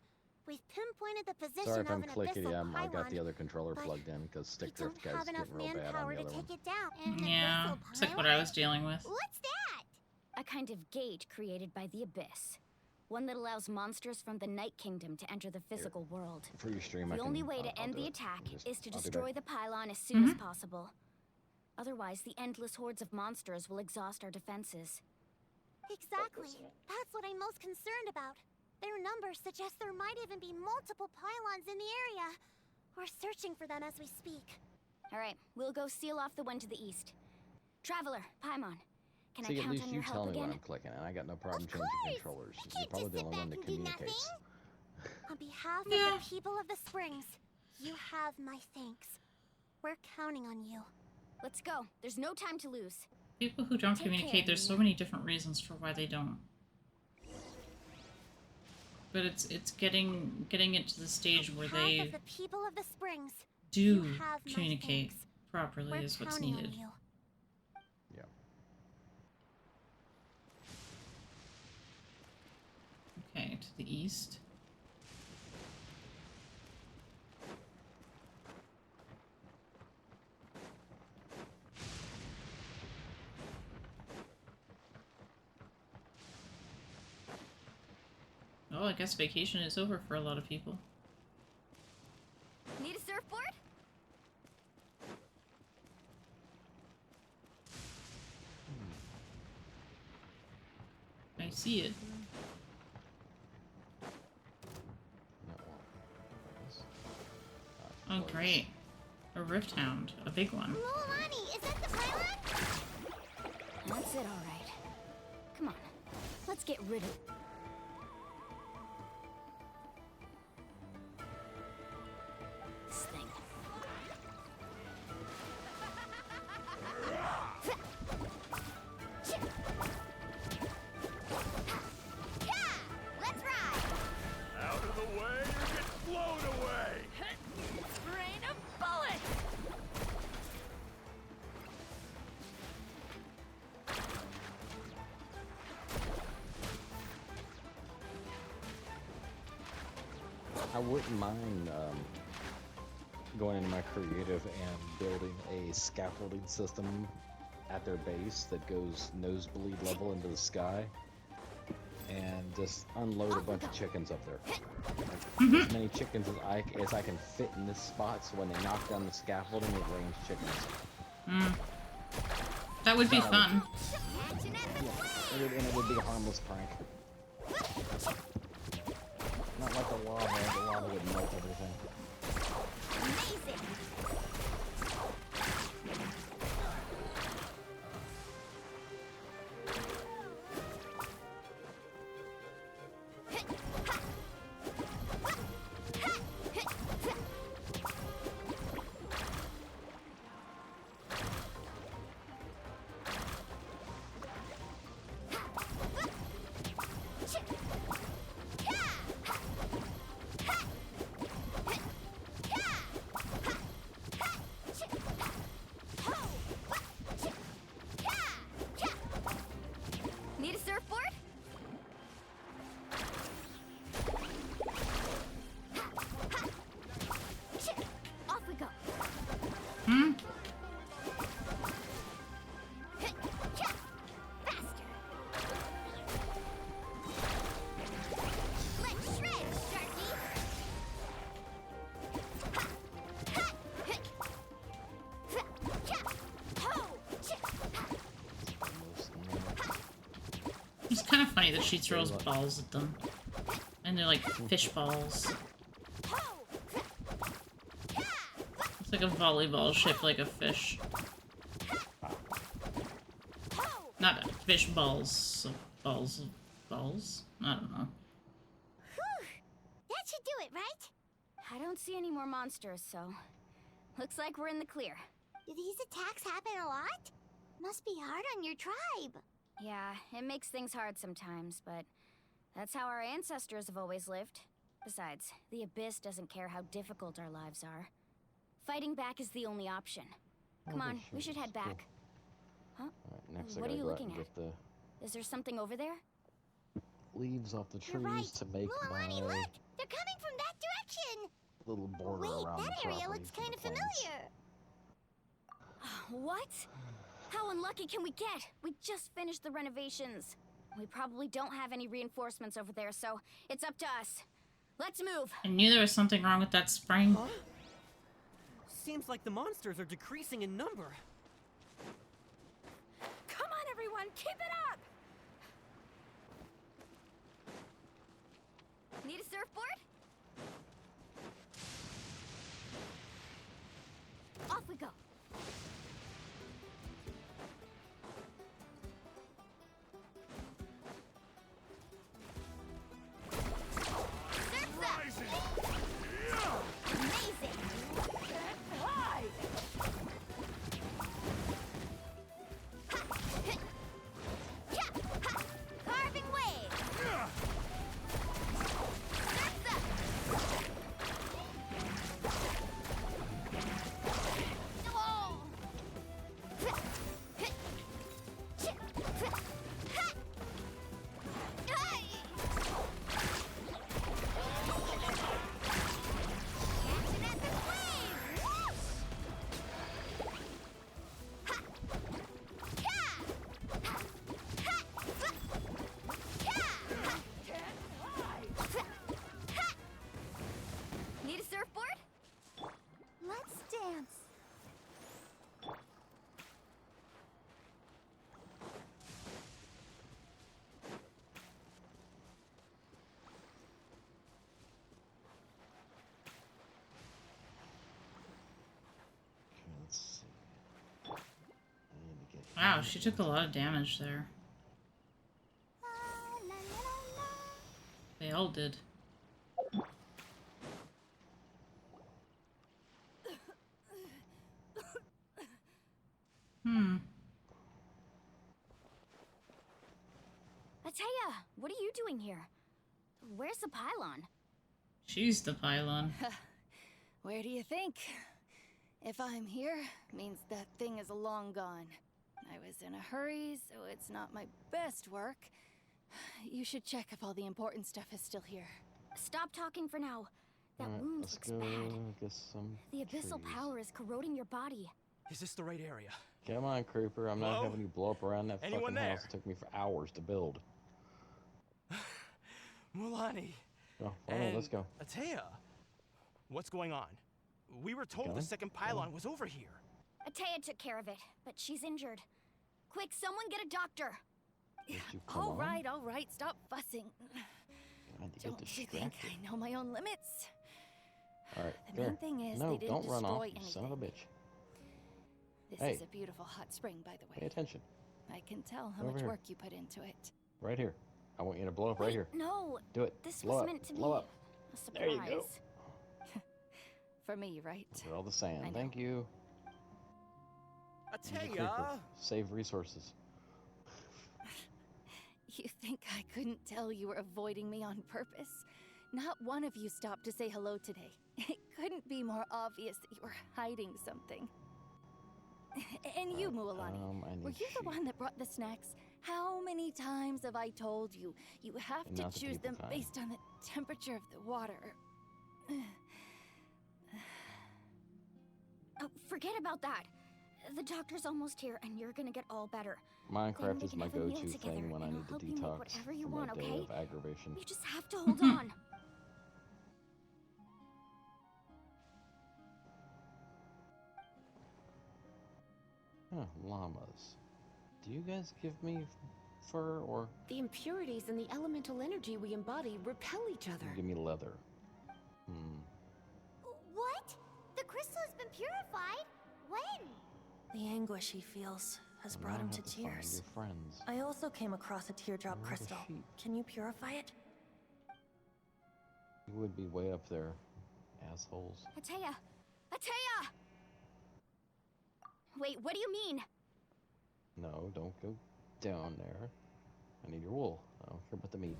We've pinpointed the position Sorry if of I'm an clickety. abyssal I got the pylon, other controller but plugged in because we stick don't drift guy's have enough getting real bad on manpower the to other one. take it down. An Yeah, abyssal it's like what I was dealing with. What's that? A kind of gate created by the Abyss. One that allows monsters from the Night Kingdom to enter the physical world. For your stream, I The can, only way I'll to end do the it. attack is to I'll be destroy back. the pylon as soon as possible. Otherwise, the endless hordes of monsters will exhaust our defenses. Exactly. That's what I'm most concerned about. Their numbers suggest there might even be multiple pylons in the area. We're searching for them as we speak. Alright, we'll go seal off the one to the east. Traveler, Paimon, can See, I at count least on you your tell help me when again? I'm clicking, and I got no problem changing controllers. You're probably the only one that communicates. On behalf of the people of the Springs, you have my thanks. We're counting on you. Let's go. There's no time to lose. People who don't Take communicate, care, there's so Amina. many different reasons for why they don't. But it's getting it to the stage where Half they of the people of the Springs, do you have my communicate thanks. properly We're is what's counting on needed. you. Yeah. Okay, to the east. Oh, I guess vacation is over for a lot of people. Need a surfboard? I see it. Oh, great. A Rift Hound. A big one. Mualani, is that the pylon? That's it, alright. Come on, let's get rid of this thing. Let's ride! Out of the way or get blown away! Rain of bullets! I wouldn't mind going into my creative and building a scaffolding system at their base that goes nosebleed level into the sky and just unload a bunch of chickens up there. Like, as many chickens as I can fit in this spot, so when they knock down the scaffolding, it rains chickens. That would be fun. Yeah, and it would be a harmless prank. Not like the lava would melt everything. Amazing! Need a surfboard? Off we go. Let's shred, Sharky! funny that she throws balls at them. And they're like fish balls. It's like a volleyball shaped like a fish. Not fish balls. Balls. Balls? I don't know. Whew. That should do it, right? I don't see any more monsters, so looks like we're in the clear. Do these attacks happen a lot? Must be hard on your tribe. Yeah, it makes things hard sometimes, but that's how our ancestors have always lived. Besides, the Abyss doesn't care how difficult our lives are. Fighting back is the only option. Come on, we should head back. Huh? Alright, next What I are gotta you go out looking and at? get the Is there something over there? leaves off the trees You're right. to make Mualani, my look! They're coming from that direction! little border Wait, around that the area property looks for the kind of plants. familiar. What? How unlucky can we get? We just finished the renovations. We probably don't have any reinforcements over there, so it's up to us. Let's move. I knew there was something wrong with that spring. Huh? Seems like the monsters are decreasing in number. Come on, everyone, keep it up! Need a surfboard? Off we go. Need a surfboard? Let's dance. Let's see. I need to get Wow, she took a lot of damage there. They all did. Atea, what are you doing here? Where's the pylon? She's the pylon. Where do you think? If I'm here, means that thing is long gone. I was in a hurry, so it's not my best work. You should check if all the important stuff is still here. Stop talking for now. That wound let's looks go bad. get some The abyssal trees. power is corroding your body. Is this the right area? Come on, Creeper. I'm not Hello? having you blow up around that Anyone fucking there? house. It took me for hours to build. Mulani. Oh, let's go. Atea, what's going on? We were told the second pylon was over here. Atea took care of it, but she's injured. Quick, someone get a doctor. All right, stop fussing. God, you Don't get you think distracted. I know my own limits? Alright, The main thing is no, they didn't don't run off, destroy you anything. son of a bitch. This Hey. is a beautiful hot spring, by the way. Pay attention. I can tell how Over much here. work you put into it. Right here. I want you to blow up right here. No. Do it. This blow was up. meant to blow be up. a surprise. There you go. For me, right? For all the sand. I know. Thank you. Use a creeper. Atea! Save resources. You think I couldn't tell you were avoiding me on purpose? Not one of you stopped to say hello today. It couldn't be more obvious that you were hiding something. And you, Mualani, I were need you the sheep. one that brought the snacks? How many times have I told you, you have And to not the choose people them kind. based on the temperature of the water? Oh, forget about that. The doctor's almost here, and you're gonna get all better. Then Minecraft we is can my have a meal go-to together, thing when I and need I'll to help you make detox whatever you from want, a day okay? of aggravation. You just have to hold on. Huh, llamas. Do you guys give me fur or? The impurities and the elemental energy we embody repel each other. Give me leather. What? The crystal has been purified? When? The anguish he feels has brought him to tears. Find your friends. I also came across a teardrop crystal. Can you purify it? You would be way up there, assholes. Atea! Atea! Wait, what do you mean? No, don't go down there. I need your wool. I don't care about the meat.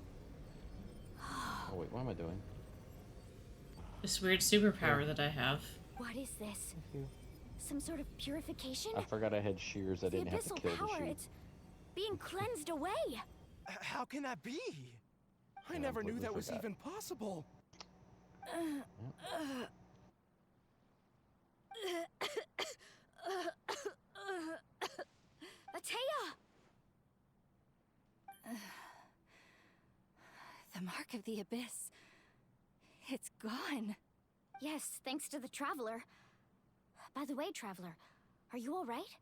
Oh wait, what am I doing? This weird superpower that I have. What is this? Some sort of purification? I forgot I had shears. I didn't have to kill the power, sheep. it's being cleansed away. How can that be? I never knew that was even possible. Atea! The mark of the abyss. It's gone. Yes, thanks to the Traveler. By the way, Traveler, are you alright?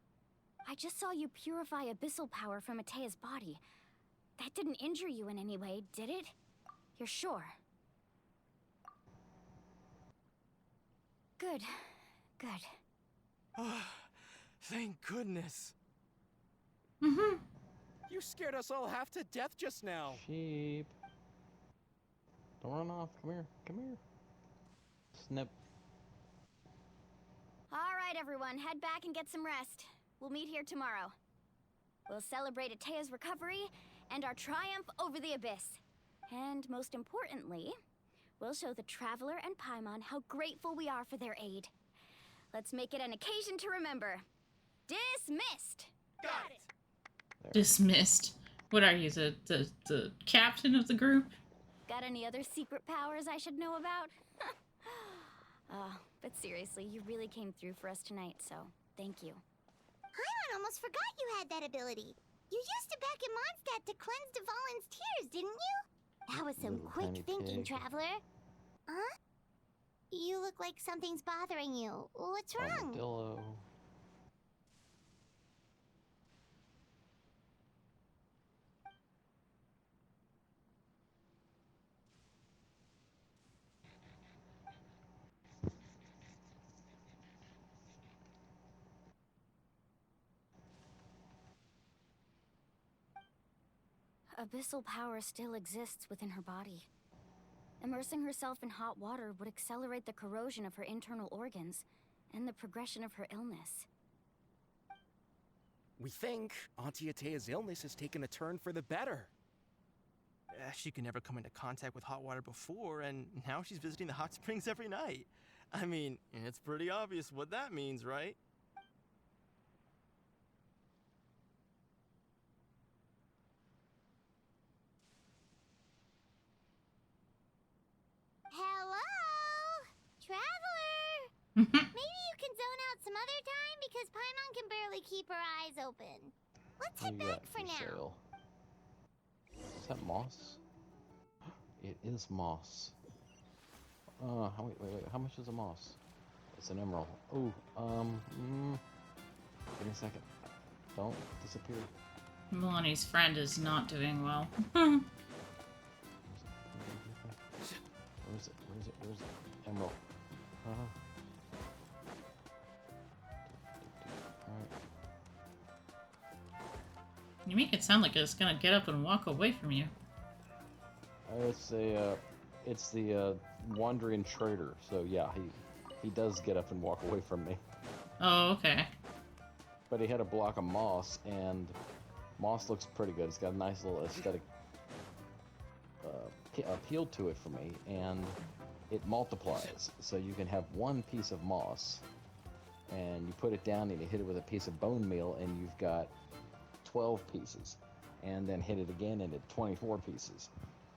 I just saw you purify abyssal power from Atea's body. That didn't injure you in any way, did it? You're sure? Good. Good. Oh, thank goodness. Mm-hmm. You scared us all half to death just now. Sheep. Don't run off. Come here. Come here. Snip. Alright, everyone, head back and get some rest. We'll meet here tomorrow. We'll celebrate Atea's recovery and our triumph over the abyss. And most importantly, we'll show the Traveler and Paimon how grateful we are for their aid. Let's make it an occasion to remember. Dismissed! Got it! There. Dismissed. What are you, the captain of the group? Got any other secret powers I should know about? But seriously, you really came through for us tonight, so thank you. Paimon almost forgot you had that ability. You used it back in Mondstadt to cleanse Dvalin's tears, didn't you? That was some Little quick tiny thinking, pig. Traveler. Huh? You look like something's bothering you. What's wrong? Armadillo. Abyssal power still exists within her body. Immersing herself in hot water would accelerate the corrosion of her internal organs and the progression of her illness. We think Auntie Atea's illness has taken a turn for the better. She could never come into contact with hot water before, and now she's visiting the hot springs every night. I mean, it's pretty obvious what that means, right? Hello? Traveler? Maybe you can zone out some other time because Paimon can barely keep her eyes open. Let's head back for now. Is that moss? It is moss. Wait. How much is a moss? It's an emerald. Oh, give me a second. Don't disappear. Milani's friend is not doing well. Where is it? Emerald. Alright. You make it sound like it's gonna get up and walk away from you. It's the wandering trader. So yeah, he does get up and walk away from me. Oh, okay. But he had a block of moss, and moss looks pretty good. It's got a nice little aesthetic appeal to it for me, and it multiplies. So you can have one piece of moss, and you put it down, and you hit it with a piece of bone meal, and you've got 12 pieces. And then hit it again, and it's 24 pieces.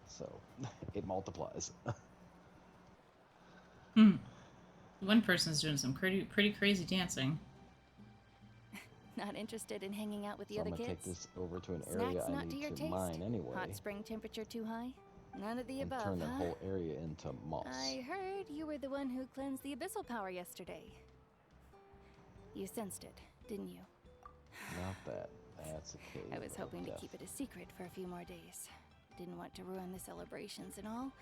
So it multiplies. One person's doing some pretty crazy dancing. Not interested in hanging out with the So other I'm gonna kids? take this over to an area Snacks I not to need your to taste? mine anyway, Hot spring temperature too high? None of the and above, turn that huh? whole area into moss. I heard you were the one who cleansed the abyssal power yesterday. You sensed it, didn't you? Not that. That's a cave. I was hoping to Death. keep it a secret for a few more days. Didn't want to ruin the celebrations and all.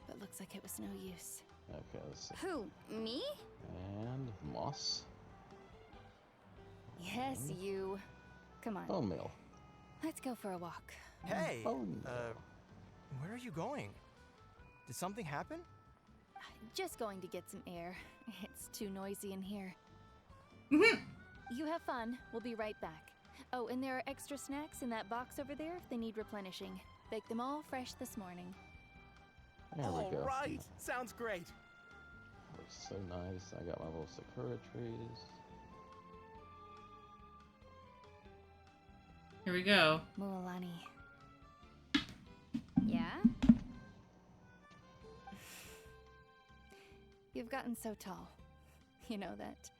But looks like it was no use. Okay, let's see. Who? Me? And moss. Yes, you. Come on. Bone meal. Let's go for a walk. Hey, Bone meal. where are you going? Did something happen? Just going to get some air. It's too noisy in here. You have fun. We'll be right back. Oh, and there are extra snacks in that box over there if they need replenishing. Baked them all fresh this morning. There we go. All right, sounds great. Looks so nice. I got my little sakura trees. Here we go. Mualani. Yeah? You've gotten so tall. You know that.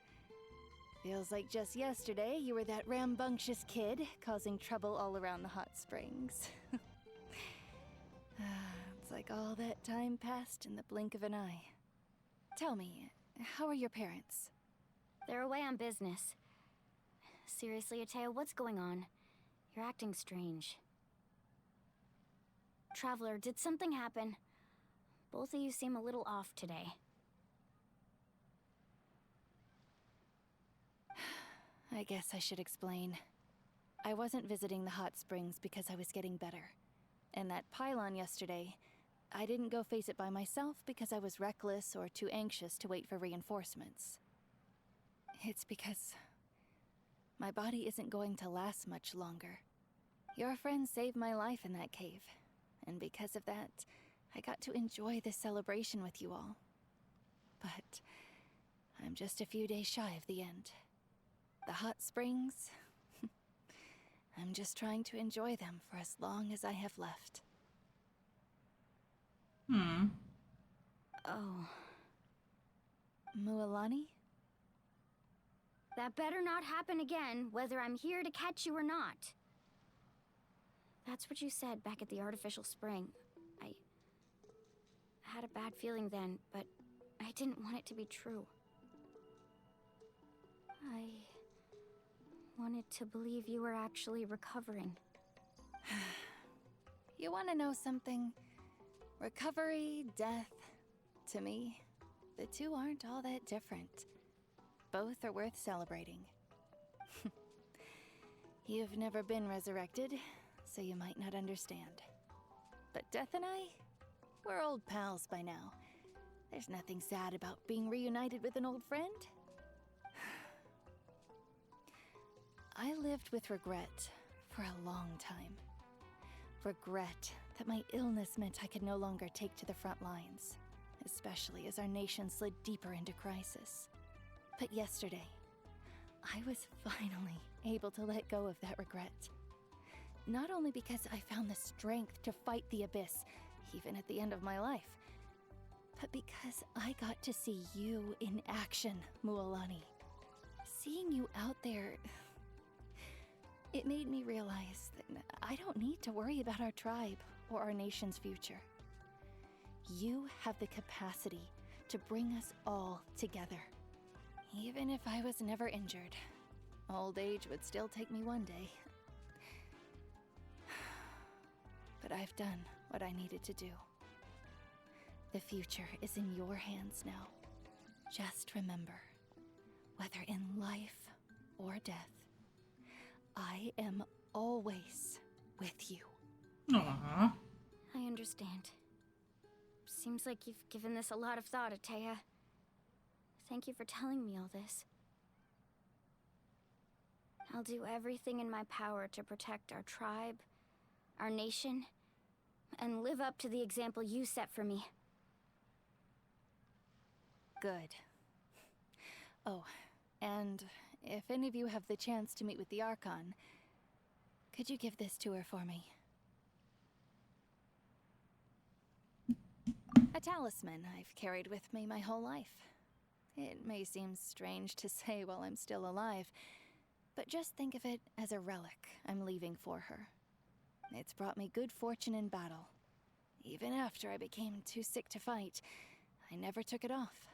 Feels like just yesterday you were that rambunctious kid causing trouble all around the hot springs. It's like all that time passed in the blink of an eye. Tell me, how are your parents? They're away on business. Seriously, Atea, what's going on? You're acting strange. Traveler, did something happen? Both of you seem a little off today. I guess I should explain. I wasn't visiting the hot springs because I was getting better. And that pylon yesterday, I didn't go face it by myself because I was reckless or too anxious to wait for reinforcements. It's because my body isn't going to last much longer. Your friend saved my life in that cave, and because of that, I got to enjoy this celebration with you all. But I'm just a few days shy of the end. The hot springs, I'm just trying to enjoy them for as long as I have left. Oh. Mualani? That better not happen again, whether I'm here to catch you or not. That's what you said back at the artificial spring. I had a bad feeling then, but I didn't want it to be true. I wanted to believe you were actually recovering. You want to know something? Recovery, death, to me, the two aren't all that different. Both are worth celebrating. You've never been resurrected, so you might not understand. But Death and I, we're old pals by now. There's nothing sad about being reunited with an old friend. I lived with regret for a long time. Regret that my illness meant I could no longer take to the front lines, especially as our nation slid deeper into crisis. But yesterday, I was finally able to let go of that regret. Not only because I found the strength to fight the abyss, even at the end of my life, but because I got to see you in action, Mualani. Seeing you out there, it made me realize that I don't need to worry about our tribe or our nation's future. You have the capacity to bring us all together. Even if I was never injured, old age would still take me one day. But I've done what I needed to do. The future is in your hands now. Just remember, whether in life or death, I am always with you. Aww. I understand. Seems like you've given this a lot of thought, Atea. Thank you for telling me all this. I'll do everything in my power to protect our tribe, our nation, and live up to the example you set for me. Good. Oh, and if any of you have the chance to meet with the Archon, could you give this to her for me? A talisman I've carried with me my whole life. It may seem strange to say while I'm still alive, but just think of it as a relic I'm leaving for her. It's brought me good fortune in battle. Even after I became too sick to fight, I never took it off.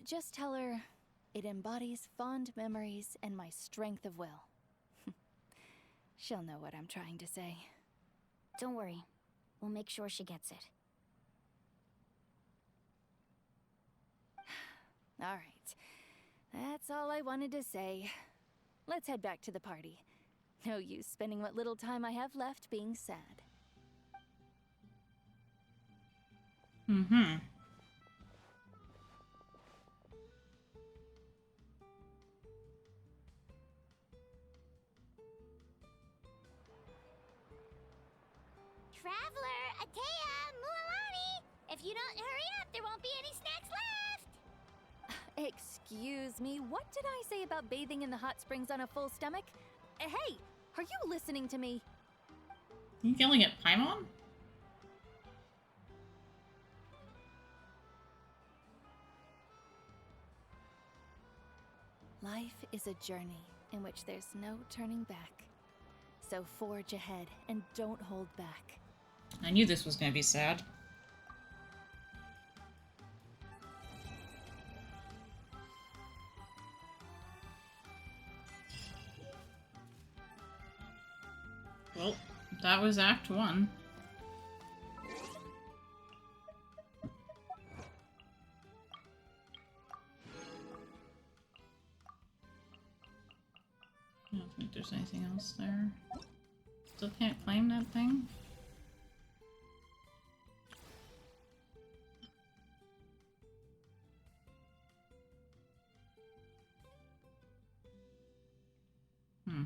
Just tell her it embodies fond memories and my strength of will. She'll know what I'm trying to say. Don't worry. We'll make sure she gets it. All right. That's all I wanted to say. Let's head back to the party. No use spending what little time I have left being sad. Mm-hmm. Traveler, Atea, Mualani! If you don't hurry up, there won't be any snacks left! Excuse me, what did I say about bathing in the hot springs on a full stomach? Hey, are you listening to me? You yelling at Paimon? Life is a journey in which there's no turning back. So forge ahead and don't hold back. I knew this was gonna be sad. Well, that was Act 1. I don't think there's anything else there. Still can't claim that thing? Hmm.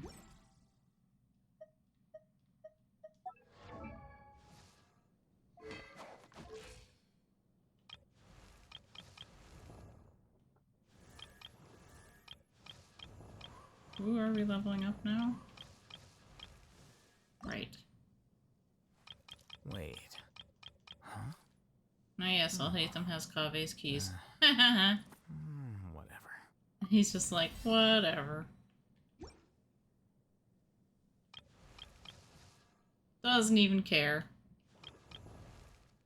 Ooh, are we leveling up now? Right. Wait. Huh? Oh yes, Alhaitham has Kave's keys. Whatever. He's just like, whatever. Doesn't even care.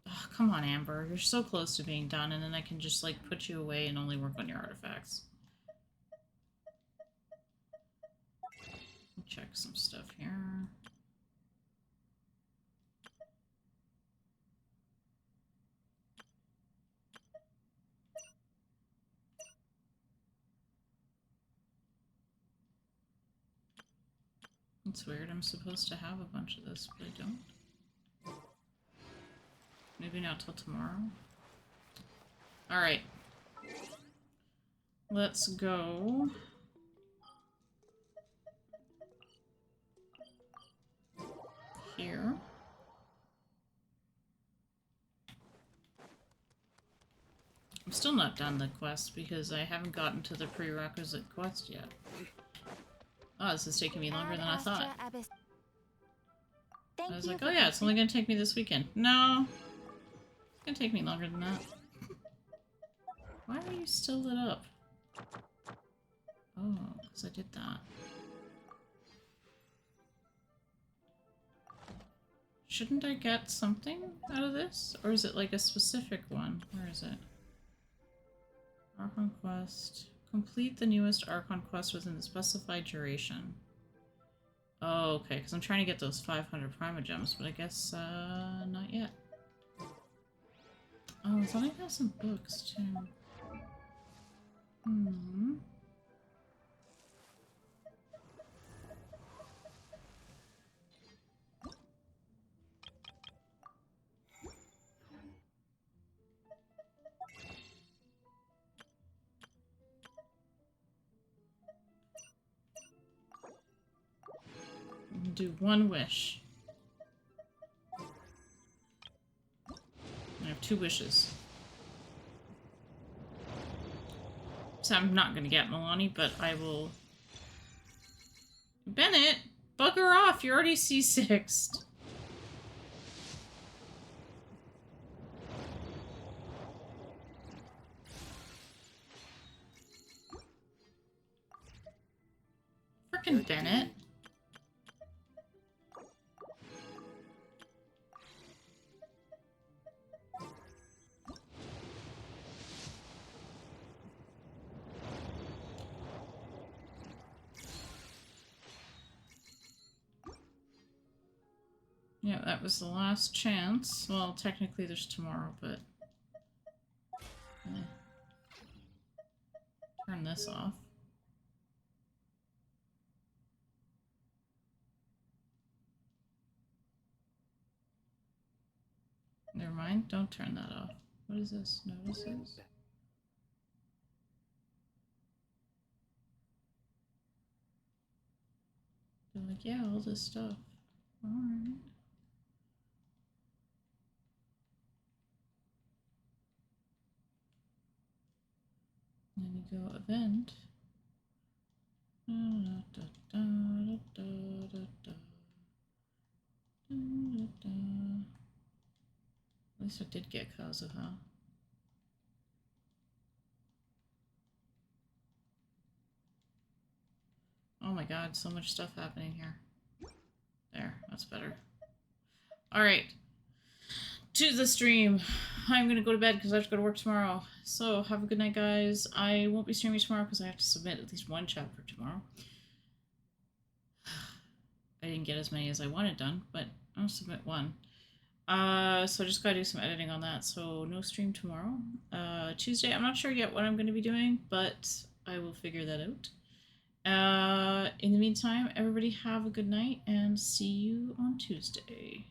Oh, come on, Amber. You're so close to being done, and then I can just, like, put you away and only work on your artifacts. Check some stuff here. It's weird, I'm supposed to have a bunch of this, but I don't. Maybe not till tomorrow. Alright. Let's go. Here. I'm still not done the quest because I haven't gotten to the prerequisite quest yet. Oh, this is taking me longer than I thought. I was like, oh yeah, it's only gonna take me this weekend. No! It's gonna take me longer than that. Why are you still lit up? Oh, because I did that. Shouldn't I get something out of this? Or is it like a specific one? Where is it? Archon quest. Complete the newest Archon quest within the specified duration. Oh, okay, because I'm trying to get those 500 Prima Gems, but I guess, not yet. Oh, I thought I had some books, too. Hmm. Do one wish. I have 2 wishes. So I'm not gonna get Milani, but I will... Bennett! Bugger off! You're already C6'd. Frickin' Bennett. Yeah, that was the last chance. Well, technically there's tomorrow, but... Turn this off. Never mind, don't turn that off. What is this? Notices? They're like, yeah, all this stuff. Alright. Then you go event. At least I did get Kazuha. Oh my god, so much stuff happening here. There, that's better. Alright. To the stream. I'm gonna go to bed because I have to go to work tomorrow. So, have a good night, guys. I won't be streaming tomorrow because I have to submit at least one chapter tomorrow. I didn't get as many as I wanted done, but I'll submit one. So I just gotta do some editing on that, so no stream tomorrow. Tuesday, I'm not sure yet what I'm going to be doing, but I will figure that out. In the meantime, everybody have a good night, and see you on Tuesday.